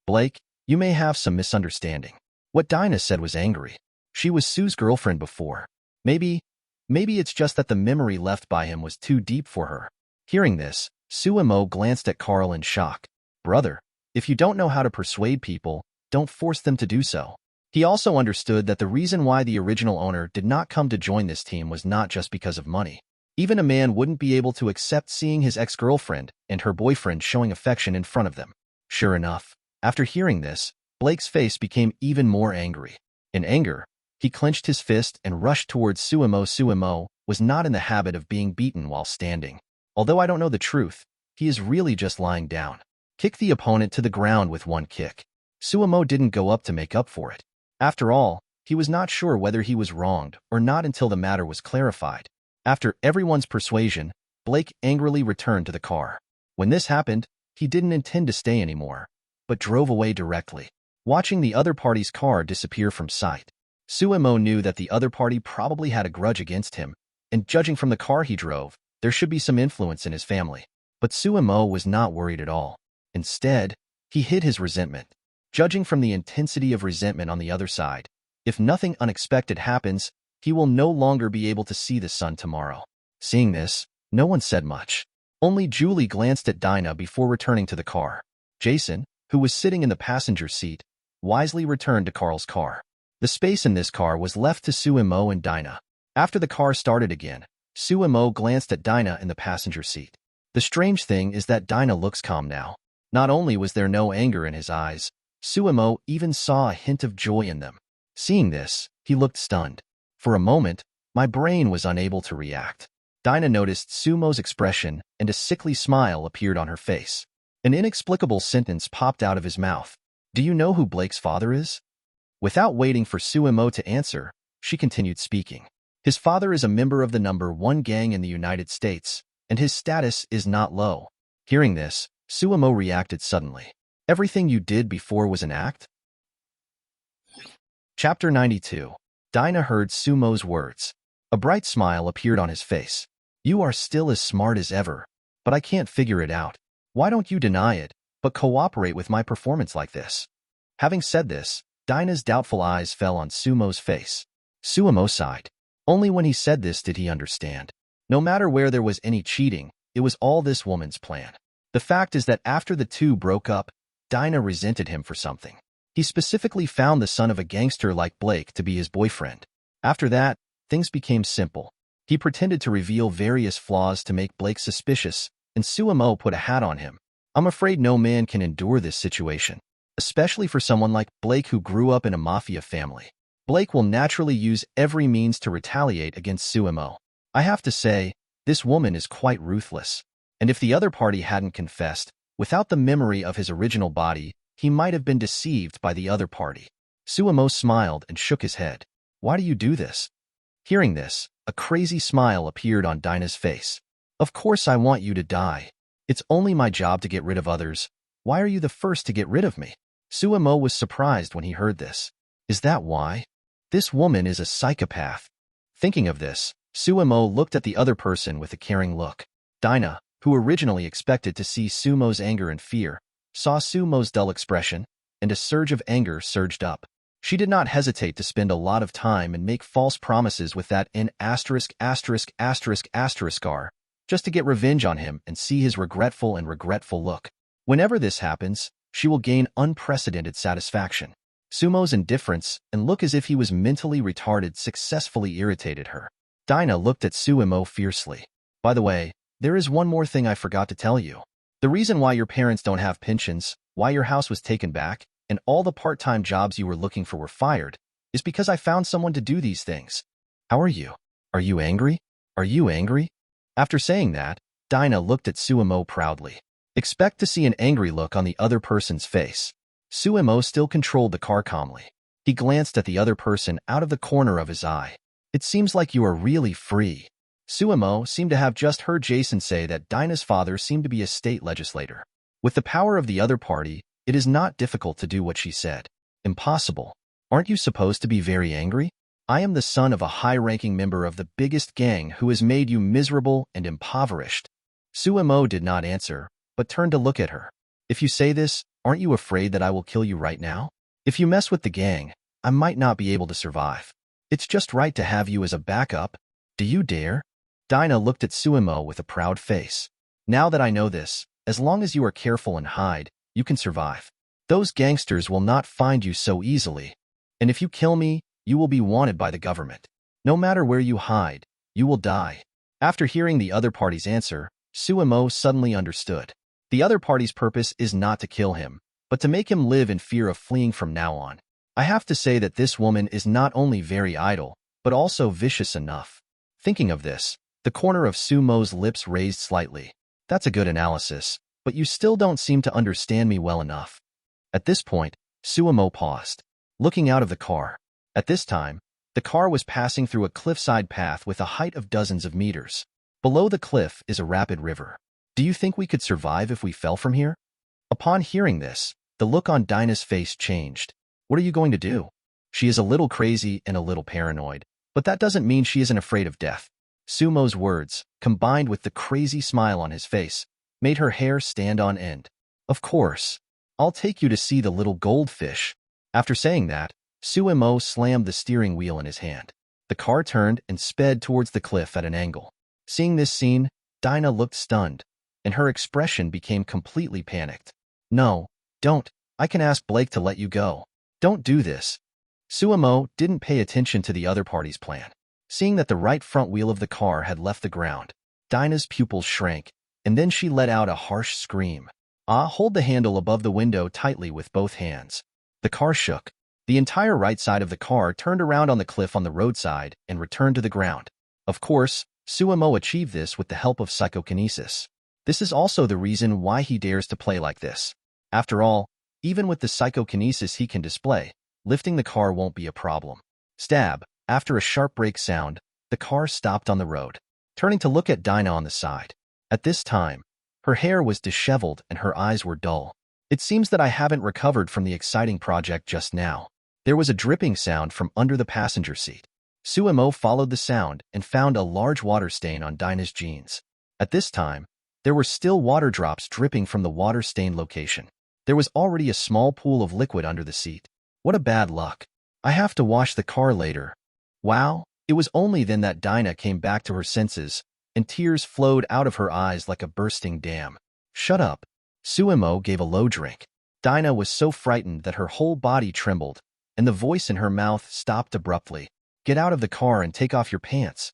"Blake, you may have some misunderstanding." What Dinah said was angry. She was Sue's girlfriend before. Maybe it's just that the memory left by him was too deep for her. Hearing this, Suemo glanced at Carl in shock. "Brother, if you don't know how to persuade people, don't force them to do so." He also understood that the reason why the original owner did not come to join this team was not just because of money. Even a man wouldn't be able to accept seeing his ex-girlfriend and her boyfriend showing affection in front of them. Sure enough, after hearing this, Blake's face became even more angry. In anger, he clenched his fist and rushed towards Suemo. Suemo was not in the habit of being beaten while standing. Although I don't know the truth, he is really just lying down. Kick the opponent to the ground with one kick. Suemo didn't go up to make up for it. After all, he was not sure whether he was wronged or not until the matter was clarified. After everyone's persuasion, Blake angrily returned to the car. When this happened, he didn't intend to stay anymore, but drove away directly, watching the other party's car disappear from sight. Suemo knew that the other party probably had a grudge against him, and judging from the car he drove, there should be some influence in his family. But Suemo was not worried at all. Instead, he hid his resentment. Judging from the intensity of resentment on the other side, if nothing unexpected happens, he will no longer be able to see the sun tomorrow. Seeing this, no one said much. Only Julie glanced at Dinah before returning to the car. Jason, who was sitting in the passenger seat, wisely returned to Carl's car. The space in this car was left to Suemo and Dinah. After the car started again, Suemo glanced at Dinah in the passenger seat. The strange thing is that Dinah looks calm now. Not only was there no anger in his eyes, Suemo even saw a hint of joy in them. Seeing this, he looked stunned. For a moment, my brain was unable to react. Dinah noticed Sumo's expression, and a sickly smile appeared on her face. An inexplicable sentence popped out of his mouth. "Do you know who Blake's father is?" Without waiting for Suemo to answer, she continued speaking. "His father is a member of the #1 gang in the United States, and his status is not low." Hearing this, Suemo reacted suddenly. "Everything you did before was an act?" Chapter 92. Dinah heard Sumo's words. A bright smile appeared on his face. "You are still as smart as ever. but I can't figure it out. Why don't you deny it, but cooperate with my performance like this?" Having said this, Dinah's doubtful eyes fell on Sumo's face. Sumo sighed. Only when he said this did he understand. No matter where there was any cheating, it was all this woman's plan. The fact is that after the two broke up, Dinah resented him for something. He specifically found the son of a gangster like Blake to be his boyfriend. After that, things became simple. He pretended to reveal various flaws to make Blake suspicious, and Sumo put a hat on him. I'm afraid no man can endure this situation, especially for someone like Blake who grew up in a mafia family. Blake will naturally use every means to retaliate against Sumo. I have to say, this woman is quite ruthless. And if the other party hadn't confessed, without the memory of his original body, he might have been deceived by the other party. Sumo smiled and shook his head. Why do you do this? Hearing this, a crazy smile appeared on Dinah's face. Of course I want you to die. It's only my job to get rid of others. Why are you the first to get rid of me? Sumo was surprised when he heard this. Is that why? This woman is a psychopath. Thinking of this, Sumo looked at the other person with a caring look. Dinah, who originally expected to see Sumo's anger and fear, saw Sumo's dull expression, and a surge of anger surged up. She did not hesitate to spend a lot of time and make false promises with that ********** just to get revenge on him and see his regretful look. Whenever this happens, she will gain unprecedented satisfaction. Sumo's indifference and look as if he was mentally retarded successfully irritated her. Dinah looked at Sumo fiercely. By the way, there is one more thing I forgot to tell you. The reason why your parents don't have pensions, why your house was taken back, and all the part-time jobs you were looking for were fired, is because I found someone to do these things. How are you? Are you angry? Are you angry? After saying that, Dinah looked at Sumo proudly. Expect to see an angry look on the other person's face. Sumo still controlled the car calmly. He glanced at the other person out of the corner of his eye. It seems like you are really free. Sumo seemed to have just heard Jason say that Dinah's father seemed to be a state legislator. With the power of the other party, it is not difficult to do what she said. Impossible. Aren't you supposed to be very angry? I am the son of a high-ranking member of the biggest gang who has made you miserable and impoverished. Sumo did not answer, but turned to look at her. If you say this, aren't you afraid that I will kill you right now? If you mess with the gang, I might not be able to survive. It's just right to have you as a backup. Do you dare? Dinah looked at Sumo with a proud face. Now that I know this, as long as you are careful and hide, you can survive. Those gangsters will not find you so easily. And if you kill me, you will be wanted by the government. No matter where you hide, you will die. After hearing the other party's answer, Sumo suddenly understood. The other party's purpose is not to kill him, but to make him live in fear of fleeing from now on. I have to say that this woman is not only very idle, but also vicious enough. Thinking of this, the corner of Sumo's lips raised slightly. That's a good analysis, but you still don't seem to understand me well enough. At this point, Sumo paused, looking out of the car. At this time, the car was passing through a cliffside path with a height of dozens of meters. Below the cliff is a rapid river. Do you think we could survive if we fell from here? Upon hearing this, the look on Dinah's face changed. What are you going to do? She is a little crazy and a little paranoid, but that doesn't mean she isn't afraid of death. Sumo's words, combined with the crazy smile on his face, made her hair stand on end. Of course. I'll take you to see the little goldfish. After saying that, Sumo slammed the steering wheel in his hand. The car turned and sped towards the cliff at an angle. Seeing this scene, Dinah looked stunned, and her expression became completely panicked. No, don't. I can ask Blake to let you go. Don't do this. Sumo didn't pay attention to the other party's plan. Seeing that the right front wheel of the car had left the ground, Dinah's pupils shrank, and then she let out a harsh scream. Hold the handle above the window tightly with both hands. The car shook. The entire right side of the car turned around on the cliff on the roadside and returned to the ground. Of course, Sumo achieved this with the help of psychokinesis. This is also the reason why he dares to play like this. After all, even with the psychokinesis he can display, lifting the car won't be a problem. Stab. After a sharp brake sound, the car stopped on the road, turning to look at Dinah on the side. At this time, her hair was disheveled and her eyes were dull. It seems that I haven't recovered from the exciting project just now. There was a dripping sound from under the passenger seat. Sumo followed the sound and found a large water stain on Dinah's jeans. At this time, There were still water drops dripping from the water-stained location. There was already a small pool of liquid under the seat. What a bad luck. I have to wash the car later. Wow. It was only then that Dinah came back to her senses, and tears flowed out of her eyes like a bursting dam. Shut up. Suemo gave a low drink. Dinah was so frightened that her whole body trembled, and the voice in her mouth stopped abruptly. Get out of the car and take off your pants.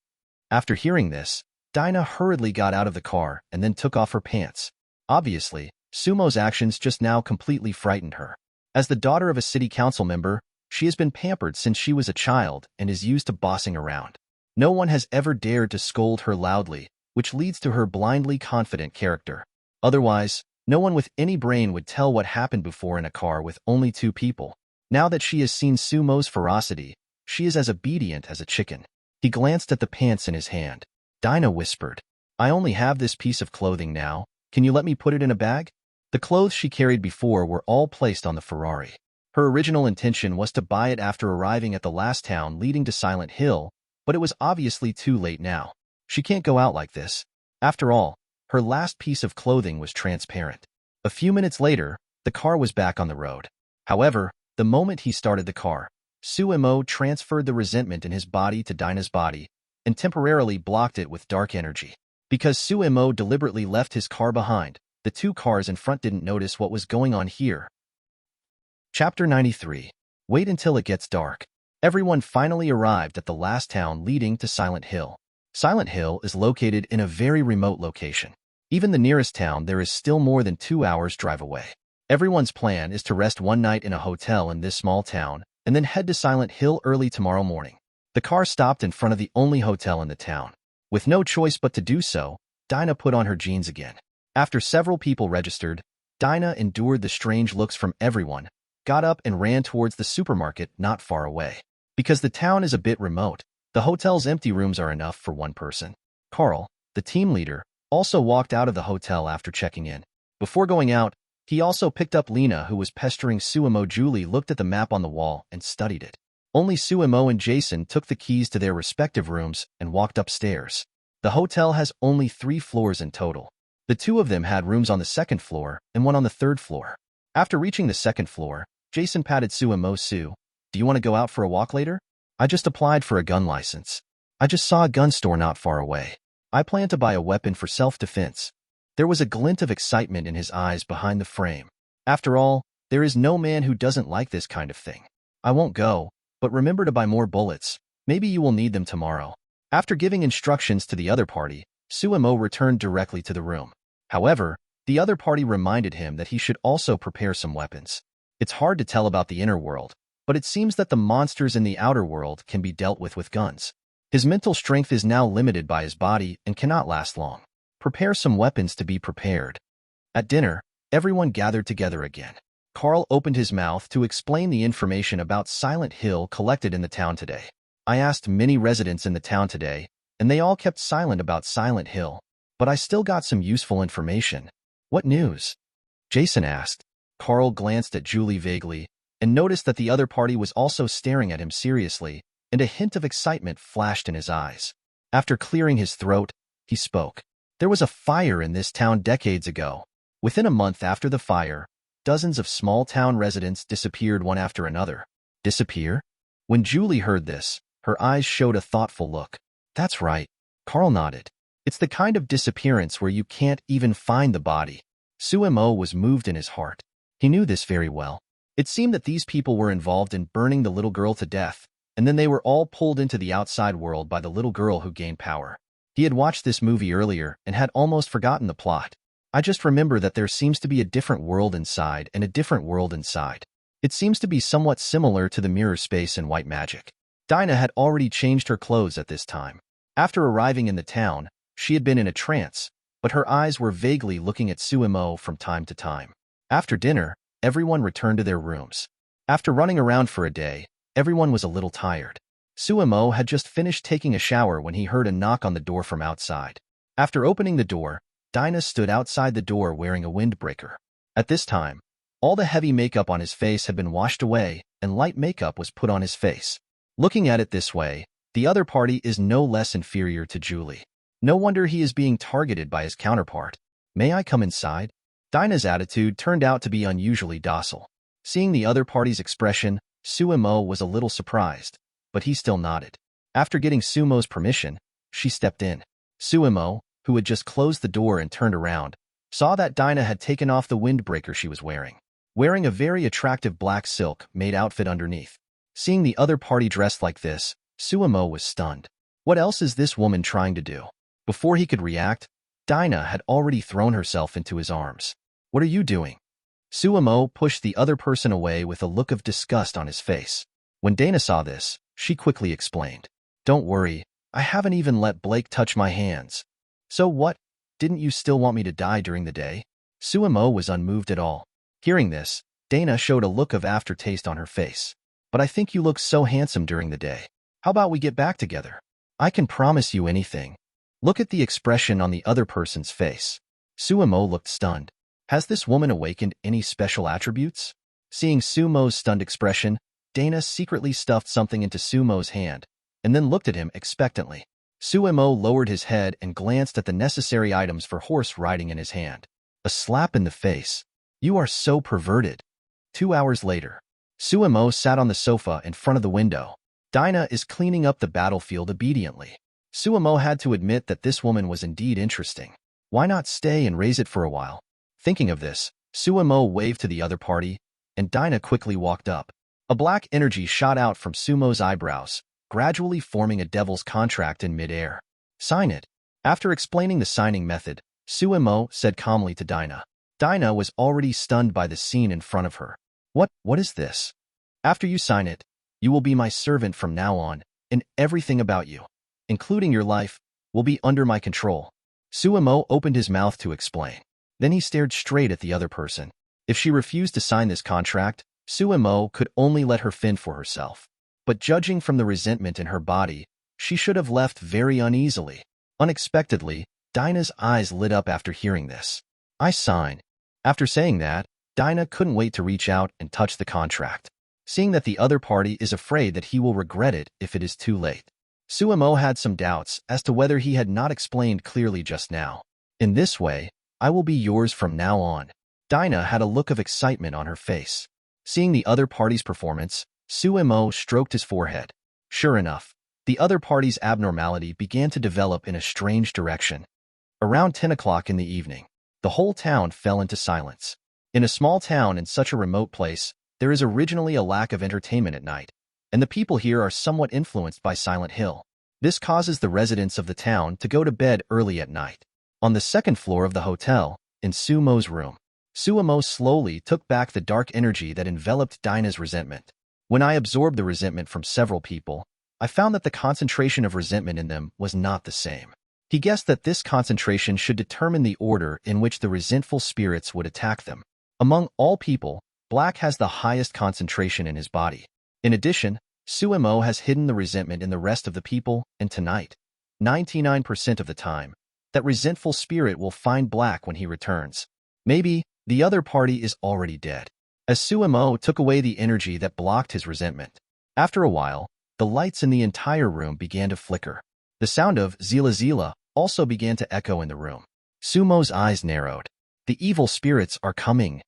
After hearing this, Dinah hurriedly got out of the car and then took off her pants. Obviously, Sumo's actions just now completely frightened her. As the daughter of a city council member, she has been pampered since she was a child and is used to bossing around. No one has ever dared to scold her loudly, which leads to her blindly confident character. Otherwise, no one with any brain would tell what happened before in a car with only 2 people. Now that she has seen Sumo's ferocity, she is as obedient as a chicken. He glanced at the pants in his hand. Dinah whispered, I only have this piece of clothing now. Can you let me put it in a bag? The clothes she carried before were all placed on the Ferrari. Her original intention was to buy it after arriving at the last town leading to Silent Hill, but it was obviously too late now. She can't go out like this. After all, her last piece of clothing was transparent. A few minutes later, the car was back on the road. However, the moment he started the car, Suemo transferred the resentment in his body to Dinah's body and temporarily blocked it with dark energy. Because Suemo deliberately left his car behind, the 2 cars in front didn't notice what was going on here. Chapter 93. Wait until it gets dark. Everyone finally arrived at the last town leading to Silent Hill. Silent Hill is located in a very remote location. Even the nearest town there is still more than 2 hours drive away. Everyone's plan is to rest one night in a hotel in this small town and then head to Silent Hill early tomorrow morning. The car stopped in front of the only hotel in the town. With no choice but to do so, Dinah put on her jeans again. After several people registered, Dinah endured the strange looks from everyone, got up and ran towards the supermarket not far away. Because the town is a bit remote, the hotel's empty rooms are enough for 1 person. Carl, the team leader, also walked out of the hotel after checking in. Before going out, he also picked up Lena, who was pestering Suemo. Julie looked at the map on the wall and studied it. Only Suemo and Jason took the keys to their respective rooms and walked upstairs. The hotel has only 3 floors in total. The 2 of them had rooms on the 2nd floor and one on the 3rd floor. After reaching the 2nd floor, Jason patted Suemo. Sue, do you want to go out for a walk later? I just applied for a gun license. I just saw a gun store not far away. I plan to buy a weapon for self-defense. There was a glint of excitement in his eyes behind the frame. After all, there is no man who doesn't like this kind of thing. I won't go, but remember to buy more bullets. Maybe you will need them tomorrow. After giving instructions to the other party, Suemo returned directly to the room. However, the other party reminded him that he should also prepare some weapons. It's hard to tell about the inner world, but it seems that the monsters in the outer world can be dealt with guns. His mental strength is now limited by his body and cannot last long. Prepare some weapons to be prepared. At dinner, everyone gathered together again. Carl opened his mouth to explain the information about Silent Hill collected in the town today. I asked many residents in the town today, and they all kept silent about Silent Hill, but I still got some useful information. What news? Jason asked. Carl glanced at Julie vaguely and noticed that the other party was also staring at him seriously, and a hint of excitement flashed in his eyes. After clearing his throat, he spoke. There was a fire in this town decades ago. Within a month after the fire, dozens of small-town residents disappeared one after another. Disappear? When Julie heard this, her eyes showed a thoughtful look. That's right. Carl nodded. It's the kind of disappearance where you can't even find the body. Suemo was moved in his heart. He knew this very well. It seemed that these people were involved in burning the little girl to death, and then they were all pulled into the outside world by the little girl who gained power. He had watched this movie earlier and had almost forgotten the plot. I just remember that there seems to be a different world inside and a different world inside. It seems to be somewhat similar to the mirror space in White Magic. Dinah had already changed her clothes at this time. After arriving in the town, she had been in a trance, but her eyes were vaguely looking at Suemo from time to time. After dinner, everyone returned to their rooms. After running around for a day, everyone was a little tired. Suemo had just finished taking a shower when he heard a knock on the door from outside. After opening the door, Dinah stood outside the door wearing a windbreaker. At this time, all the heavy makeup on his face had been washed away and light makeup was put on his face. Looking at it this way, the other party is no less inferior to Julie. No wonder he is being targeted by his counterpart. May I come inside? Dinah's attitude turned out to be unusually docile. Seeing the other party's expression, Sumo was a little surprised, but he still nodded. After getting Sumo's permission, she stepped in. Sumo, who had just closed the door and turned around, saw that Dinah had taken off the windbreaker she was wearing a very attractive black silk-made outfit underneath. Seeing the other party dressed like this, Sumo was stunned. What else is this woman trying to do? Before he could react, Dinah had already thrown herself into his arms. What are you doing? Sumo pushed the other person away with a look of disgust on his face. When Dana saw this, she quickly explained. Don't worry, I haven't even let Blake touch my hands. So what? Didn't you still want me to die during the day? Sumo was unmoved at all. Hearing this, Dana showed a look of aftertaste on her face. But I think you look so handsome during the day. How about we get back together? I can promise you anything. Look at the expression on the other person's face. Sumo looked stunned. Has this woman awakened any special attributes? Seeing Sumo's stunned expression, Dana secretly stuffed something into Sumo's hand, and then looked at him expectantly. Sumo lowered his head and glanced at the necessary items for horse riding in his hand. A slap in the face. You are so perverted. 2 hours later, Sumo sat on the sofa in front of the window. Dinah is cleaning up the battlefield obediently. Sumo had to admit that this woman was indeed interesting. Why not stay and raise it for a while? Thinking of this, Sumo waved to the other party, and Dinah quickly walked up. A black energy shot out from Sumo's eyebrows, gradually forming a devil's contract in midair. Sign it. After explaining the signing method, Sumo said calmly to Dinah. Dinah was already stunned by the scene in front of her. What is this? After you sign it, you will be my servant from now on, and everything about you, including your life, will be under my control. Sumo opened his mouth to explain. Then he stared straight at the other person. If she refused to sign this contract, Sumo could only let her fend for herself. But judging from the resentment in her body, she should have left very uneasily. Unexpectedly, Dinah's eyes lit up after hearing this. I sign. After saying that, Dinah couldn't wait to reach out and touch the contract. Seeing that the other party is afraid that he will regret it if it is too late. Sumo had some doubts as to whether he had not explained clearly just now. In this way, I will be yours from now on. Dinah had a look of excitement on her face. Seeing the other party's performance, Sumo stroked his forehead. Sure enough, the other party's abnormality began to develop in a strange direction. Around 10 o'clock in the evening, the whole town fell into silence. In a small town in such a remote place, there is originally a lack of entertainment at night, and the people here are somewhat influenced by Silent Hill. This causes the residents of the town to go to bed early at night. On the second floor of the hotel, in Sumo's room, Sumo slowly took back the dark energy that enveloped Dinah's resentment. When I absorbed the resentment from several people, I found that the concentration of resentment in them was not the same. He guessed that this concentration should determine the order in which the resentful spirits would attack them. Among all people, Black has the highest concentration in his body. In addition, Sumo has hidden the resentment in the rest of the people, and tonight, 99% of the time, that resentful spirit will find Black when he returns. Maybe the other party is already dead. As Sumo took away the energy that blocked his resentment. After a while, the lights in the entire room began to flicker. The sound of Zila Zila also began to echo in the room. Sumo's eyes narrowed. The evil spirits are coming.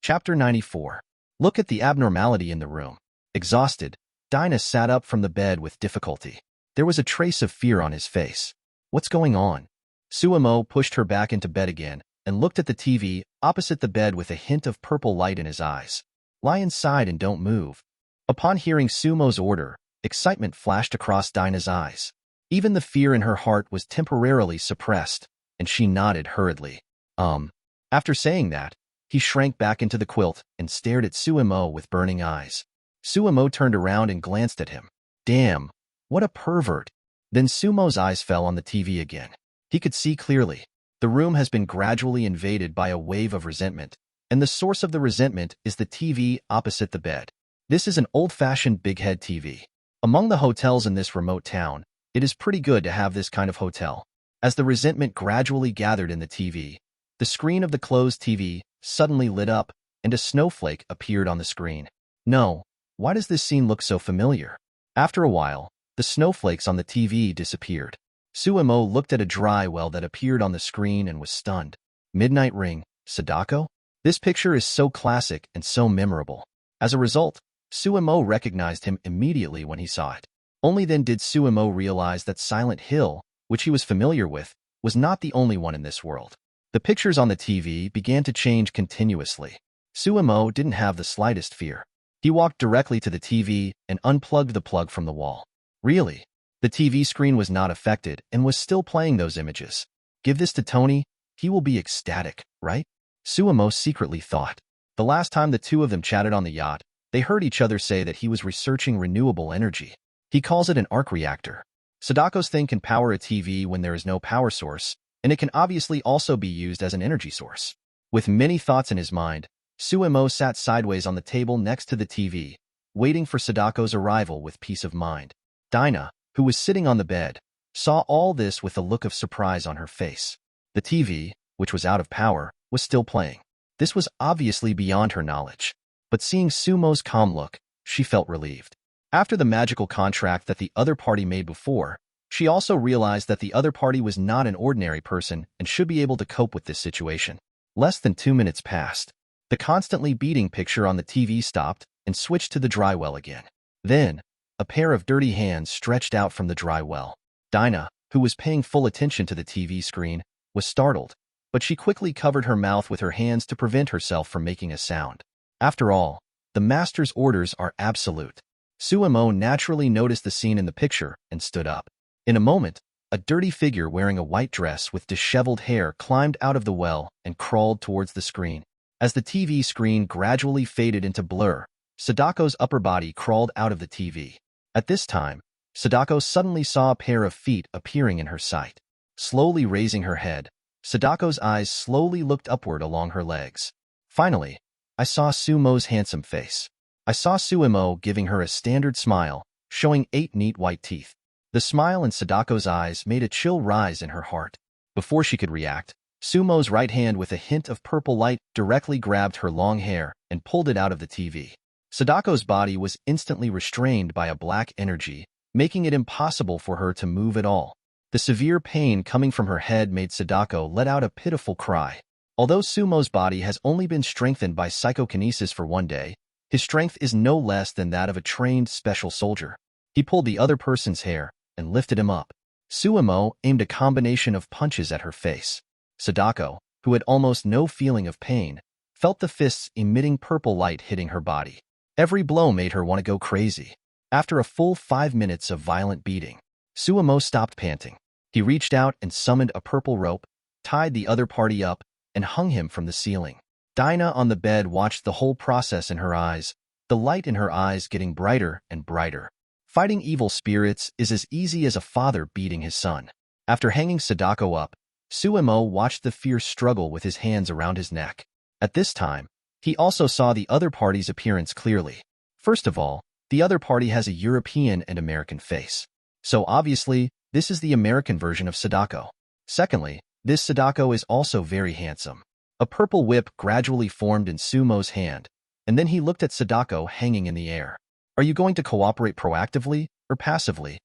Chapter 94. Look at the abnormality in the room. Exhausted, Dinah sat up from the bed with difficulty. There was a trace of fear on his face. What's going on? Sumo pushed her back into bed again and looked at the TV opposite the bed with a hint of purple light in his eyes. Lie inside and don't move. Upon hearing Sumo's order, excitement flashed across Dinah's eyes. Even the fear in her heart was temporarily suppressed, and she nodded hurriedly. After saying that, he shrank back into the quilt and stared at Sumo with burning eyes. Sumo turned around and glanced at him. Damn, what a pervert. Then Sumo's eyes fell on the TV again. He could see clearly. The room has been gradually invaded by a wave of resentment, and the source of the resentment is the TV opposite the bed. This is an old-fashioned big-head TV. Among the hotels in this remote town, it is pretty good to have this kind of hotel. As the resentment gradually gathered in the TV, the screen of the closed TV suddenly lit up, and a snowflake appeared on the screen. No, why does this scene look so familiar? After a while, the snowflakes on the TV disappeared. Suemo looked at a dry well that appeared on the screen and was stunned. Midnight Ring, Sadako? This picture is so classic and so memorable. As a result, Suemo recognized him immediately when he saw it. Only then did Suemo realize that Silent Hill, which he was familiar with, was not the only one in this world. The pictures on the TV began to change continuously. Suemo didn't have the slightest fear. He walked directly to the TV and unplugged the plug from the wall. Really? The TV screen was not affected and was still playing those images. Give this to Tony, he will be ecstatic, right? Suemo secretly thought. The last time the two of them chatted on the yacht, they heard each other say that he was researching renewable energy. He calls it an arc reactor. Sadako's thing can power a TV when there is no power source, and it can obviously also be used as an energy source. With many thoughts in his mind, Suemo sat sideways on the table next to the TV, waiting for Sadako's arrival with peace of mind. Dinah, who was sitting on the bed, saw all this with a look of surprise on her face. The TV, which was out of power, was still playing. This was obviously beyond her knowledge, but seeing Sumo's calm look, she felt relieved. After the magical contract that the other party made before, she also realized that the other party was not an ordinary person and should be able to cope with this situation. Less than 2 minutes passed. The constantly beating picture on the TV stopped and switched to the dry well again. Then, a pair of dirty hands stretched out from the dry well. Dinah, who was paying full attention to the TV screen, was startled, but she quickly covered her mouth with her hands to prevent herself from making a sound. After all, the master's orders are absolute. Suemo naturally noticed the scene in the picture and stood up. In a moment, a dirty figure wearing a white dress with disheveled hair climbed out of the well and crawled towards the screen. As the TV screen gradually faded into blur, Sadako's upper body crawled out of the TV. At this time, Sadako suddenly saw a pair of feet appearing in her sight. Slowly raising her head, Sadako's eyes slowly looked upward along her legs. Finally, I saw Sumo's handsome face. I saw Suemo giving her a standard smile, showing 8 neat white teeth. The smile in Sadako's eyes made a chill rise in her heart. Before she could react, Sumo's right hand with a hint of purple light directly grabbed her long hair and pulled it out of the TV. Sadako's body was instantly restrained by a black energy, making it impossible for her to move at all. The severe pain coming from her head made Sadako let out a pitiful cry. Although Sumo's body has only been strengthened by psychokinesis for 1 day, his strength is no less than that of a trained special soldier. He pulled the other person's hair and lifted him up. Suemo aimed a combination of punches at her face. Sadako, who had almost no feeling of pain, felt the fists emitting purple light hitting her body. Every blow made her want to go crazy. After a full 5 minutes of violent beating, Suemo stopped panting. He reached out and summoned a purple rope, tied the other party up, and hung him from the ceiling. Dinah on the bed watched the whole process in her eyes, the light in her eyes getting brighter and brighter. Fighting evil spirits is as easy as a father beating his son. After hanging Sadako up, Suemo watched the fierce struggle with his hands around his neck. At this time, he also saw the other party's appearance clearly. First of all, the other party has a European and American face. So obviously, this is the American version of Sadako. Secondly, this Sadako is also very handsome. A purple whip gradually formed in Sumo's hand, and then he looked at Sadako hanging in the air. Are you going to cooperate proactively or passively?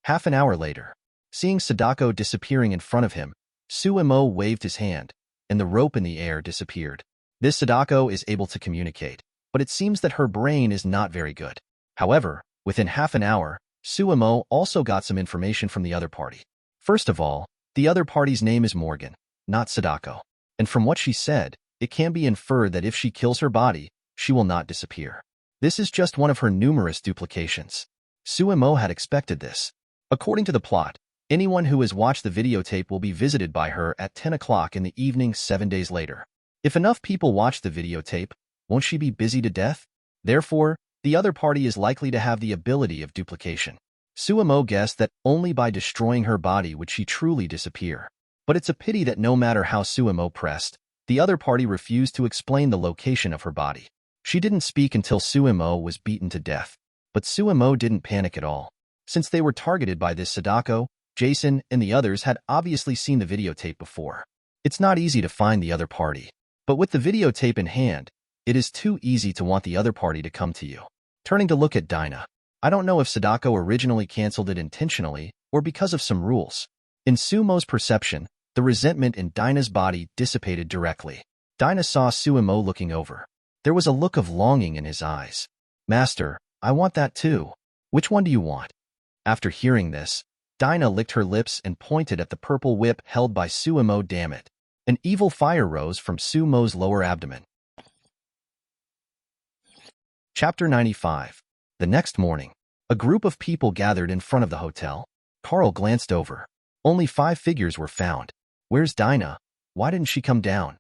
Half an hour later, seeing Sadako disappearing in front of him, Suemo waved his hand, and the rope in the air disappeared. This Sadako is able to communicate, but it seems that her brain is not very good. However, within half an hour, Suemo also got some information from the other party. First of all, the other party's name is Morgan, not Sadako. And from what she said, it can be inferred that if she kills her body, she will not disappear. This is just one of her numerous duplications. Suemo had expected this. According to the plot, anyone who has watched the videotape will be visited by her at 10 o'clock in the evening 7 days later. If enough people watch the videotape, won't she be busy to death? Therefore, the other party is likely to have the ability of duplication. Suemo guessed that only by destroying her body would she truly disappear. But it's a pity that no matter how Suemo pressed, the other party refused to explain the location of her body. She didn't speak until Suemo was beaten to death. But Suemo didn't panic at all. Since they were targeted by this Sadako, Jason and the others had obviously seen the videotape before. It's not easy to find the other party. But with the videotape in hand, it is too easy to want the other party to come to you. Turning to look at Dinah. I don't know if Sadako originally canceled it intentionally or because of some rules. In Sumo's perception, the resentment in Dinah's body dissipated directly. Dinah saw Sumo looking over. There was a look of longing in his eyes. Master, I want that too. Which one do you want? After hearing this, Dinah licked her lips and pointed at the purple whip held by Sumo. Damn it. An evil fire rose from Sumo's lower abdomen. Chapter 95. The next morning, a group of people gathered in front of the hotel. Carl glanced over. Only 5 figures were found. Where's Dinah? Why didn't she come down?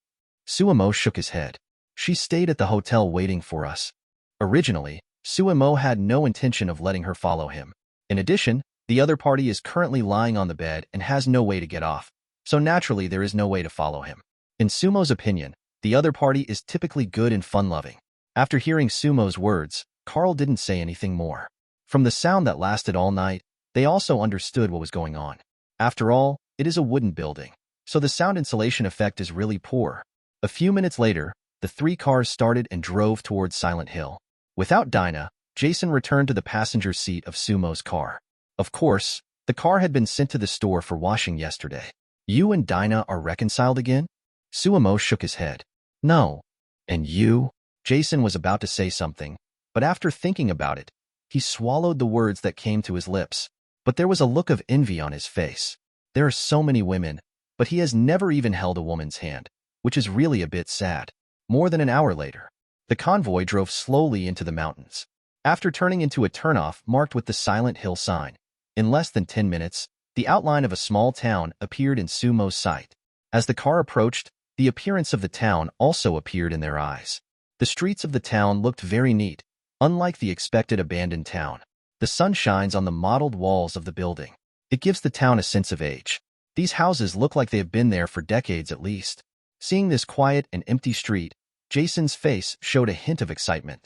Sumo shook his head. She stayed at the hotel waiting for us. Originally, Sumo had no intention of letting her follow him. In addition, the other party is currently lying on the bed and has no way to get off, so naturally there is no way to follow him. In Sumo's opinion, the other party is typically good and fun-loving. After hearing Sumo's words, Carl didn't say anything more. From the sound that lasted all night, they also understood what was going on. After all, it is a wooden building, so the sound insulation effect is really poor. A few minutes later, the 3 cars started and drove towards Silent Hill. Without Dinah, Jason returned to the passenger seat of Sumo's car. Of course, the car had been sent to the store for washing yesterday. You and Dinah are reconciled again? Sumo shook his head. No. And you? Jason was about to say something, but after thinking about it, he swallowed the words that came to his lips. But there was a look of envy on his face. There are so many women, but he has never even held a woman's hand, which is really a bit sad. More than an hour later, the convoy drove slowly into the mountains. After turning into a turnoff marked with the Silent Hill sign, in less than 10 minutes, the outline of a small town appeared in Sumo's sight. As the car approached, the appearance of the town also appeared in their eyes. The streets of the town looked very neat, unlike the expected abandoned town. The sun shines on the mottled walls of the building. It gives the town a sense of age. These houses look like they have been there for decades at least. Seeing this quiet and empty street, Jason's face showed a hint of excitement.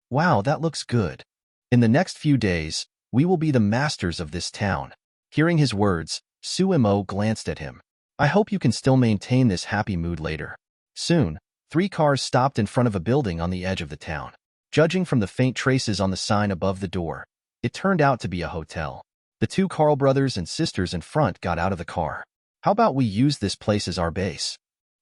Wow, that looks good. In the next few days, we will be the masters of this town. Hearing his words, Sumo glanced at him. I hope you can still maintain this happy mood later. Soon, 3 cars stopped in front of a building on the edge of the town. Judging from the faint traces on the sign above the door, it turned out to be a hotel. The 2 Carl brothers and sisters in front got out of the car. How about we use this place as our base?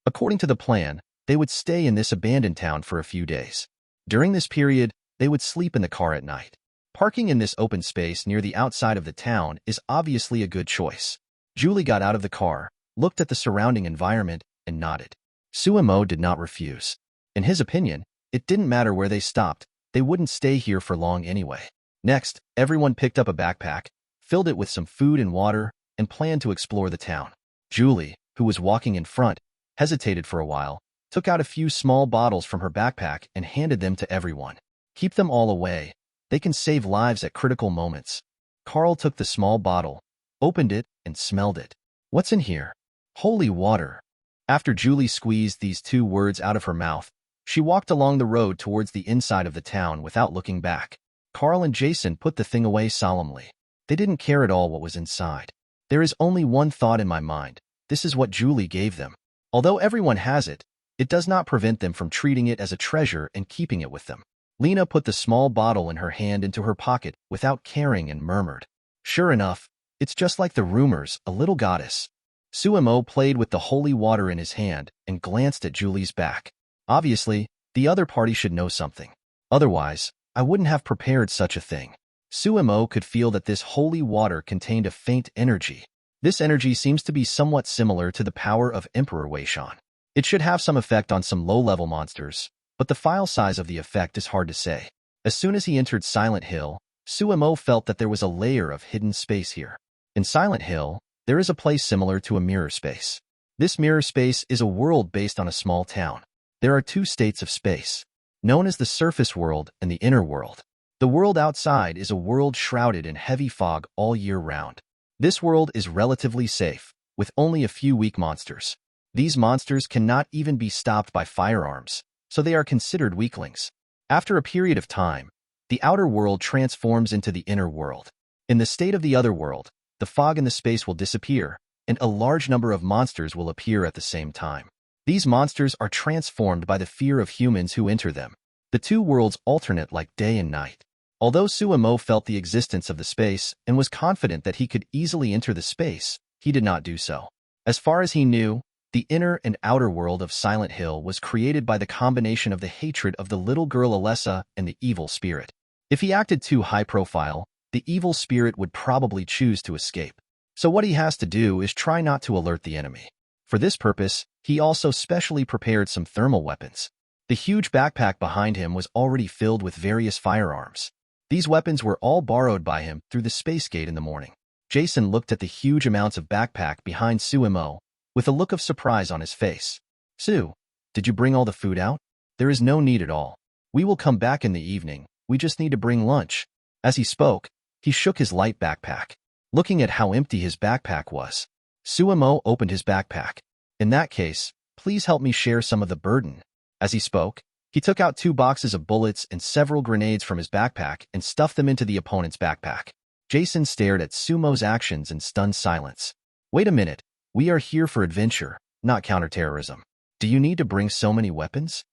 According to the plan, they would stay in this abandoned town for a few days. During this period, they would sleep in the car at night. Parking in this open space near the outside of the town is obviously a good choice. Julie got out of the car, looked at the surrounding environment, and nodded. Sumo did not refuse. In his opinion, it didn't matter where they stopped, they wouldn't stay here for long anyway. Next, everyone picked up a backpack, filled it with some food and water, and planned to explore the town. Julie, who was walking in front, hesitated for a while, took out a few small bottles from her backpack and handed them to everyone. Keep them all away. They can save lives at critical moments. Carl took the small bottle, opened it, and smelled it. What's in here? Holy water. After Julie squeezed these 2 words out of her mouth, she walked along the road towards the inside of the town without looking back. Carl and Jason put the thing away solemnly. They didn't care at all what was inside. There is only one thought in my mind. This is what Julie gave them. Although everyone has it, it does not prevent them from treating it as a treasure and keeping it with them. Lena put the small bottle in her hand into her pocket without caring and murmured, "Sure enough, it's just like the rumors, a little goddess." Sumo played with the holy water in his hand and glanced at Julie's back. Obviously, the other party should know something. Otherwise, I wouldn't have prepared such a thing. Sumo could feel that this holy water contained a faint energy. This energy seems to be somewhat similar to the power of Emperor Weishan. It should have some effect on some low-level monsters, but the file size of the effect is hard to say. As soon as he entered Silent Hill, Sumo felt that there was a layer of hidden space here. In Silent Hill, there is a place similar to a mirror space. This mirror space is a world based on a small town. There are 2 states of space, known as the surface world and the inner world. The world outside is a world shrouded in heavy fog all year round. This world is relatively safe, with only a few weak monsters. These monsters cannot even be stopped by firearms, so they are considered weaklings. After a period of time, the outer world transforms into the inner world. In the state of the other world, the fog in the space will disappear, and a large number of monsters will appear at the same time. These monsters are transformed by the fear of humans who enter them. The 2 worlds alternate like day and night. Although Sumo felt the existence of the space and was confident that he could easily enter the space, he did not do so. As far as he knew, the inner and outer world of Silent Hill was created by the combination of the hatred of the little girl Alessa and the evil spirit. If he acted too high profile, the evil spirit would probably choose to escape. So what he has to do is try not to alert the enemy. For this purpose, he also specially prepared some thermal weapons. The huge backpack behind him was already filled with various firearms. These weapons were all borrowed by him through the space gate in the morning. Jason looked at the huge amounts of backpack behind Suemo with a look of surprise on his face. Sue, did you bring all the food out? There is no need at all. We will come back in the evening. We just need to bring lunch. As he spoke, he shook his light backpack. Looking at how empty his backpack was, Suemo opened his backpack. In that case, please help me share some of the burden. As he spoke, he took out 2 boxes of bullets and several grenades from his backpack and stuffed them into the opponent's backpack. Jason stared at Sumo's actions in stunned silence. Wait a minute. We are here for adventure, not counterterrorism. Do you need to bring so many weapons?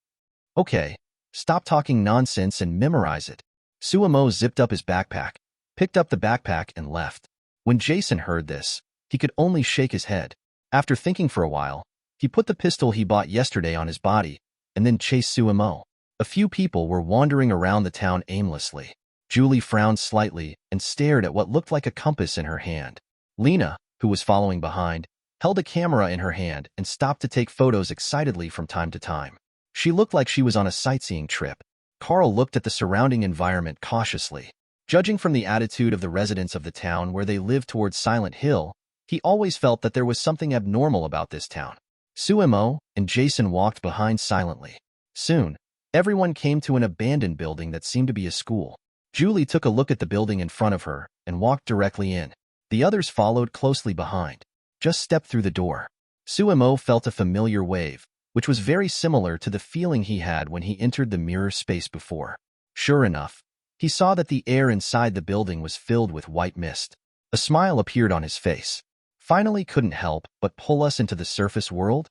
Okay, stop talking nonsense and memorize it. Suemo zipped up his backpack, picked up the backpack and left. When Jason heard this, he could only shake his head. After thinking for a while, he put the pistol he bought yesterday on his body and then chased Suemo. A few people were wandering around the town aimlessly. Julie frowned slightly and stared at what looked like a compass in her hand. Lena, who was following behind, held a camera in her hand and stopped to take photos excitedly from time to time. She looked like she was on a sightseeing trip. Carl looked at the surrounding environment cautiously. Judging from the attitude of the residents of the town where they lived towards Silent Hill, he always felt that there was something abnormal about this town. Suemo and Jason walked behind silently. Soon, everyone came to an abandoned building that seemed to be a school. Julie took a look at the building in front of her and walked directly in. The others followed closely behind. Just stepped through the door. Suemo felt a familiar wave, which was very similar to the feeling he had when he entered the mirror space before. Sure enough, he saw that the air inside the building was filled with white mist. A smile appeared on his face. Finally couldn't help but pull us into the surface world?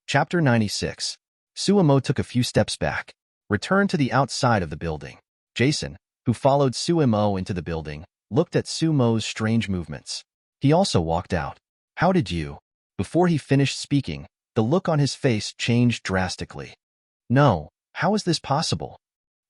Chapter 96. Suemo took a few steps back, returned to the outside of the building. Jason, who followed Suemo into the building, looked at Suemo's strange movements. He also walked out. How did you? Before he finished speaking, the look on his face changed drastically. No, how is this possible?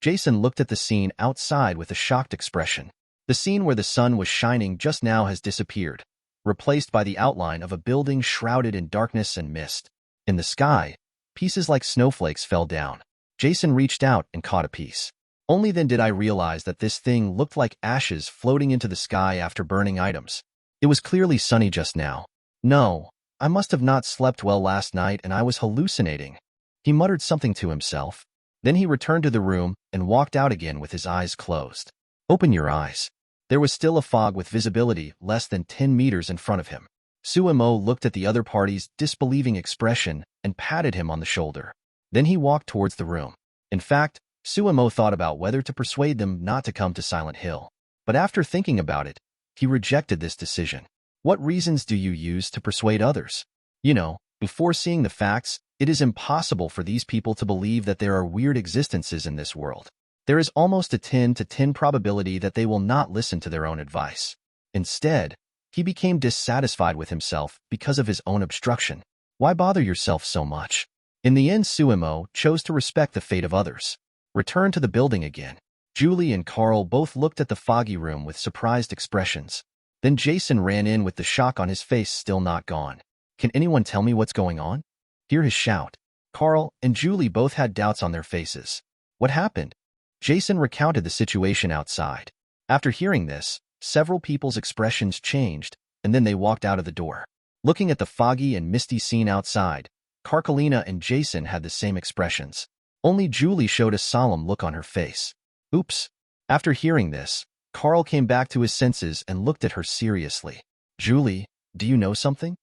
Jason looked at the scene outside with a shocked expression. The scene where the sun was shining just now has disappeared, replaced by the outline of a building shrouded in darkness and mist. In the sky, pieces like snowflakes fell down. Jason reached out and caught a piece. Only then did I realize that this thing looked like ashes floating into the sky after burning items. It was clearly sunny just now. No, I must have not slept well last night and I was hallucinating. He muttered something to himself. Then he returned to the room and walked out again with his eyes closed. Open your eyes. There was still a fog with visibility less than 10 meters in front of him. Suemo looked at the other party's disbelieving expression and patted him on the shoulder. Then he walked towards the room. In fact, Suemo thought about whether to persuade them not to come to Silent Hill. But after thinking about it, he rejected this decision. What reasons do you use to persuade others? You know, before seeing the facts, it is impossible for these people to believe that there are weird existences in this world. There is almost a 10 to 10 probability that they will not listen to their own advice. Instead, he became dissatisfied with himself because of his own obstruction. Why bother yourself so much? In the end, Suemo chose to respect the fate of others. Return to the building again. Julie and Carl both looked at the foggy room with surprised expressions. Then Jason ran in with the shock on his face still not gone. Can anyone tell me what's going on? Hear his shout. Carl and Julie both had doubts on their faces. What happened? Jason recounted the situation outside. After hearing this, several people's expressions changed, and then they walked out of the door. Looking at the foggy and misty scene outside, Carcolina and Jason had the same expressions. Only Julie showed a solemn look on her face. Oops. After hearing this, Carl came back to his senses and looked at her seriously. Julie, do you know something?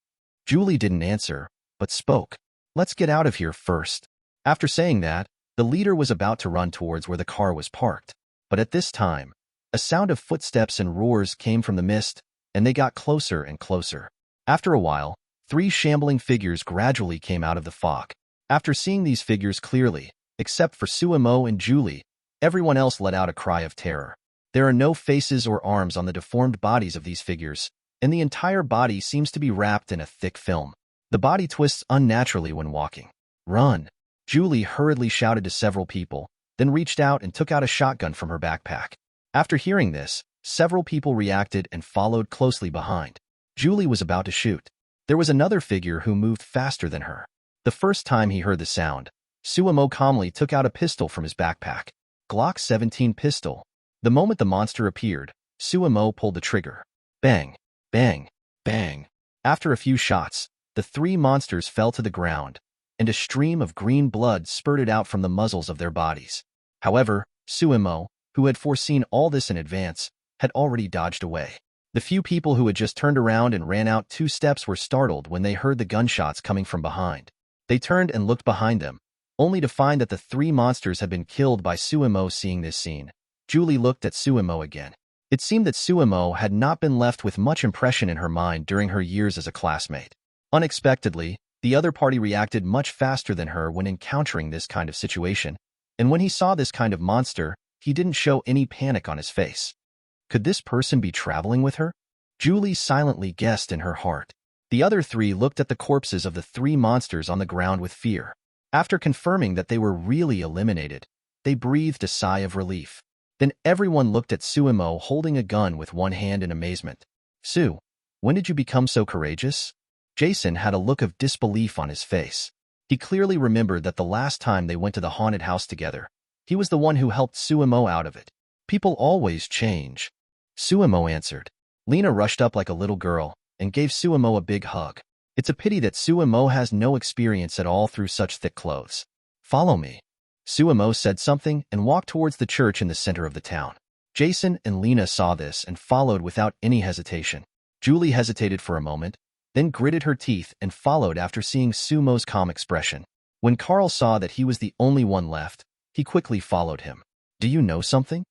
Julie didn't answer, but spoke. Let's get out of here first. After saying that, the leader was about to run towards where the car was parked. But at this time, a sound of footsteps and roars came from the mist, and they got closer and closer. After a while, 3 shambling figures gradually came out of the fog. After seeing these figures clearly, except for Suemo and Julie, everyone else let out a cry of terror. There are no faces or arms on the deformed bodies of these figures, and the entire body seems to be wrapped in a thick film. The body twists unnaturally when walking. "Run!" Julie hurriedly shouted to several people, then reached out and took out a shotgun from her backpack. After hearing this, several people reacted and followed closely behind. Julie was about to shoot. There was another figure who moved faster than her. The first time he heard the sound, Suemo calmly took out a pistol from his backpack. Glock 17 pistol. The moment the monster appeared, Suemo pulled the trigger. Bang, bang, bang. After a few shots, the three monsters fell to the ground, and a stream of green blood spurted out from the muzzles of their bodies. However, Suemo, who had foreseen all this in advance, had already dodged away. The few people who had just turned around and ran out 2 steps were startled when they heard the gunshots coming from behind. They turned and looked behind them, only to find that the 3 monsters had been killed by Suemo. Seeing this scene, Julie looked at Suemo again. It seemed that Suemo had not been left with much impression in her mind during her years as a classmate. Unexpectedly, the other party reacted much faster than her when encountering this kind of situation, and when he saw this kind of monster, he didn't show any panic on his face. Could this person be traveling with her? Julie silently guessed in her heart. The other 3 looked at the corpses of the 3 monsters on the ground with fear. After confirming that they were really eliminated, they breathed a sigh of relief. Then everyone looked at Suemo holding a gun with one hand in amazement. "Sue, when did you become so courageous?" Jason had a look of disbelief on his face. He clearly remembered that the last time they went to the haunted house together, he was the one who helped Suemo out of it. "People always change," Suemo answered. Lena rushed up like a little girl and gave Suemo a big hug. It's a pity that Suemo has no experience at all through such thick clothes. "Follow me." Suemo said something and walked towards the church in the center of the town. Jason and Lena saw this and followed without any hesitation. Julie hesitated for a moment, then gritted her teeth and followed after seeing Sumo's calm expression. When Carl saw that he was the only one left, he quickly followed him. "Do you know something?"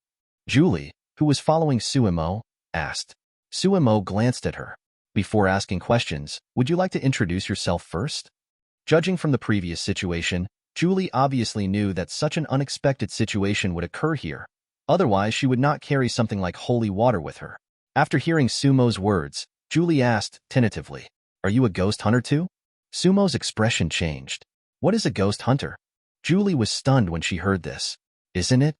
Julie, who was following Suemo, asked. Suemo glanced at her. "Before asking questions, would you like to introduce yourself first?" Judging from the previous situation, Julie obviously knew that such an unexpected situation would occur here. Otherwise, she would not carry something like holy water with her. After hearing Sumo's words, Julie asked tentatively, "Are you a ghost hunter too?" Sumo's expression changed. "What is a ghost hunter?" Julie was stunned when she heard this. "Isn't it?"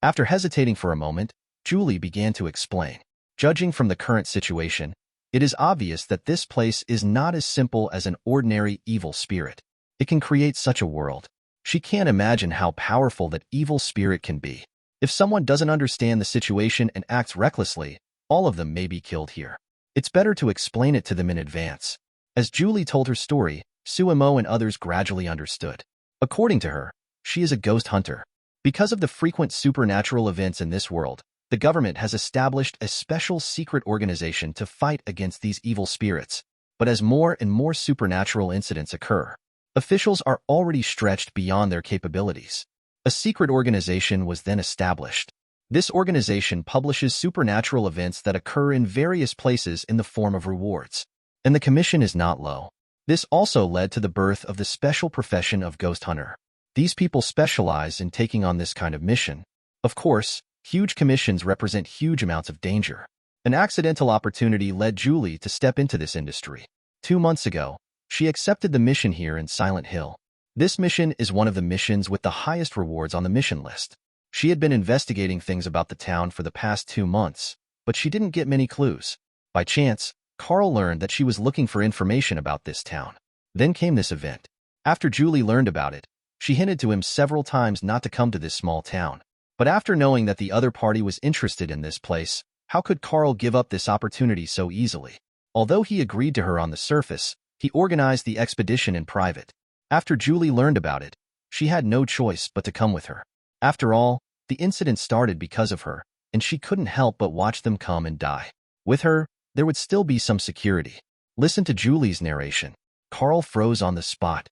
After hesitating for a moment, Julie began to explain. Judging from the current situation, it is obvious that this place is not as simple as an ordinary evil spirit. It can create such a world. She can't imagine how powerful that evil spirit can be. If someone doesn't understand the situation and acts recklessly, all of them may be killed here. It's better to explain it to them in advance. As Julie told her story, Suemo and others gradually understood. According to her, she is a ghost hunter. Because of the frequent supernatural events in this world, the government has established a special secret organization to fight against these evil spirits. But as more and more supernatural incidents occur, officials are already stretched beyond their capabilities. A secret organization was then established. This organization publishes supernatural events that occur in various places in the form of rewards. And the commission is not low. This also led to the birth of the special profession of ghost hunter. These people specialize in taking on this kind of mission. Of course, huge commissions represent huge amounts of danger. An accidental opportunity led Julie to step into this industry. 2 months ago, she accepted the mission here in Silent Hill. This mission is one of the missions with the highest rewards on the mission list. She had been investigating things about the town for the past 2 months, but she didn't get many clues. By chance, Carl learned that she was looking for information about this town. Then came this event. After Julie learned about it, she hinted to him several times not to come to this small town. But after knowing that the other party was interested in this place, how could Carl give up this opportunity so easily? Although he agreed to her on the surface, he organized the expedition in private. After Julie learned about it, she had no choice but to come with her. After all, the incident started because of her, and she couldn't help but watch them come and die. With her, there would still be some security. Listen to Julie's narration. Carl froze on the spot.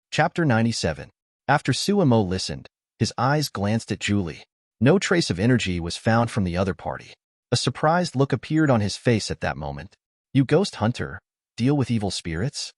Chapter 97. After Suemo listened, his eyes glanced at Julie. No trace of energy was found from the other party. A surprised look appeared on his face at that moment. "You ghost hunter, deal with evil spirits?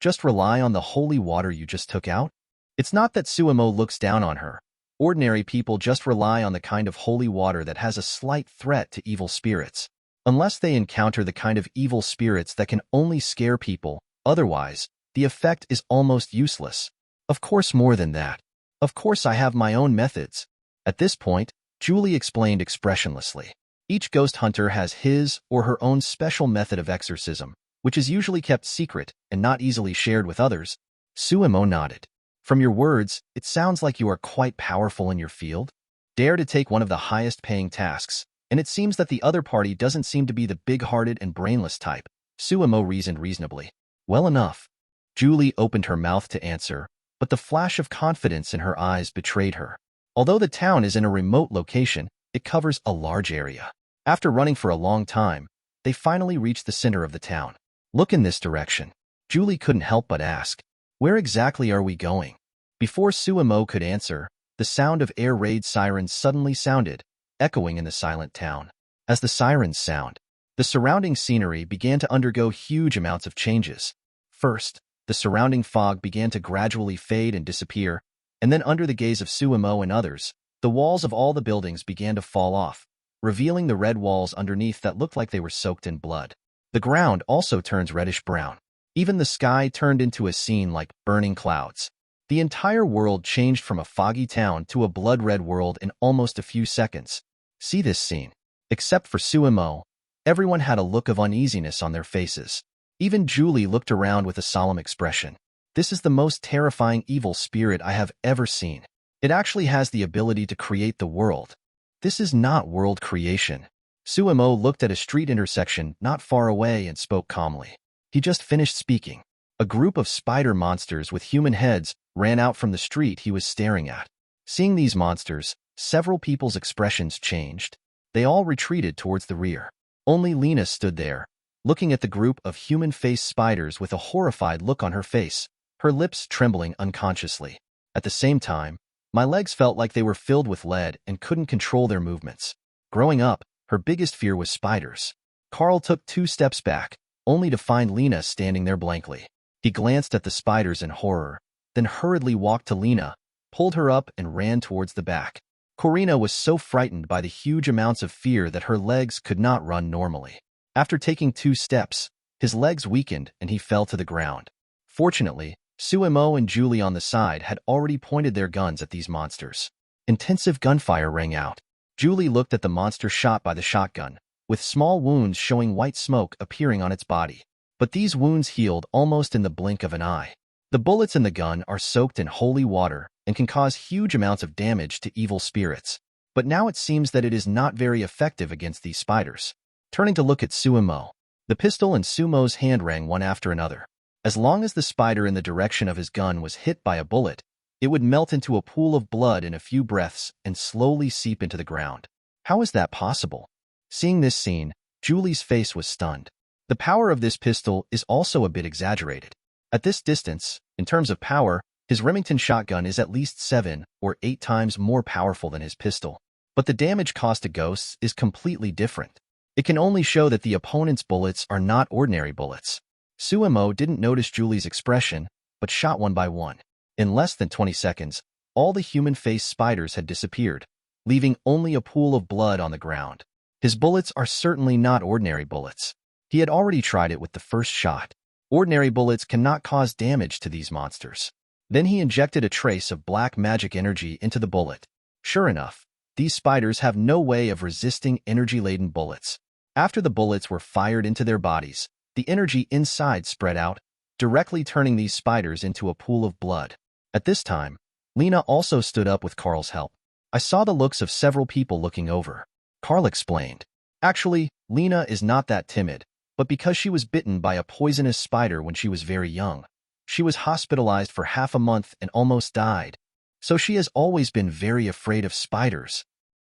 Just rely on the holy water you just took out?" It's not that Suemo looks down on her. Ordinary people just rely on the kind of holy water that has a slight threat to evil spirits. unless they encounter the kind of evil spirits that can only scare people. Otherwise, the effect is almost useless. Of course, more than that. Of course, I have my own methods. At this point, Julie explained expressionlessly. Each ghost hunter has his or her own special method of exorcism, which is usually kept secret and not easily shared with others. Suemo nodded. From your words, it sounds like you are quite powerful in your field. Dare to take one of the highest-paying tasks, and it seems that the other party doesn't seem to be the big-hearted and brainless type, Suemo reasoned reasonably. Well enough. Julie opened her mouth to answer, but the flash of confidence in her eyes betrayed her. Although the town is in a remote location, it covers a large area. After running for a long time, they finally reached the center of the town. Look in this direction. Julie couldn't help but ask, where exactly are we going? Before Suemo could answer, the sound of air raid sirens suddenly sounded, echoing in the silent town. As the sirens sound, the surrounding scenery began to undergo huge amounts of changes. First, the surrounding fog began to gradually fade and disappear, and then under the gaze of Suemo and others, the walls of all the buildings began to fall off, revealing the red walls underneath that looked like they were soaked in blood. The ground also turns reddish-brown. Even the sky turned into a scene like burning clouds. The entire world changed from a foggy town to a blood-red world in almost a few seconds. See this scene. Except for Suemo, everyone had a look of uneasiness on their faces. Even Julie looked around with a solemn expression. This is the most terrifying evil spirit I have ever seen. It actually has the ability to create the world. This is not world creation. Suemo looked at a street intersection not far away and spoke calmly. He just finished speaking. A group of spider monsters with human heads ran out from the street he was staring at. Seeing these monsters, several people's expressions changed. They all retreated towards the rear. Only Lena stood there, looking at the group of human-faced spiders with a horrified look on her face, her lips trembling unconsciously. At the same time, my legs felt like they were filled with lead and couldn't control their movements. Growing up, her biggest fear was spiders. Carl took 2 steps back, only to find Lena standing there blankly. He glanced at the spiders in horror, then hurriedly walked to Lena, pulled her up and ran towards the back. Corina was so frightened by the huge amounts of fear that her legs could not run normally. After taking 2 steps, his legs weakened and he fell to the ground. Fortunately, Suemo and Julie on the side had already pointed their guns at these monsters. Intensive gunfire rang out. Julie looked at the monster shot by the shotgun, with small wounds showing white smoke appearing on its body. But these wounds healed almost in the blink of an eye. The bullets in the gun are soaked in holy water and can cause huge amounts of damage to evil spirits. But now it seems that it is not very effective against these spiders. Turning to look at Suemo, the pistol in Sumo's hand rang one after another. As long as the spider in the direction of his gun was hit by a bullet, it would melt into a pool of blood in a few breaths and slowly seep into the ground. How is that possible? Seeing this scene, Julie's face was stunned. The power of this pistol is also a bit exaggerated. At this distance, in terms of power, his Remington shotgun is at least 7 or 8 times more powerful than his pistol. But the damage caused to ghosts is completely different. It can only show that the opponent's bullets are not ordinary bullets. Suemo didn't notice Julie's expression, but shot one by one. In less than 20 seconds, all the human-faced spiders had disappeared, leaving only a pool of blood on the ground. His bullets are certainly not ordinary bullets. He had already tried it with the first shot. Ordinary bullets cannot cause damage to these monsters. Then he injected a trace of black magic energy into the bullet. Sure enough, these spiders have no way of resisting energy-laden bullets. After the bullets were fired into their bodies, the energy inside spread out, directly turning these spiders into a pool of blood. At this time, Lena also stood up with Carl's help. I saw the looks of several people looking over. Carl explained. Actually, Lena is not that timid, but because she was bitten by a poisonous spider when she was very young, she was hospitalized for half a month and almost died. So she has always been very afraid of spiders.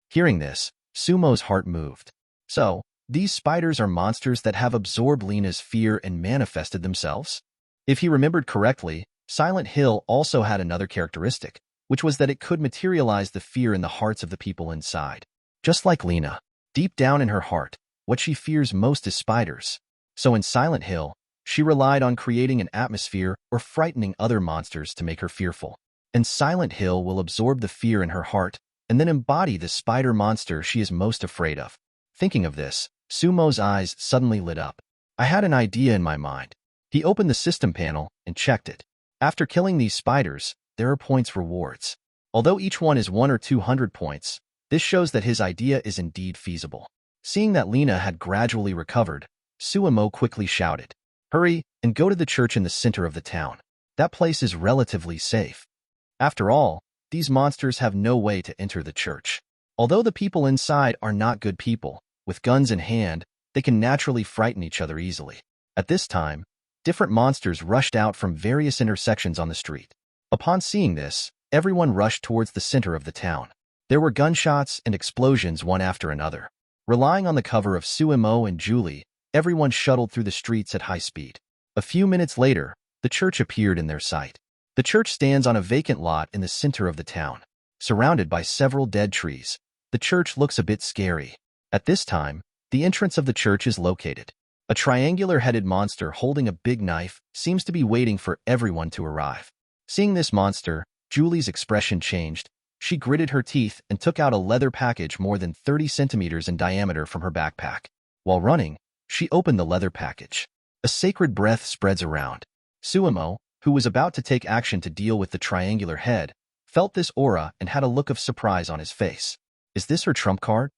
Hearing this, Sumo's heart moved. So, these spiders are monsters that have absorbed Lena's fear and manifested themselves? If he remembered correctly, Silent Hill also had another characteristic, which was that it could materialize the fear in the hearts of the people inside. Just like Lena, deep down in her heart, what she fears most is spiders. So in Silent Hill, she relied on creating an atmosphere or frightening other monsters to make her fearful. And Silent Hill will absorb the fear in her heart and then embody the spider monster she is most afraid of. Thinking of this, Sumo's eyes suddenly lit up. I had an idea in my mind. He opened the system panel and checked it. After killing these spiders, there are points rewards. Although each one is 1 or 200 points, this shows that his idea is indeed feasible. Seeing that Lena had gradually recovered, Sumo quickly shouted, "Hurry and go to the church in the center of the town. That place is relatively safe." After all, these monsters have no way to enter the church. Although the people inside are not good people, with guns in hand, they can naturally frighten each other easily. At this time, different monsters rushed out from various intersections on the street. Upon seeing this, everyone rushed towards the center of the town. There were gunshots and explosions one after another. Relying on the cover of Sumo and Julie, everyone shuttled through the streets at high speed. A few minutes later, the church appeared in their sight. The church stands on a vacant lot in the center of the town. Surrounded by several dead trees, the church looks a bit scary. At this time, the entrance of the church is located. A triangular-headed monster holding a big knife seems to be waiting for everyone to arrive. Seeing this monster, Julie's expression changed. She gritted her teeth and took out a leather package more than 30 centimeters in diameter from her backpack. While running, she opened the leather package. A sacred breath spreads around. Sumo, who was about to take action to deal with the triangular head, felt this aura and had a look of surprise on his face. Is this her trump card?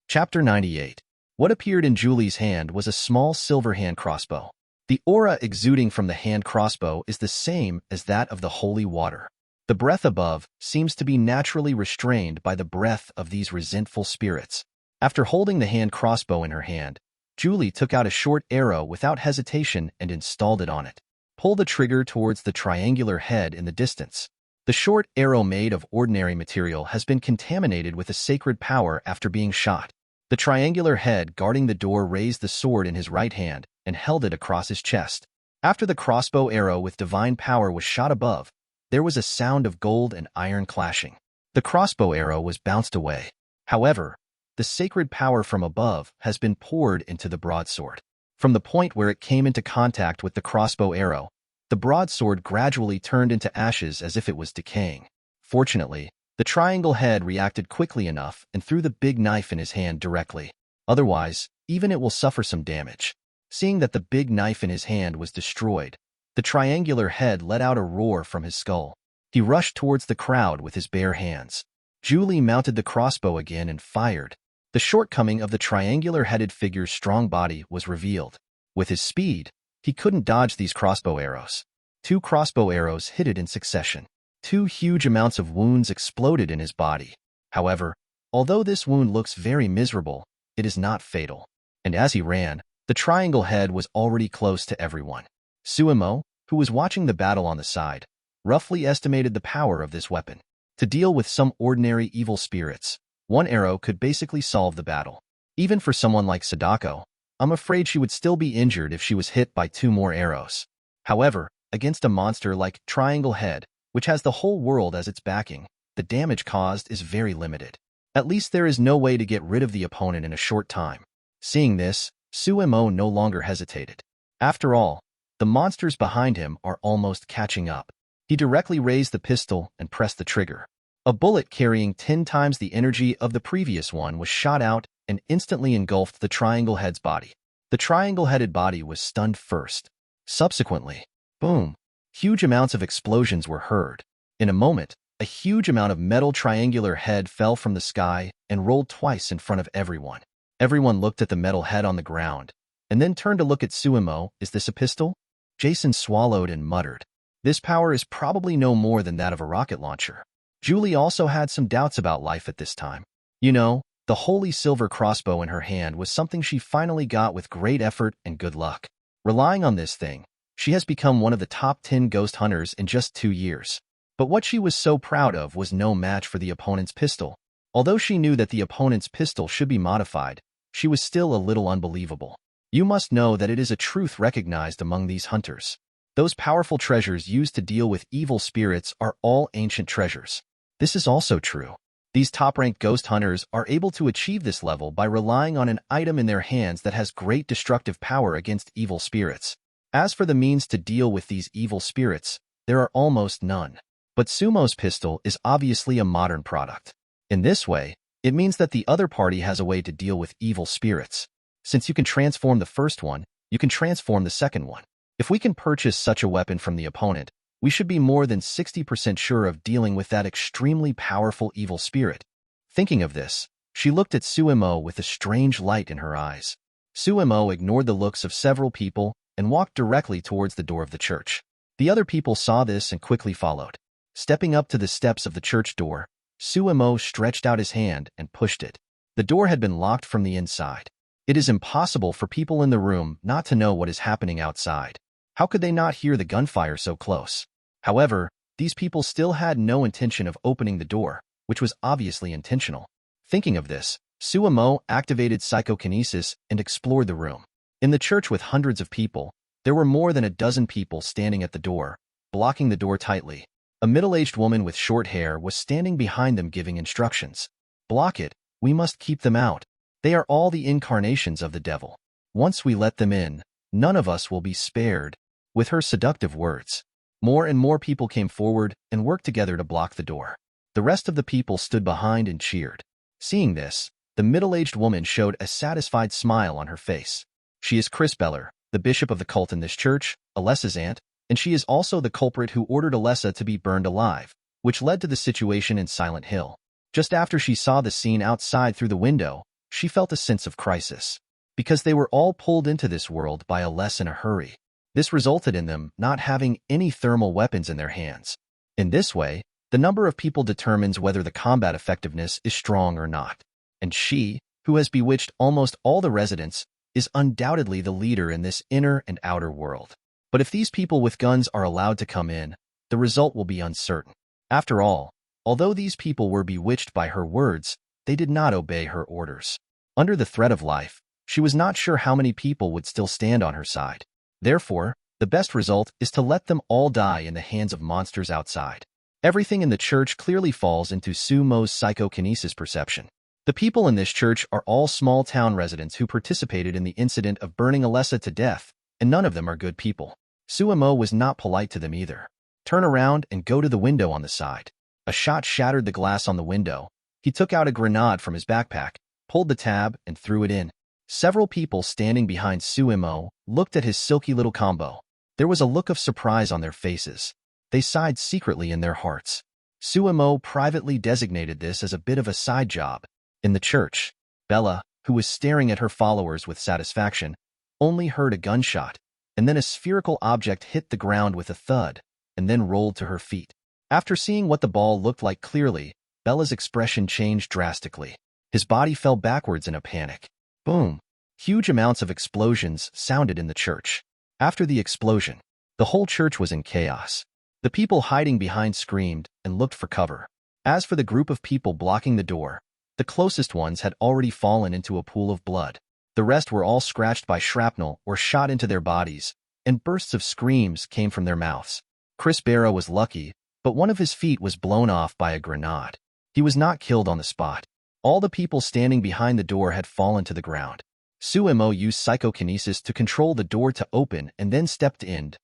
Chapter 98. What appeared in Julie's hand was a small silver hand crossbow. The aura exuding from the hand crossbow is the same as that of the holy water. The breath above seems to be naturally restrained by the breath of these resentful spirits. After holding the hand crossbow in her hand, Julie took out a short arrow without hesitation and installed it on it. Pull the trigger towards the triangular head in the distance. The short arrow made of ordinary material has been contaminated with a sacred power after being shot. The triangular head guarding the door raised the sword in his right hand and held it across his chest. After the crossbow arrow with divine power was shot above, there was a sound of gold and iron clashing. The crossbow arrow was bounced away. However, the sacred power from above has been poured into the broadsword. From the point where it came into contact with the crossbow arrow, the broadsword gradually turned into ashes as if it was decaying. Fortunately, the triangle head reacted quickly enough and threw the big knife in his hand directly. Otherwise, even it will suffer some damage. Seeing that the big knife in his hand was destroyed, the triangular head let out a roar from his skull. He rushed towards the crowd with his bare hands. Julie mounted the crossbow again and fired. The shortcoming of the triangular-headed figure's strong body was revealed. With his speed, he couldn't dodge these crossbow arrows. 2 crossbow arrows hit it in succession. 2 huge amounts of wounds exploded in his body. However, although this wound looks very miserable, it is not fatal. And as he ran, the triangle head was already close to everyone. Sumo, who was watching the battle on the side, roughly estimated the power of this weapon. To deal with some ordinary evil spirits, 1 arrow could basically solve the battle. Even for someone like Sadako, I'm afraid she would still be injured if she was hit by 2 more arrows. However, against a monster like Triangle Head, which has the whole world as its backing, the damage caused is very limited. At least there is no way to get rid of the opponent in a short time. Seeing this, Sumo no longer hesitated. After all, the monsters behind him are almost catching up. He directly raised the pistol and pressed the trigger. A bullet carrying 10 times the energy of the previous one was shot out and instantly engulfed the triangle head's body. The triangle-headed body was stunned first. Subsequently, boom, huge amounts of explosions were heard. In a moment, a huge amount of metal triangular head fell from the sky and rolled twice in front of everyone. Everyone looked at the metal head on the ground, and then turned to look at Sumo. Is this a pistol? Jason swallowed and muttered. This power is probably no more than that of a rocket launcher. Julie also had some doubts about life at this time. You know, the holy silver crossbow in her hand was something she finally got with great effort and good luck. Relying on this thing, she has become one of the top 10 ghost hunters in just 2 years. But what she was so proud of was no match for the opponent's pistol. Although she knew that the opponent's pistol should be modified, she was still a little unbelievable. You must know that it is a truth recognized among these hunters. Those powerful treasures used to deal with evil spirits are all ancient treasures. This is also true. These top-ranked ghost hunters are able to achieve this level by relying on an item in their hands that has great destructive power against evil spirits. As for the means to deal with these evil spirits, there are almost none. But Sumo's pistol is obviously a modern product. In this way, It means that the other party has a way to deal with evil spirits. Since you can transform the first one, you can transform the second one. If we can purchase such a weapon from the opponent, we should be more than 60% sure of dealing with that extremely powerful evil spirit. Thinking of this, she looked at Suemo with a strange light in her eyes. Suemo ignored the looks of several people and walked directly towards the door of the church. The other people saw this and quickly followed. Stepping up to the steps of the church door, Suemo stretched out his hand and pushed it. The door had been locked from the inside. It is impossible for people in the room not to know what is happening outside. How could they not hear the gunfire so close? However, these people still had no intention of opening the door, which was obviously intentional. Thinking of this, Suemo activated psychokinesis and explored the room. In the church with hundreds of people, there were more than a dozen people standing at the door, blocking the door tightly. A middle-aged woman with short hair was standing behind them giving instructions. "Block it, we must keep them out. They are all the incarnations of the devil. Once we let them in, none of us will be spared." With her seductive words, more and more people came forward and worked together to block the door. The rest of the people stood behind and cheered. Seeing this, the middle-aged woman showed a satisfied smile on her face. She is Chris Beller, the bishop of the cult in this church, Alessa's aunt, and she is also the culprit who ordered Alessa to be burned alive, which led to the situation in Silent Hill. Just after she saw the scene outside through the window, she felt a sense of crisis. Because they were all pulled into this world by Alessa in a hurry. This resulted in them not having any thermal weapons in their hands. In this way, the number of people determines whether the combat effectiveness is strong or not. And she, who has bewitched almost all the residents, is undoubtedly the leader in this inner and outer world. But if these people with guns are allowed to come in, the result will be uncertain. After all, although these people were bewitched by her words, they did not obey her orders. Under the threat of life, she was not sure how many people would still stand on her side. Therefore, the best result is to let them all die in the hands of monsters outside. Everything in the church clearly falls into Suemo's psychokinesis perception. The people in this church are all small-town residents who participated in the incident of burning Alessa to death, and none of them are good people. Suemo was not polite to them either. "Turn around and go to the window on the side." A shot shattered the glass on the window. He took out a grenade from his backpack, pulled the tab, and threw it in. Several people standing behind Suemo looked at his silky little combo. There was a look of surprise on their faces. They sighed secretly in their hearts. Suemo privately designated this as a bit of a side job. In the church, Bella, who was staring at her followers with satisfaction, only heard a gunshot, and then a spherical object hit the ground with a thud, and then rolled to her feet. After seeing what the ball looked like clearly, Bella's expression changed drastically. His body fell backwards in a panic. Boom! Huge amounts of explosions sounded in the church. After the explosion, the whole church was in chaos. The people hiding behind screamed and looked for cover. As for the group of people blocking the door, the closest ones had already fallen into a pool of blood. The rest were all scratched by shrapnel or shot into their bodies, and bursts of screams came from their mouths. Chris Barra was lucky, but one of his feet was blown off by a grenade. He was not killed on the spot. All the people standing behind the door had fallen to the ground. Suemo used psychokinesis to control the door to open and then stepped in.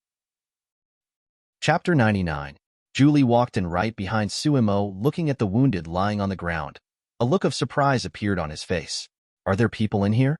Chapter 99. Julie walked in right behind Suemo, looking at the wounded lying on the ground. A look of surprise appeared on his face. "Are there people in here?"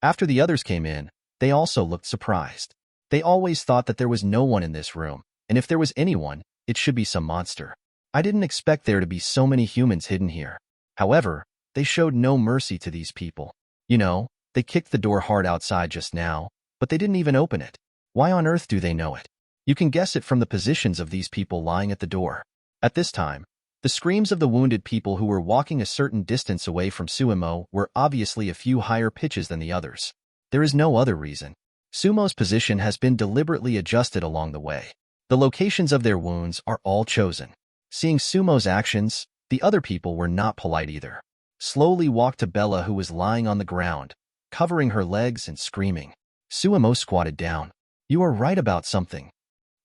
After the others came in, they also looked surprised. They always thought that there was no one in this room, and if there was anyone, it should be some monster. "I didn't expect there to be so many humans hidden here." However, they showed no mercy to these people. You know, they kicked the door hard outside just now, but they didn't even open it. Why on earth do they know it? You can guess it from the positions of these people lying at the door. At this time, the screams of the wounded people who were walking a certain distance away from Suemo were obviously a few higher pitches than the others. There is no other reason. Sumo's position has been deliberately adjusted along the way. The locations of their wounds are all chosen. Seeing Sumo's actions, the other people were not polite either. Slowly walked to Bella, who was lying on the ground, covering her legs and screaming. Suemo squatted down. "You are right about something.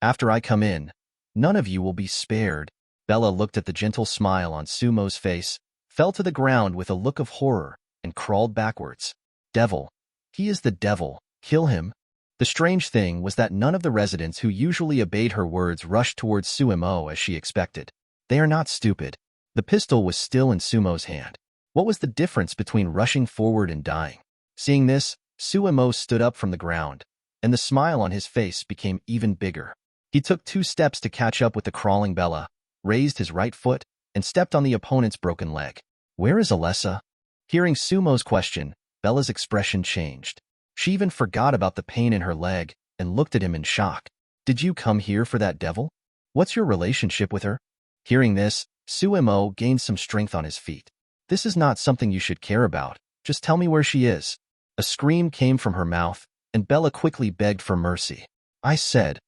After I come in, none of you will be spared." Bella looked at the gentle smile on Sumo's face, fell to the ground with a look of horror, and crawled backwards. "Devil. He is the devil. Kill him." The strange thing was that none of the residents who usually obeyed her words rushed towards Suemo as she expected. They are not stupid. The pistol was still in Sumo's hand. What was the difference between rushing forward and dying? Seeing this, Suemo stood up from the ground, and the smile on his face became even bigger. He took 2 steps to catch up with the crawling Bella, raised his right foot, and stepped on the opponent's broken leg. Where is Alessa? Hearing Sumo's question, Bella's expression changed. She even forgot about the pain in her leg and looked at him in shock. Did you come here for that devil? What's your relationship with her? Hearing this, Suemo gained some strength on his feet. This is not something you should care about. Just tell me where she is. A scream came from her mouth, and Bella quickly begged for mercy. I said.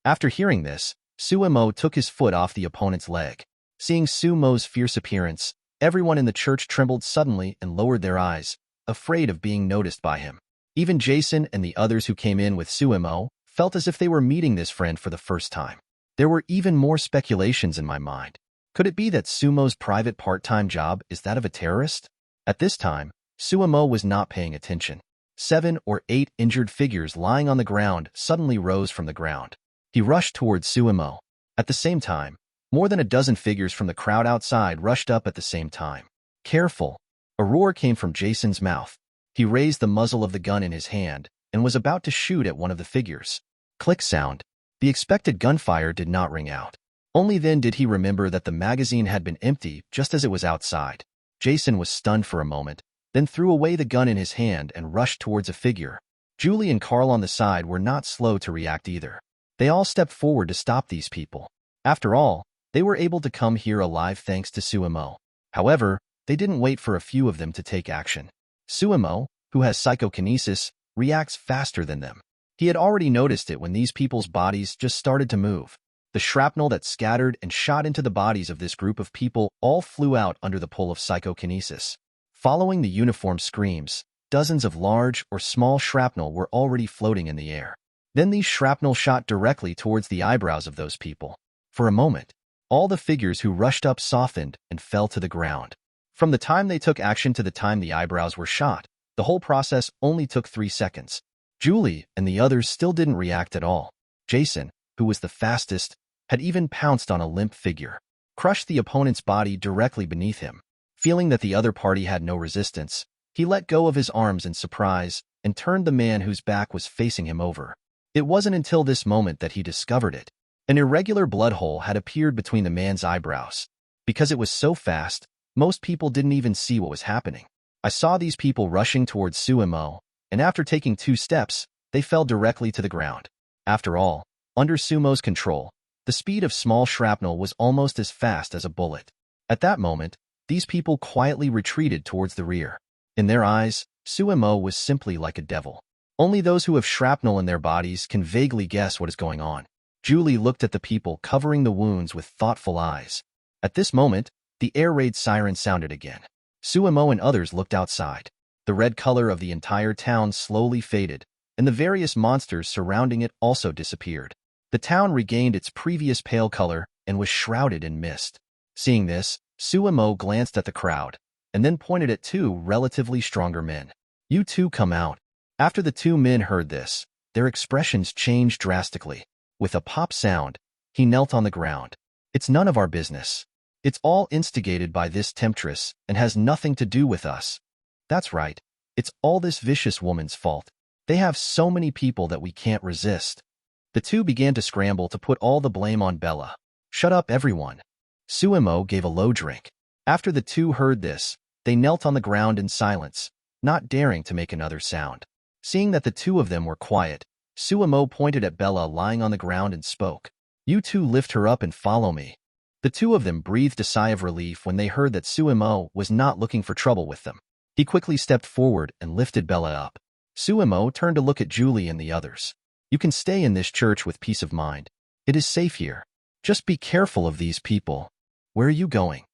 After hearing this, Suemo took his foot off the opponent's leg. Seeing Sumo's fierce appearance, everyone in the church trembled suddenly and lowered their eyes, afraid of being noticed by him. Even Jason and the others who came in with Suemo felt as if they were meeting this friend for the first time. There were even more speculations in my mind. Could it be that Sumo's private part-time job is that of a terrorist? At this time, Suemo was not paying attention. 7 or 8 injured figures lying on the ground suddenly rose from the ground. He rushed towards Suemo. At the same time, more than a dozen figures from the crowd outside rushed up at the same time. Careful! A roar came from Jason's mouth. He raised the muzzle of the gun in his hand and was about to shoot at one of the figures. Click sound. The expected gunfire did not ring out. Only then did he remember that the magazine had been empty just as it was outside. Jason was stunned for a moment, then threw away the gun in his hand and rushed towards a figure. Julie and Carl on the side were not slow to react either. They all stepped forward to stop these people. After all, they were able to come here alive thanks to Suemo. However, they didn't wait for a few of them to take action. Suemo, who has psychokinesis, reacts faster than them. He had already noticed it when these people's bodies just started to move. The shrapnel that scattered and shot into the bodies of this group of people all flew out under the pull of psychokinesis. Following the uniform screams, dozens of large or small shrapnel were already floating in the air. Then these shrapnel shot directly towards the eyebrows of those people. For a moment, all the figures who rushed up softened and fell to the ground. From the time they took action to the time the eyebrows were shot, the whole process only took 3 seconds. Julie and the others still didn't react at all. Jason, who was the fastest, had even pounced on a limp figure, crushed the opponent's body directly beneath him. Feeling that the other party had no resistance, he let go of his arms in surprise and turned the man whose back was facing him over. It wasn't until this moment that he discovered it. An irregular blood hole had appeared between the man's eyebrows. Because it was so fast, most people didn't even see what was happening. I saw these people rushing towards Suemo, and after taking 2 steps, they fell directly to the ground. After all, under Sumo's control, the speed of small shrapnel was almost as fast as a bullet. At that moment, these people quietly retreated towards the rear. In their eyes, Suemo was simply like a devil. Only those who have shrapnel in their bodies can vaguely guess what is going on. Julie looked at the people covering the wounds with thoughtful eyes. At this moment, the air raid siren sounded again. Suemo and others looked outside. The red color of the entire town slowly faded, and the various monsters surrounding it also disappeared. The town regained its previous pale color and was shrouded in mist. Seeing this, Suemo glanced at the crowd, and then pointed at 2 relatively stronger men. You 2 come out. After the 2 men heard this, their expressions changed drastically. With a pop sound, he knelt on the ground. It's none of our business. It's all instigated by this temptress and has nothing to do with us. That's right. It's all this vicious woman's fault. They have so many people that we can't resist. The 2 began to scramble to put all the blame on Bella. Shut up, everyone. Suemo gave a low drink. After the 2 heard this, they knelt on the ground in silence, not daring to make another sound. Seeing that the 2 of them were quiet, Suemo pointed at Bella lying on the ground and spoke. You 2 lift her up and follow me. The 2 of them breathed a sigh of relief when they heard that Suemo was not looking for trouble with them. He quickly stepped forward and lifted Bella up. Suemo turned to look at Julie and the others. You can stay in this church with peace of mind. It is safe here. Just be careful of these people. Where are you going?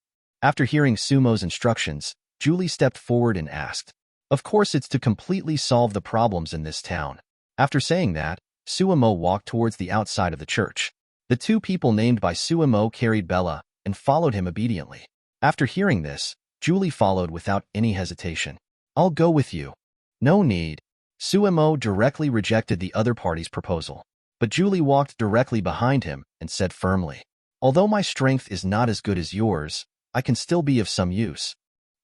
After hearing Sumo's instructions, Julie stepped forward and asked. Of course, it's to completely solve the problems in this town. After saying that, Suemo walked towards the outside of the church. The 2 people named by Suemo carried Bella and followed him obediently. After hearing this, Julie followed without any hesitation. I'll go with you. No need. Suemo directly rejected the other party's proposal. But Julie walked directly behind him and said firmly, although my strength is not as good as yours, I can still be of some use.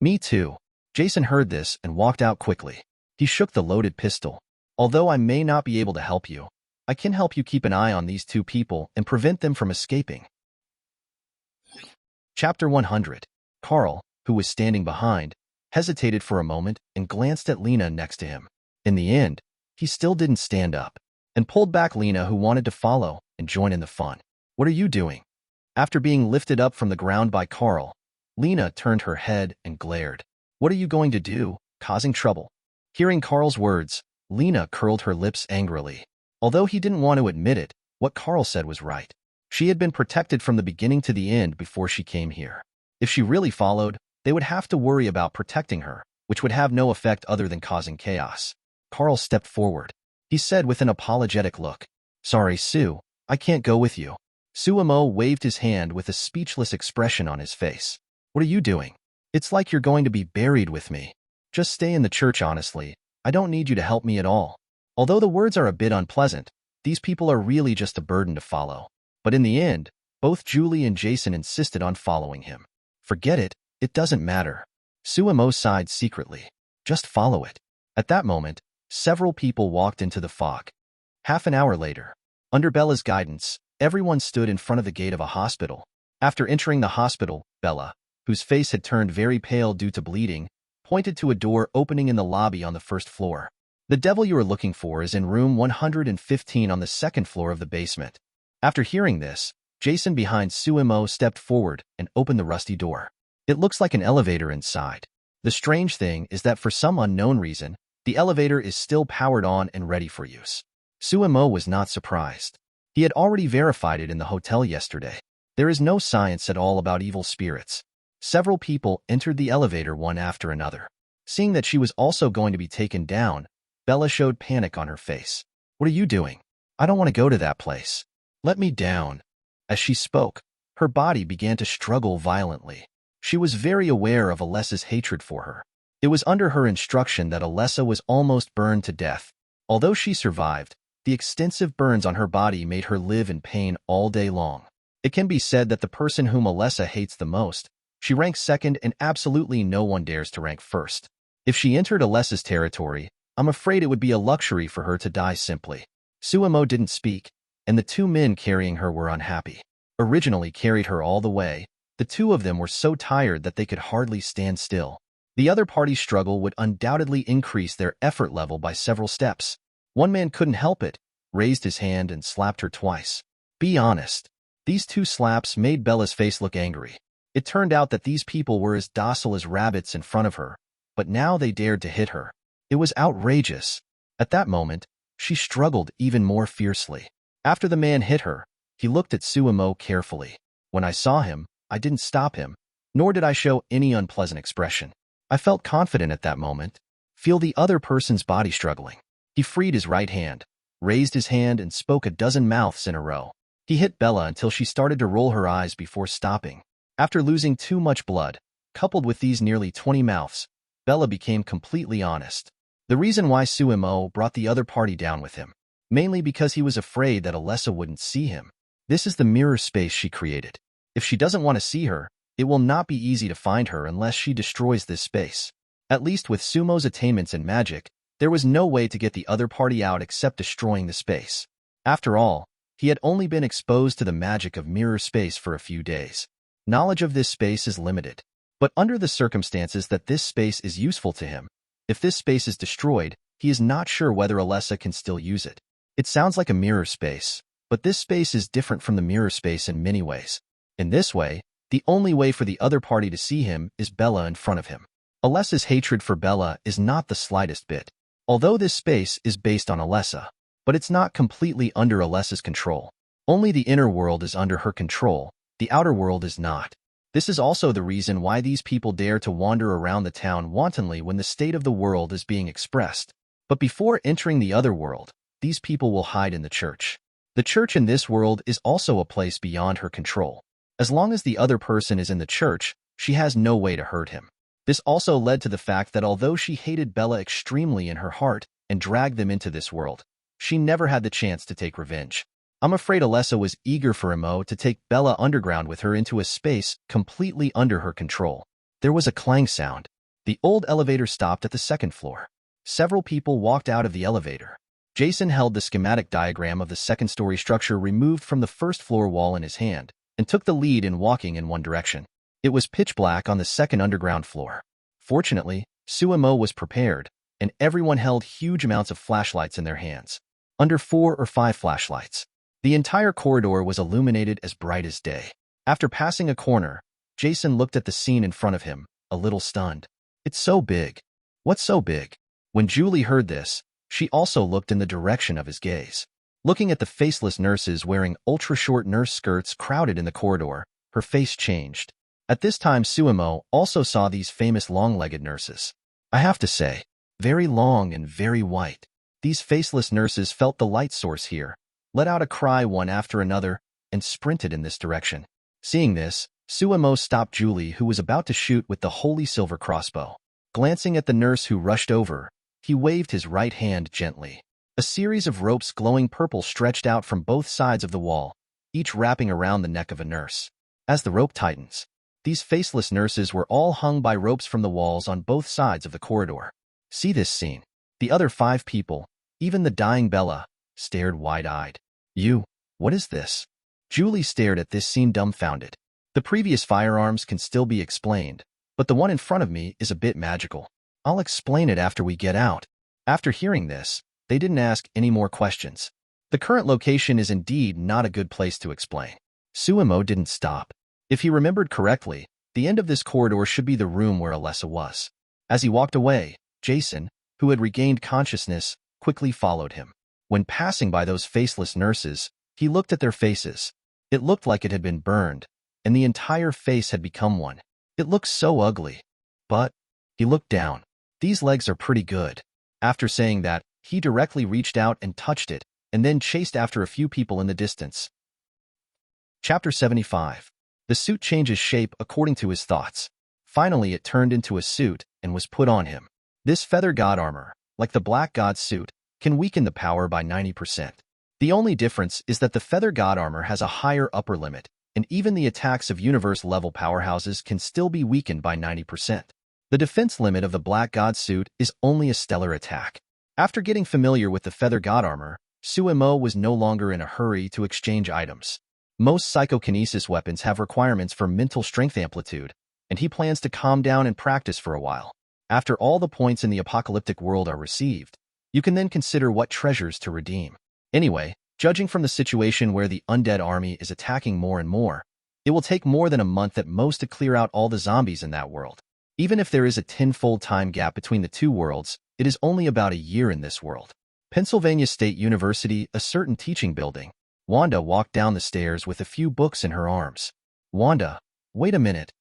Me too. Jason heard this and walked out quickly. He shook the loaded pistol. Although I may not be able to help you, I can help you keep an eye on these two people and prevent them from escaping. Chapter 100. Carl, who was standing behind, hesitated for a moment and glanced at Lena next to him. In the end, he still didn't stand up and pulled back Lena, who wanted to follow and join in the fun. What are you doing? After being lifted up from the ground by Carl, Lena turned her head and glared. What are you going to do, causing trouble? Hearing Carl's words, Lena curled her lips angrily. Although he didn't want to admit it, what Carl said was right. She had been protected from the beginning to the end before she came here. If she really followed, they would have to worry about protecting her, which would have no effect other than causing chaos. Carl stepped forward. He said with an apologetic look, "Sorry, Sue, I can't go with you." Suemo waved his hand with a speechless expression on his face. What are you doing? It's like you're going to be buried with me. Just stay in the church, honestly. I don't need you to help me at all. Although the words are a bit unpleasant, these people are really just a burden to follow. But in the end, both Julie and Jason insisted on following him. Forget it, it doesn't matter. Suemo sighed secretly. Just follow it. At that moment, several people walked into the fog. Half an hour later, under Bella's guidance, everyone stood in front of the gate of a hospital. After entering the hospital, Bella, whose face had turned very pale due to bleeding, pointed to a door opening in the lobby on the first floor. The devil you are looking for is in room 115 on the second floor of the basement. After hearing this, Jason behind Suemo stepped forward and opened the rusty door. It looks like an elevator inside. The strange thing is that for some unknown reason, the elevator is still powered on and ready for use. Suemo was not surprised. He had already verified it in the hotel yesterday. There is no science at all about evil spirits. Several people entered the elevator one after another. Seeing that she was also going to be taken down, Bella showed panic on her face. What are you doing? I don't want to go to that place. Let me down. As she spoke, her body began to struggle violently. She was very aware of Alessa's hatred for her. It was under her instruction that Alessa was almost burned to death. Although she survived, the extensive burns on her body made her live in pain all day long. It can be said that the person whom Alessa hates the most, she ranks second and absolutely no one dares to rank first. If she entered Alessa's territory, I'm afraid it would be a luxury for her to die simply. Suemo didn't speak, and the two men carrying her were unhappy. Originally carried her all the way, the two of them were so tired that they could hardly stand still. The other party's struggle would undoubtedly increase their effort level by several steps. One man couldn't help it, raised his hand and slapped her twice. Be honest. These two slaps made Bella's face look angry. It turned out that these people were as docile as rabbits in front of her, but now they dared to hit her. It was outrageous. At that moment, she struggled even more fiercely. After the man hit her, he looked at Suemo carefully. When I saw him, I didn't stop him, nor did I show any unpleasant expression. I felt confident at that moment. Feel the other person's body struggling. He freed his right hand, raised his hand and spoke a dozen mouths in a row. He hit Bella until she started to roll her eyes before stopping. After losing too much blood, coupled with these nearly 20 mouths, Bella became completely honest. The reason why Suemo brought the other party down with him, mainly because he was afraid that Alessa wouldn't see him. This is the mirror space she created. If she doesn't want to see her, it will not be easy to find her unless she destroys this space. At least with Sumo's attainments in magic, there was no way to get the other party out except destroying the space. After all, he had only been exposed to the magic of mirror space for a few days. Knowledge of this space is limited. But under the circumstances that this space is useful to him, if this space is destroyed, he is not sure whether Alessa can still use it. It sounds like a mirror space, but this space is different from the mirror space in many ways. In this way, the only way for the other party to see him is Bella in front of him. Alessa's hatred for Bella is not the slightest bit. Although this space is based on Alessa, but it's not completely under Alessa's control. Only the inner world is under her control, the outer world is not. This is also the reason why these people dare to wander around the town wantonly when the state of the world is being expressed. But before entering the other world, these people will hide in the church. The church in this world is also a place beyond her control. As long as the other person is in the church, she has no way to hurt him. This also led to the fact that although she hated Bella extremely in her heart and dragged them into this world, she never had the chance to take revenge. I'm afraid Alessa was eager for Emo to take Bella underground with her into a space completely under her control. There was a clang sound. The old elevator stopped at the second floor. Several people walked out of the elevator. Jason held the schematic diagram of the second-story structure removed from the first-floor wall in his hand and took the lead in walking in one direction. It was pitch black on the second underground floor. Fortunately, Suemo was prepared, and everyone held huge amounts of flashlights in their hands. Under 4 or 5 flashlights. The entire corridor was illuminated as bright as day. After passing a corner, Jason looked at the scene in front of him, a little stunned. It's so big. What's so big? When Julie heard this, she also looked in the direction of his gaze. Looking at the faceless nurses wearing ultra-short nurse skirts crowded in the corridor, her face changed. At this time, Suemo also saw these famous long-legged nurses. I have to say, very long and very white. These faceless nurses felt the light source here, let out a cry one after another, and sprinted in this direction. Seeing this, Suemo stopped Julie, who was about to shoot with the holy silver crossbow. Glancing at the nurse who rushed over, he waved his right hand gently. A series of ropes glowing purple stretched out from both sides of the wall, each wrapping around the neck of a nurse. As the rope tightens, these faceless nurses were all hung by ropes from the walls on both sides of the corridor. See this scene. The other 5 people, even the dying Bella, stared wide-eyed. What is this? Julie stared at this scene dumbfounded. The previous firearms can still be explained, but the one in front of me is a bit magical. I'll explain it after we get out. After hearing this, they didn't ask any more questions. The current location is indeed not a good place to explain. Suemo didn't stop. If he remembered correctly, the end of this corridor should be the room where Alessa was. As he walked away, Jason, who had regained consciousness, quickly followed him. When passing by those faceless nurses, he looked at their faces. It looked like it had been burned, and the entire face had become one. It looked so ugly. But he looked down. These legs are pretty good. After saying that, he directly reached out and touched it, and then chased after a few people in the distance. Chapter 75. The suit changes shape according to his thoughts. Finally, it turned into a suit and was put on him. This feather god armor, like the black god suit, can weaken the power by 90%. The only difference is that the feather god armor has a higher upper limit, and even the attacks of universe-level powerhouses can still be weakened by 90%. The defense limit of the black god suit is only a stellar attack. After getting familiar with the feather god armor, Suemo was no longer in a hurry to exchange items. Most psychokinesis weapons have requirements for mental strength amplitude, and he plans to calm down and practice for a while. After all the points in the apocalyptic world are received, you can then consider what treasures to redeem. Anyway, judging from the situation where the undead army is attacking more and more, it will take more than a month at most to clear out all the zombies in that world. Even if there is a 10-fold time gap between the two worlds, it is only about a year in this world. Pennsylvania State University, a certain teaching building. Wanda walked down the stairs with a few books in her arms. Wanda, wait a minute.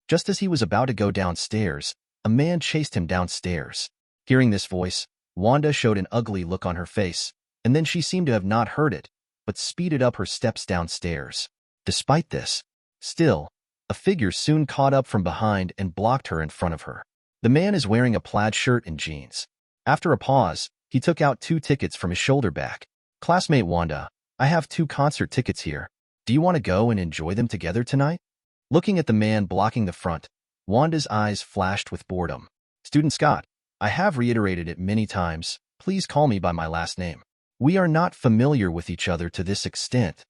Just as he was about to go downstairs, a man chased him downstairs. Hearing this voice, Wanda showed an ugly look on her face, and then she seemed to have not heard it, but speeded up her steps downstairs. Despite this, still, a figure soon caught up from behind and blocked her in front of her. The man is wearing a plaid shirt and jeans. After a pause, he took out 2 tickets from his shoulder bag. Classmate Wanda, I have 2 concert tickets here. Do you want to go and enjoy them together tonight? Looking at the man blocking the front, Wanda's eyes flashed with boredom. Student Scott, I have reiterated it many times. Please call me by my last name. We are not familiar with each other to this extent.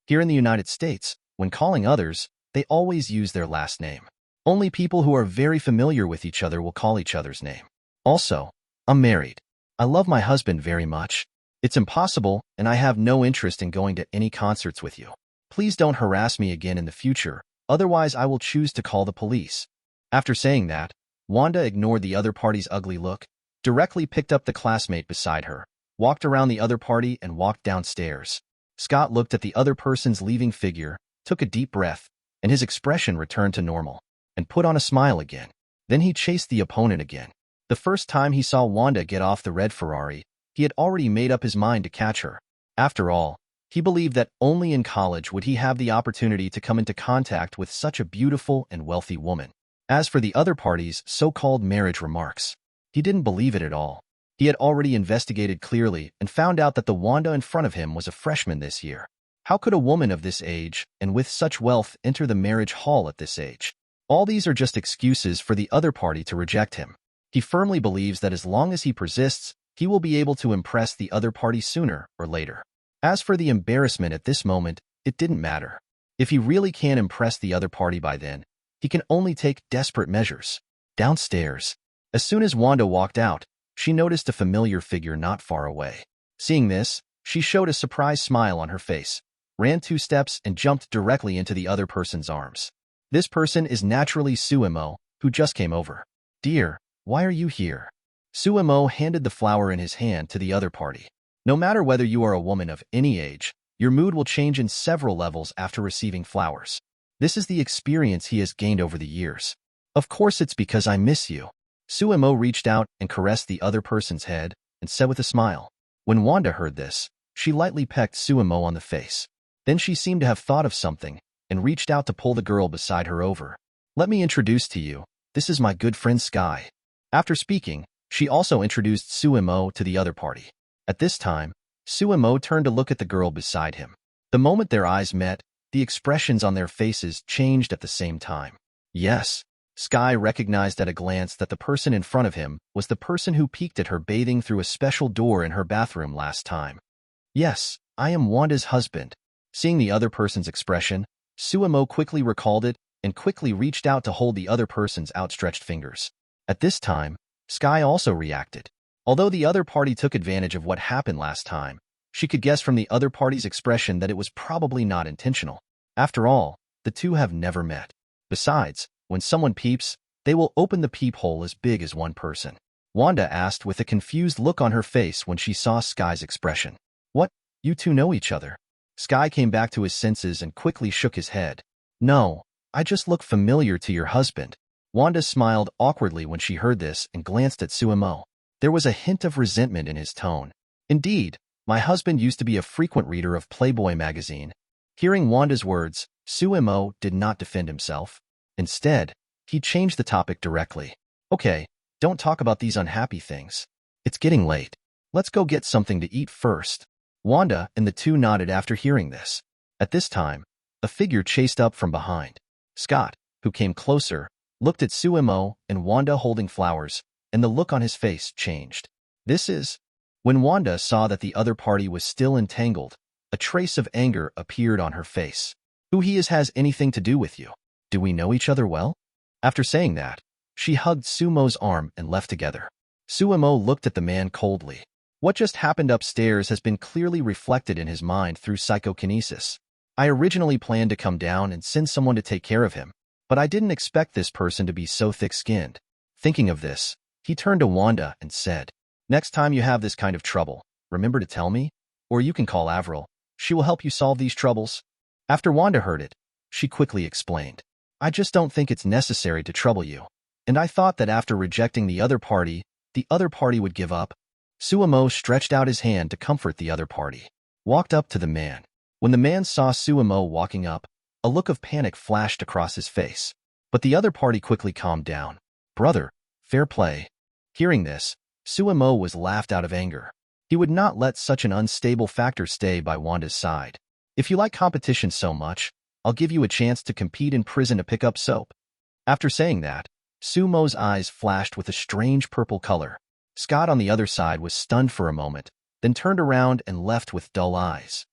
Here in the United States, when calling others, they always use their last name. Only people who are very familiar with each other will call each other's name. Also, I'm married. I love my husband very much. It's impossible, and I have no interest in going to any concerts with you. Please don't harass me again in the future, otherwise I will choose to call the police. After saying that, Wanda ignored the other party's ugly look, directly picked up the classmate beside her, walked around the other party and walked downstairs. Scott looked at the other person's leaving figure, took a deep breath, and his expression returned to normal, and put on a smile again. Then he chased the opponent again. The first time he saw Wanda get off the red Ferrari, he had already made up his mind to catch her. After all, he believed that only in college would he have the opportunity to come into contact with such a beautiful and wealthy woman. As for the other party's so-called marriage remarks, he didn't believe it at all. He had already investigated clearly and found out that the Wanda in front of him was a freshman this year. How could a woman of this age and with such wealth enter the marriage hall at this age? All these are just excuses for the other party to reject him. He firmly believes that as long as he persists, he will be able to impress the other party sooner or later. As for the embarrassment at this moment, it didn't matter. If he really can't impress the other party by then, he can only take desperate measures. Downstairs. As soon as Wanda walked out, she noticed a familiar figure not far away. Seeing this, she showed a surprised smile on her face, ran 2 steps and jumped directly into the other person's arms. This person is naturally Suemo, who just came over. "Dear, why are you here?" Suemo handed the flower in his hand to the other party. No matter whether you are a woman of any age, your mood will change in several levels after receiving flowers. This is the experience he has gained over the years. "Of course it's because I miss you." Suemo reached out and caressed the other person's head and said with a smile. When Wanda heard this, she lightly pecked Suemo on the face. Then she seemed to have thought of something and reached out to pull the girl beside her over. "Let me introduce to you. This is my good friend Sky." After speaking, she also introduced Suemo to the other party. At this time, Suemo turned to look at the girl beside him. The moment their eyes met, the expressions on their faces changed at the same time. Yes, Sky recognized at a glance that the person in front of him was the person who peeked at her bathing through a special door in her bathroom last time. "Yes, I am Wanda's husband." Seeing the other person's expression, Suemo quickly recalled it and quickly reached out to hold the other person's outstretched fingers. At this time, Sky also reacted. Although the other party took advantage of what happened last time, she could guess from the other party's expression that it was probably not intentional. After all, the two have never met. Besides, when someone peeps, they will open the peephole as big as one person. Wanda asked with a confused look on her face when she saw Sky's expression. "What? You two know each other?" Sky came back to his senses and quickly shook his head. "No, I just look familiar to your husband." Wanda smiled awkwardly when she heard this and glanced at Suemo. There was a hint of resentment in his tone. "Indeed, my husband used to be a frequent reader of Playboy magazine." Hearing Wanda's words, Suemo did not defend himself. Instead, he changed the topic directly. "Okay, don't talk about these unhappy things. It's getting late. Let's go get something to eat first." Wanda and the two nodded after hearing this. At this time, a figure chased up from behind. Scott, who came closer, looked at Suemo and Wanda holding flowers, and the look on his face changed. "This is..." When Wanda saw that the other party was still entangled, a trace of anger appeared on her face. "Who he is has anything to do with you? Do we know each other well?" After saying that, she hugged Sumo's arm and left together. Suemo looked at the man coldly. What just happened upstairs has been clearly reflected in his mind through psychokinesis. "I originally planned to come down and send someone to take care of him, but I didn't expect this person to be so thick-skinned." Thinking of this, he turned to Wanda and said, "Next time you have this kind of trouble, remember to tell me, or you can call Avril. She will help you solve these troubles." After Wanda heard it, she quickly explained, "I just don't think it's necessary to trouble you, and I thought that after rejecting the other party would give up." Suemo stretched out his hand to comfort the other party, walked up to the man. When the man saw Suemo walking up, a look of panic flashed across his face, but the other party quickly calmed down. "Brother, fair play." Hearing this, Suemo was laughed out of anger. He would not let such an unstable factor stay by Wanda's side. "If you like competition so much, I'll give you a chance to compete in prison to pick up soap." After saying that, Sumo's eyes flashed with a strange purple color. Scott on the other side was stunned for a moment, then turned around and left with dull eyes.